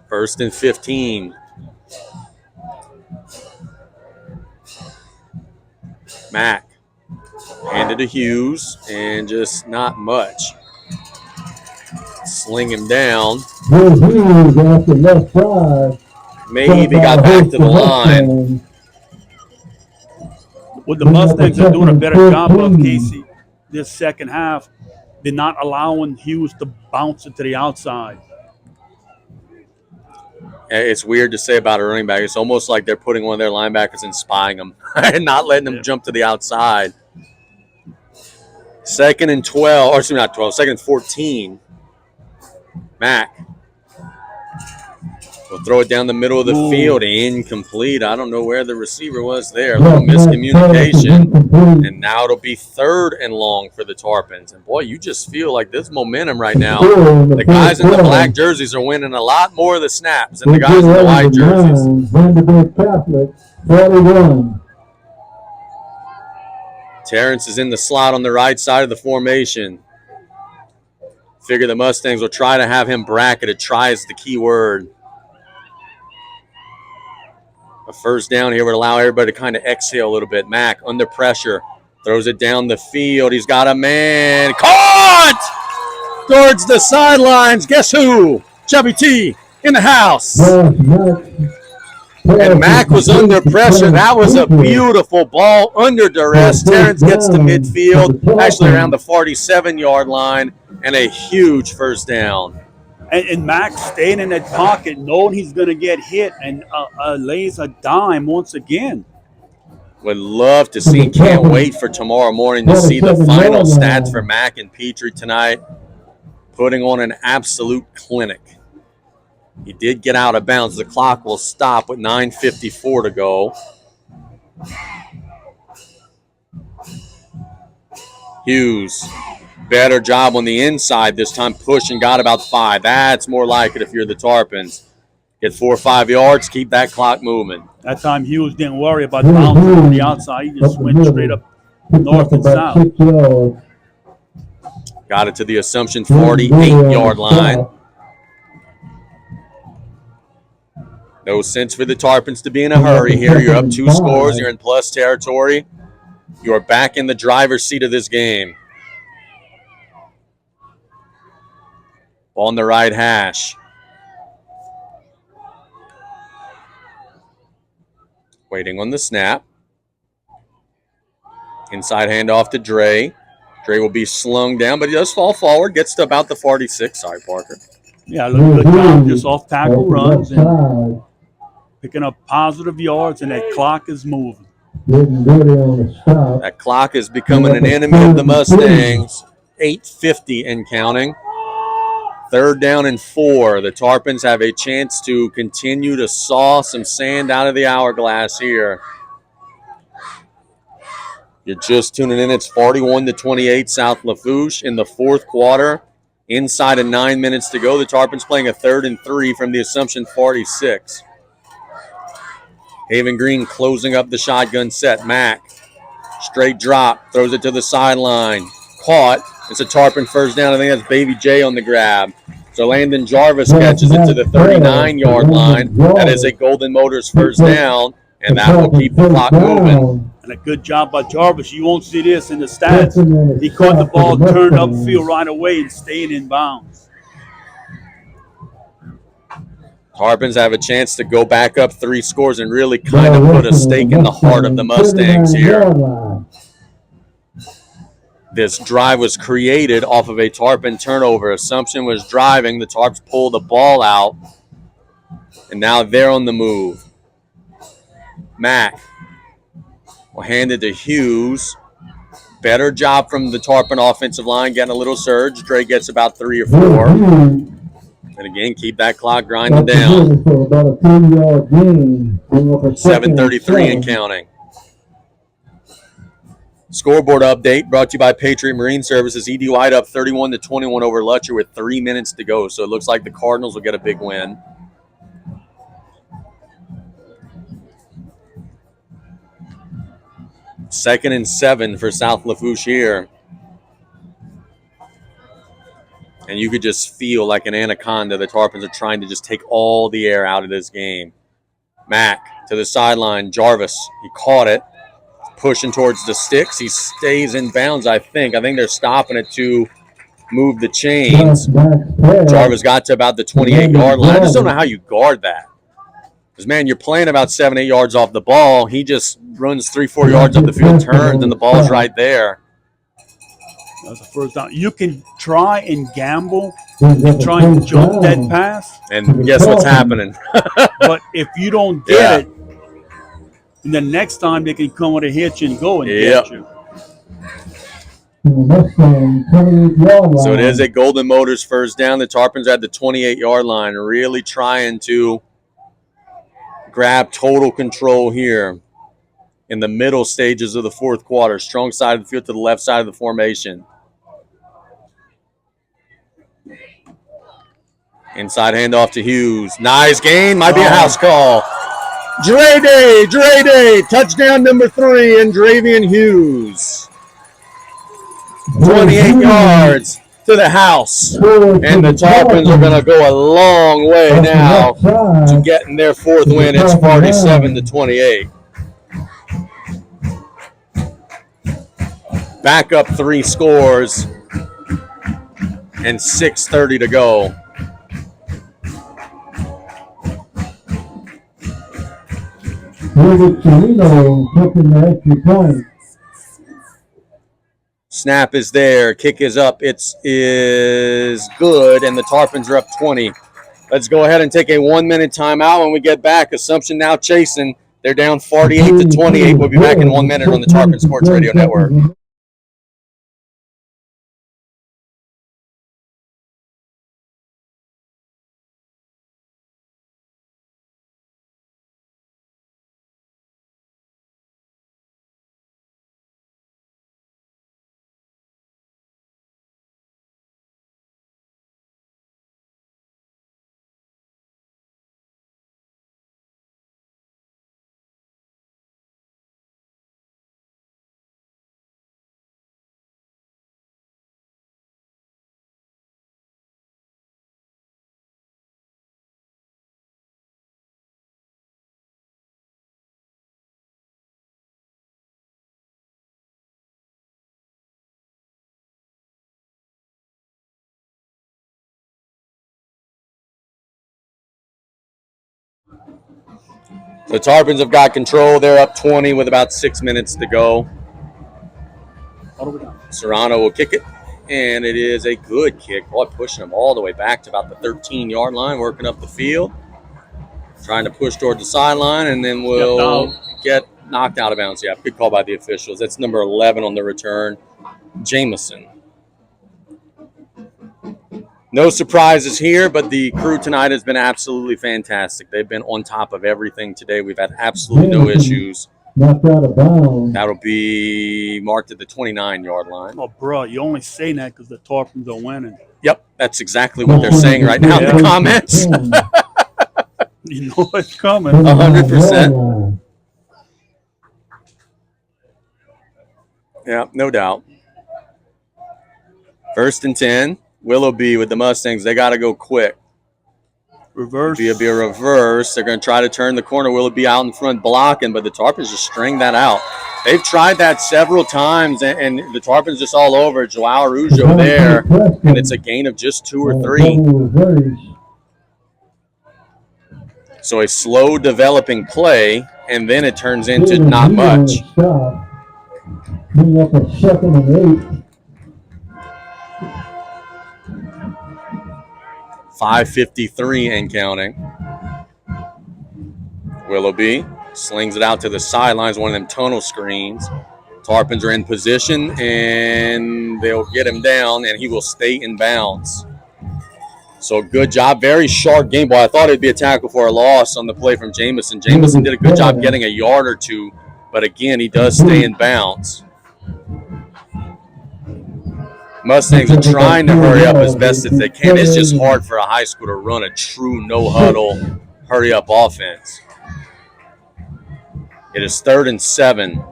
First and 15. Mack handed to Hughes, and just not much. Sling him down. Hughes off the left side. Maybe got back to the line. Well, the Mustangs are doing a better job of Casey this second half. They're not allowing Hughes to bounce it to the outside. It's weird to say about a running back. It's almost like they're putting one of their linebackers and spying them and not letting them jump to the outside. Second and 12, or excuse me, not 12, second and 14. Mack will throw it down the middle of the field. Incomplete. I don't know where the receiver was there. A little miscommunication. And now it'll be third and long for the Tarpons. And, boy, you just feel like there's momentum right now. The guys in the black jerseys are winning a lot more of the snaps than the guys in the white jerseys. Vanderbilt Catholic, 41. Terrence is in the slot on the right side of the formation. Figure the Mustangs will try to have him bracketed. Try is the key word. A first down here would allow everybody to kind of exhale a little bit. Mack under pressure. Throws it down the field. He's got a man. Caught! Towards the sidelines. Guess who? Chubby T in the house. And Mack was under pressure. That was a beautiful ball under duress. Terrence gets to midfield, actually around the 47-yard line, and a huge first down. And Mack staying in that pocket, knowing he's going to get hit, and lays a dime once again. Would love to see, can't wait for tomorrow morning to see the final stats for Mack and Petrie tonight. Putting on an absolute clinic. He did get out of bounds. The clock will stop with 9:54 to go. Hughes, better job on the inside this time. Push and got about 5. That's more like it if you're the Tarpons. Get 4 or 5 yards, keep that clock moving. That time Hughes didn't worry about bouncing on the outside. He just went straight up north and south. Got it to the Assumption 48-yard line. No sense for the Tarpons to be in a hurry here. You're up 2 scores. You're in plus territory. You're back in the driver's seat of this game. Ball on the right hash. Waiting on the snap. Inside handoff to Dre. Dre will be slung down, but he does fall forward. Gets to about the 46. Sorry, Parker. Yeah, good job. Just off tackle runs and picking up positive yards, and that clock is moving. That clock is becoming an enemy of the Mustangs. 8:50 and counting. Third down and 4. The Tarpons have a chance to continue to saw some sand out of the hourglass here. You're just tuning in. It's 41-28 South Lafourche in the fourth quarter. Inside of 9 minutes to go. The Tarpons playing a 3rd and 3 from the Assumption 46. Haven Green closing up the shotgun set. Mack, straight drop, throws it to the sideline. Caught. It's a Tarpon first down. I think that's Baby J on the grab. So Landon Jarvis catches it to the 39-yard line. That is a Golden Motors first down, and that will keep the clock moving. And a good job by Jarvis. You won't see this in the stats. He caught the ball, turned upfield right away, and stayed in bounds. Tarpons have a chance to go back up 3 scores and really kind of put a stake in the heart of the Mustangs here. This drive was created off of a Tarpon turnover. Assumption was driving. The Tarps pulled the ball out, and now they're on the move. Mack will hand it to Hughes. Better job from the Tarpon offensive line, getting a little surge. Dre gets about 3 or 4. And again, keep that clock grinding down. 7:33 and counting. Scoreboard update brought to you by Patriot Marine Services. E.D. White up 31-21 over Lutcher with 3 minutes to go. So it looks like the Cardinals will get a big win. Second and 7 for South Lafourche here. And you could just feel like an anaconda. The Tarpons are trying to just take all the air out of this game. Mack to the sideline. Jarvis, he caught it. Pushing towards the sticks. He stays in bounds, I think. I think they're stopping it to move the chains. Jarvis got to about the 28-yard line. I just don't know how you guard that. Because, man, you're playing about 7-8 yards off the ball. He just runs 3-4 yards up the field, turns, and the ball's right there. That's the first down. You can try and gamble, try and jump that pass. And guess what's happening? But if you don't get it, and the next time they can come with a hitch and go and get you. So it is a Golden Motors first down. The Tarpons are at the 28-yard line, really trying to grab total control here in the middle stages of the fourth quarter. Strong side of the field to the left side of the formation. Inside handoff to Hughes. Nice gain. Might be a house call. Dre Day. Touchdown number 3 in Dravian Hughes. 28 yards to the house. And the Tarpons are going to go a long way now to getting their 4th win. It's 47-28. Back up 3 scores and 6:30 to go. Snap is there. Kick is up. It is good, and the Tarpons are up 20. Let's go ahead and take a 1-minute timeout. When we get back, Assumption now chasing. They're down 48-28. We'll be back in 1 minute on the Tarpon Sports Radio Network. The Tarpons have got control. They're up 20 with about 6 minutes to go. Serrano will kick it, and it is a good kick. Boy, pushing them all the way back to about the 13-yard line, working up the field, trying to push toward the sideline, and then will get knocked out of bounds. Yeah, good call by the officials. That's number 11 on the return, Jamison. No surprises here, but the crew tonight has been absolutely fantastic. They've been on top of everything today. We've had absolutely no issues. Knocked out of bounds. That'll be marked at the 29-yard line. Oh, bro, you only say that because the Tarpons are winning. Yep, that's exactly what they're saying right now in the comments. You know it's coming. 100%. Yeah, no doubt. 1st and 10. Willoughby with the Mustangs. They got to go quick. Reverse. Be a reverse. They're going to try to turn the corner. Willoughby out in front blocking, but the Tarpons just string that out. They've tried that several times, and the Tarpons just all over. Joao Araujo there, and it's a gain of just 2 or 3. So a slow developing play, and then it turns into not much. Bring up a 2nd and 8. 5:53 and counting. Willoughby slings it out to the sidelines, one of them tunnel screens. Tarpons are in position, and they'll get him down, and he will stay in bounds. So good job. Very sharp game ball. I thought it'd be a tackle for a loss on the play from Jamison. Jamison did a good job getting a yard or 2, but again, he does stay in bounds. Mustangs are trying to hurry up as best as they can. It's just hard for a high school to run a true no-huddle, hurry-up offense. It is 3rd and 7.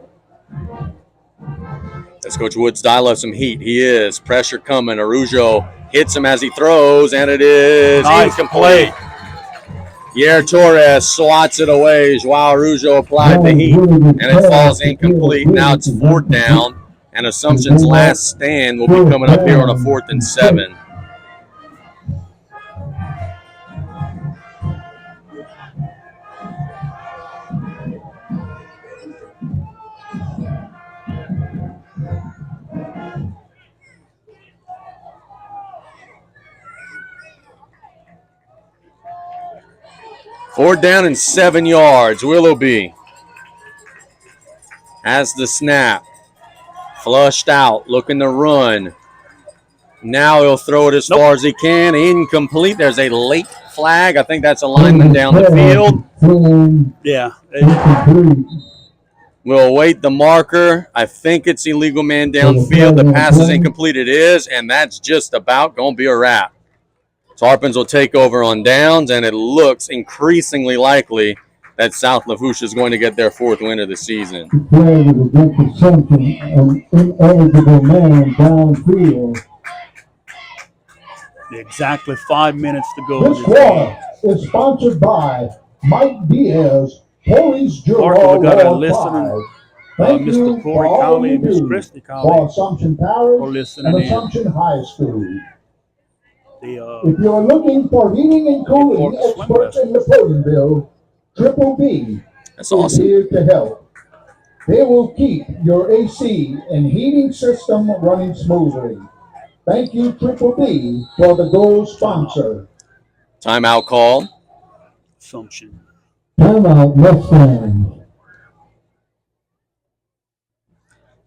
As Coach Woods dial up some heat. He is. Pressure coming. Araujo hits him as he throws, and it is Nice incomplete. Yair Torres swats it away. Joao Araujo applied the heat, and it falls incomplete. Now it's 4th down, and Assumption's last stand will be coming up here on a 4th and 7. Fourth down and 7 yards. Willoughby has the snap. Flushed out, looking to run. Now he'll throw it as far as he can. Incomplete. There's a late flag. I think that's a lineman down the field. Yeah. We'll await the marker. I think it's illegal man downfield. The pass is incomplete. It is, and that's just about going to be a wrap. Tarpons will take over on downs, and it looks increasingly likely that South Lafourche is going to get their 4th win of the season. Exactly 5 minutes to go. This quarter is sponsored by Mike Diaz, Police Marco, we got a Ward listener, 5. Thank Mr. you Corey for all Cowley you and Miss do Christy for Cowley Assumption for Parish listening and in. Assumption High School. The, If you're looking for heating and cooling Important swim experts in Napoleonville, Triple B That's is awesome. here to help. They will keep your AC and heating system running smoothly. Thank you, Triple B, for the gold sponsor. Timeout call. Assumption. Timeout, Mustang.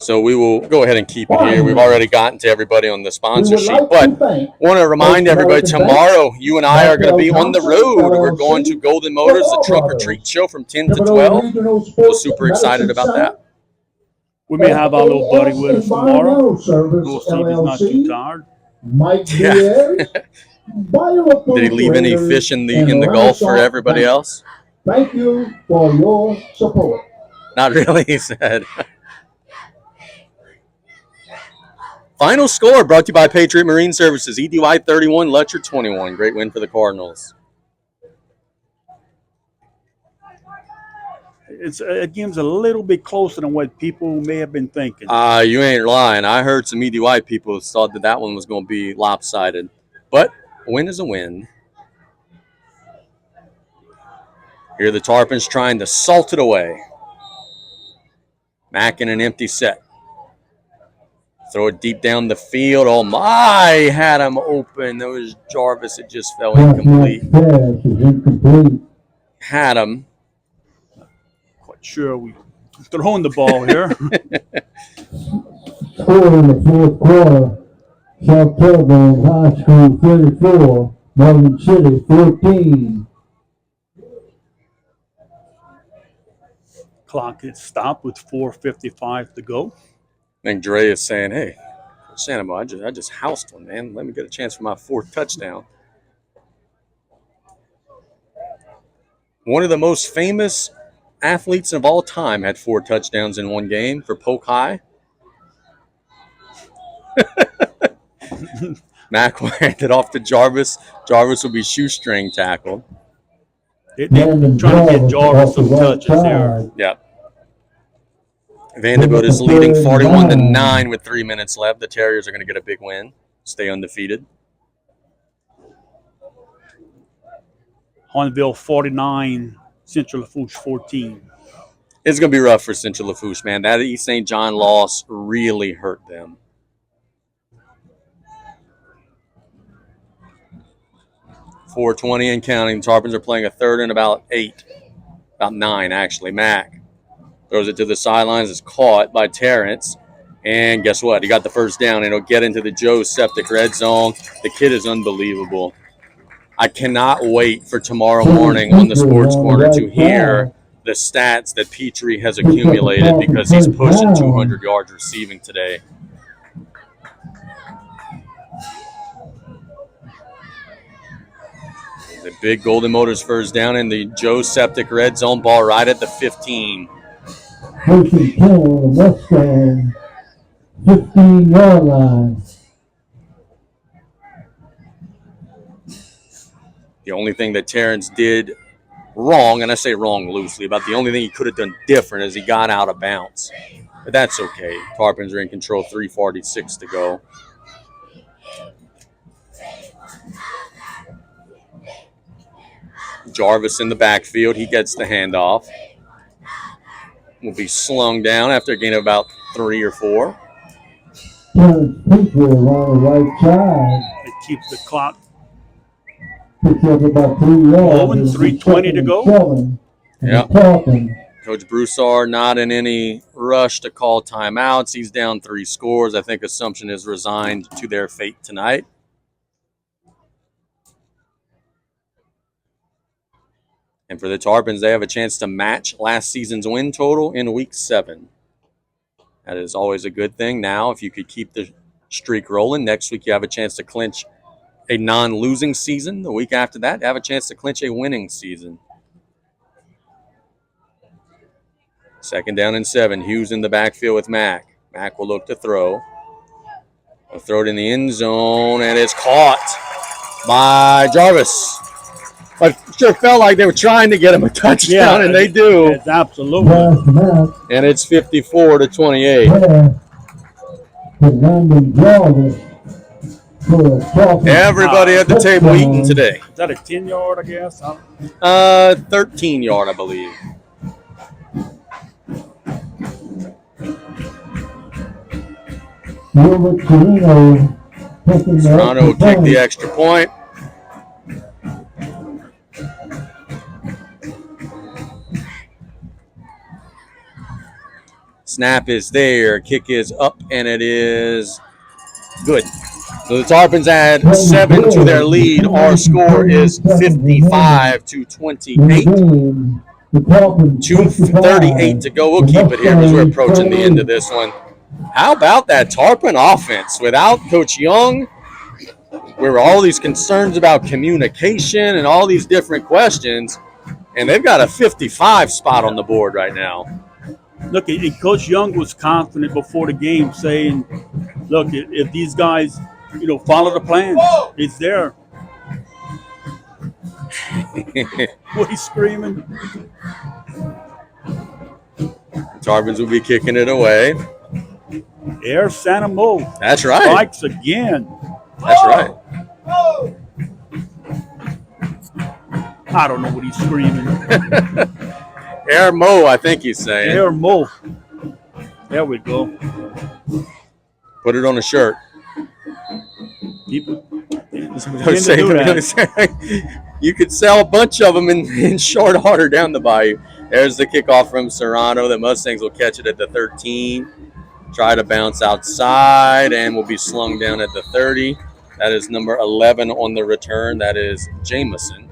So we will go ahead and keep it here. We've already gotten to everybody on the sponsor sheet, but want to remind everybody tomorrow you and I are going to be on the road. We're going to Golden Motors, the Trunk or Treat show from 10 to 12. We're super excited about that. We may have our little buddy with us tomorrow. We'll see if he's not too tired. Mike Yeah. Diaz, Did he leave any fish in the Gulf for everybody else? Thank you for your support. Not really, he said. Final score brought to you by Patriot Marine Services. EDY 31, Letcher 21. Great win for the Cardinals. It game's a little bit closer than what people may have been thinking. You ain't lying. I heard some EDY people thought that one was going to be lopsided. But a win is a win. Here the Tarpons trying to salt it away. Mack in an empty set. Throw it deep down the field. Oh, my. Had him open. That was Jarvis. It just fell incomplete. Had him. Quite sure we throwing the ball here. Score in the 4th quarter. South Carolina High School 34, Morgan City 14. Clock had stopped with 4:55 to go. I think Dre is saying, hey, Santa, I just housed one, man. Let me get a chance for my 4th touchdown. One of the most famous athletes of all time had 4 touchdowns in one game for Polk High. Mack will hand it off to Jarvis. Jarvis will be shoestring tackled. They're trying to get Jarvis some touches here. Yeah. Vanderbilt is leading 41-9 with 3 minutes left. The Terriers are going to get a big win, stay undefeated. Hornville 49, Central Lafourche 14. It's going to be rough for Central Lafourche, man. That East St. John loss really hurt them. .420 and counting. Tarpons are playing a third and about 9 actually. Mack throws it to the sidelines. It's caught by Terrence. And guess what? He got the first down, and he'll get into the Joe Septic red zone. The kid is unbelievable. I cannot wait for tomorrow morning on the Sports Corner to hear the stats that Petrie has accumulated because he's pushing 200 yards receiving today. The big Golden Motors first down in the Joe Septic red zone, ball right at the 15. First and 10 on the Mustang, 15-yard line. The only thing that Terrence did wrong, and I say wrong loosely, about the only thing he could have done different is he got out of bounds. But that's okay. Tarpons are in control, 3:46 to go. Jarvis in the backfield. He gets the handoff. Will be slung down after a gain of about 3 or 4. Terrence Pinker along the right side. It keeps the clock Picks up about 3 yards. 3:20 to go. Yeah. Coach Broussard not in any rush to call timeouts. He's down 3 scores. I think Assumption is resigned to their fate tonight. And for the Tarpons, they have a chance to match last season's win total in week 7. That is always a good thing. Now, if you could keep the streak rolling, next week you have a chance to clinch a non-losing season. The week after that, you have a chance to clinch a winning season. 2nd down and 7. Hughes in the backfield with Mack. Mack will look to throw. He'll throw it in the end zone, and it's caught by Jarvis. I sure felt like they were trying to get him a touchdown, and they do. It's absolutely. And it's 54-28. Everybody at the table eating today. Is that a 10-yard, I guess? 13-yard, I believe. Serrano will kick the extra point. Snap is there. Kick is up, and it is good. So the Tarpons add 7 to their lead. Our score is 55-28. 2:38 to go. We'll keep it here because we're approaching the end of this one. How about that Tarpon offense? Without Coach Young, there were all these concerns about communication and all these different questions, and they've got a 55 spot on the board right now. Look, Coach Young was confident before the game, saying, "Look, if these guys, follow the plan, it's there." What he's screaming? Tarpons will be kicking it away. Air Santa Mo. That's right. Strikes again. That's right. I don't know what he's screaming. Air Mo, I think he's saying. Air Mo. There we go. Put it on a shirt. People you could sell a bunch of them in short order down the bayou. There's the kickoff from Serrano. The Mustangs will catch it at the 13. Try to bounce outside and will be slung down at the 30. That is number 11 on the return. That is Jameson.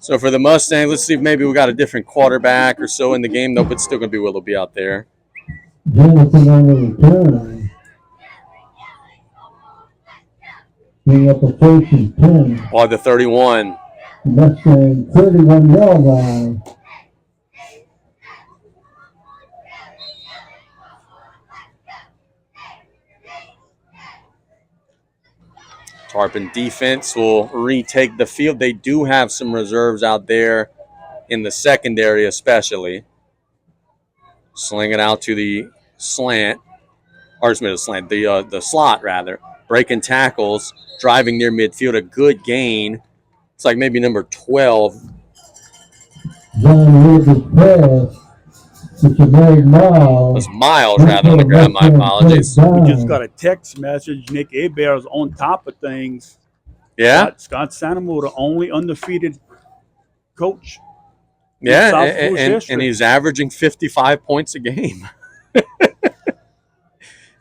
So for the Mustangs, let's see if maybe we got a different quarterback or so in the game. Nope, it's still going to be Willoughby out there. Jameson on the return. Bring up a 1st and 10. Or the 31. Mustang 31-yard line. Tarpon defense will retake the field. They do have some reserves out there in the secondary especially. Sling it out to the slant. Or the slant, the slot rather. Breaking tackles, driving near midfield, a good gain. It's like maybe number 12. John Rivers pass. It's a very mild. It was Miles rather on the ground. My apologies. We just got a text message. Nick Hebert's on top of things. Yeah. Scott Sanamo, the only undefeated coach. Yeah, and he's averaging 55 points a game.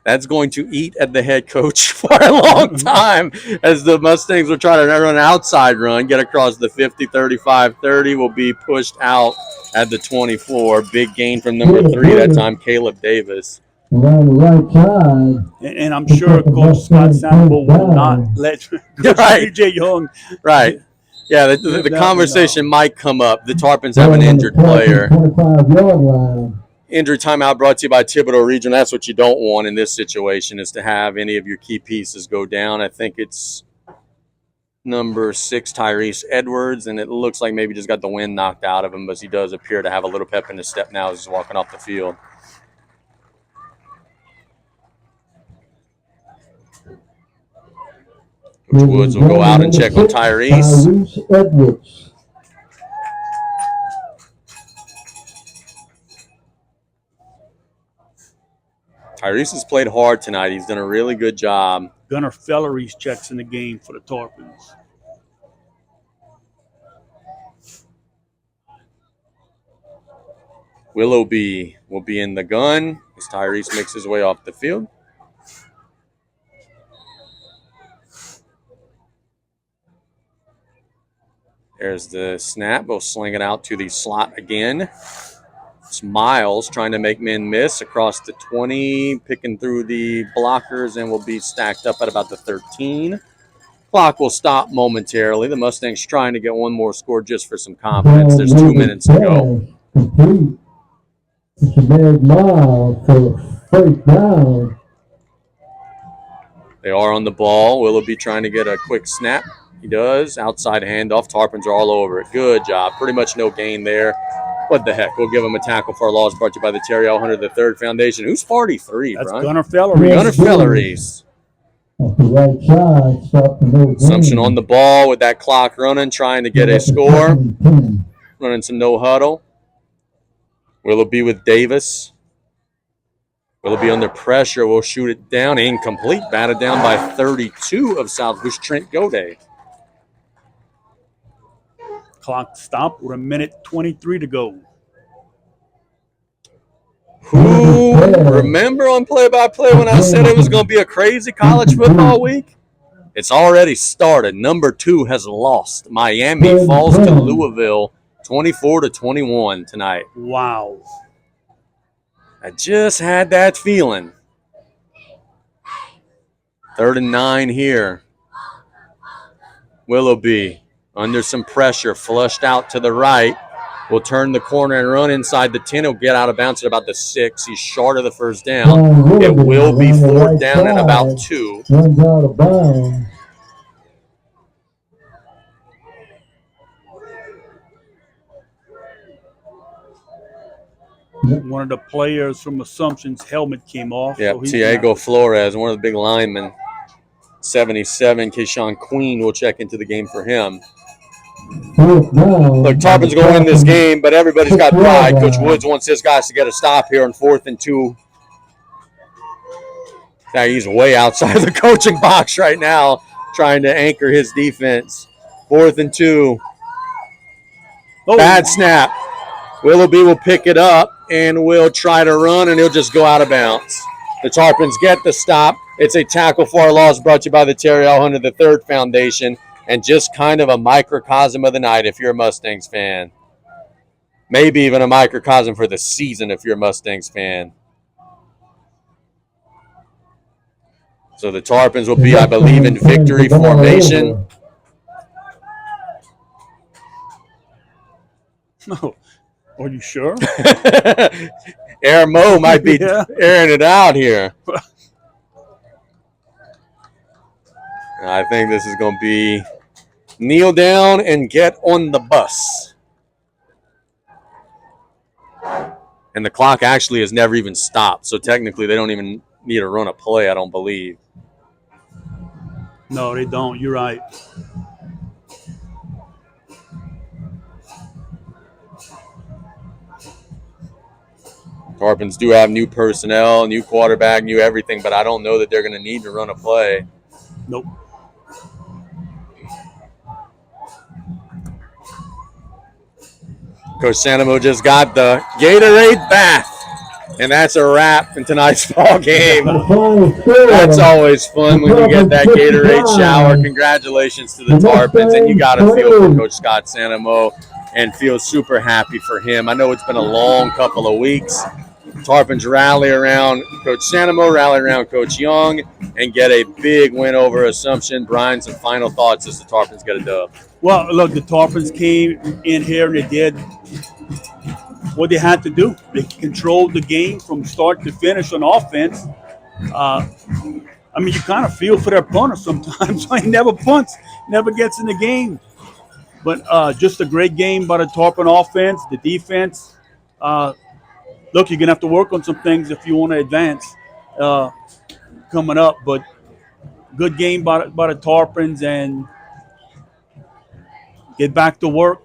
That's going to eat at the head coach for a long time as the Mustangs will try to run an outside run, get across the 50, 35, 30, will be pushed out at the 24. Big gain from number 3 that time, Caleb Davis. Around the right side. And I'm sure Coach Scott Sanamo will not let J. Young. Right. Yeah, the conversation might come up. The Tarpons have an injured player. 25-yard line. Injury timeout brought to you by Thibodeau Region. That's what you don't want in this situation, is to have any of your key pieces go down. I think it's number 6, Tyrese Edwards, and it looks like maybe just got the wind knocked out of him, but he does appear to have a little pep in his step now as he's walking off the field. Coach Woods will go out and check on Tyrese. Tyrese Edwards. Tyrese has played hard tonight. He's done a really good job. Gunnar Felleries checks in the game for the Tarpons. Willoughby will be in the gun as Tyrese makes his way off the field. There's the snap. We'll sling it out to the slot again. It's Miles trying to make men miss across the 20, picking through the blockers, and will be stacked up at about the 13. Clock will stop momentarily. The Mustangs trying to get one more score just for some confidence. There's 2 minutes to go. Complete. It's a big Miles for first down. They are on the ball. Willoughby trying to get a quick snap. He does. Outside handoff. Tarpons are all over it. Good job. Pretty much no gain there. What the heck? We'll give him a tackle for a loss brought to you by the Terry L. Hunter III Foundation. Who's 43, That's Brian? Gunnar Felleries. Gunnar Felleries. Off the right side, stop the no Assumption gain. on the ball with that clock running, trying to get a score. Running some no huddle. Willoughby with Davis. Willoughby under pressure. Will shoot it down. Incomplete. Batted down by 32 of South Lafourche, Trent Gode. Clock stopped with 1:23 to go. Who remember on play-by-play when I said it was going to be a crazy college football week? It's already started. Number 2 has lost. Miami falls to Louisville 24-21 tonight. Wow. I just had that feeling. 3rd and 9 here. Willoughby under some pressure, flushed out to the right. Will turn the corner and run inside the 10. He'll get out of bounds at about the 6. He's short of the first down. It will be 4th down and about 2. Runs out of bounds. One of the players from Assumption's helmet came off. Yeah, so he's Tiago out. Flores, one of the big linemen. 77, Keyshawn Queen will check into the game for him. Look, Tarpon's going to win this game, but everybody's got pride. Coach Woods wants his guys to get a stop here on 4th and 2. Now he's way outside the coaching box right now, trying to anchor his defense. 4th and 2. Bad snap. Willoughby will pick it up and will try to run, and he'll just go out of bounds. The Tarpons get the stop. It's a tackle for a loss brought to you by the Terry L. Hunter III Foundation, and just kind of a microcosm of the night if you're a Mustangs fan. Maybe even a microcosm for the season if you're a Mustangs fan. So the Tarpons will be, I believe, in victory formation. No. Are you sure? Air Mo might be airing it out here. I think this is going to be kneel down and get on the bus. And the clock actually has never even stopped, so technically they don't even need to run a play, I don't believe. No, they don't. You're right. Tarpons do have new personnel, new quarterback, new everything, but I don't know that they're going to need to run a play. Nope. Coach Sanamo just got the Gatorade bath, and that's a wrap in tonight's ball game. That's always fun when you get that Gatorade shower. Congratulations to the Tarpons, and you got to feel for Coach Scott Sanamo and feel super happy for him. I know it's been a long couple of weeks. Tarpons rally around Coach Sanamo, rally around Coach Young, and get a big win over Assumption. Brian, some final thoughts as the Tarpons get a dub. Well, look, the Tarpons came in here and they did what they had to do. They controlled the game from start to finish on offense. I mean, you kind of feel for their punter sometimes. He never punts. never gets in the game. But just a great game by the Tarpon offense, the defense. Uh, look, you're gonna have to work on some things if you want to advance coming up. But good game by the Tarpons, and get back to work,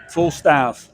full staff.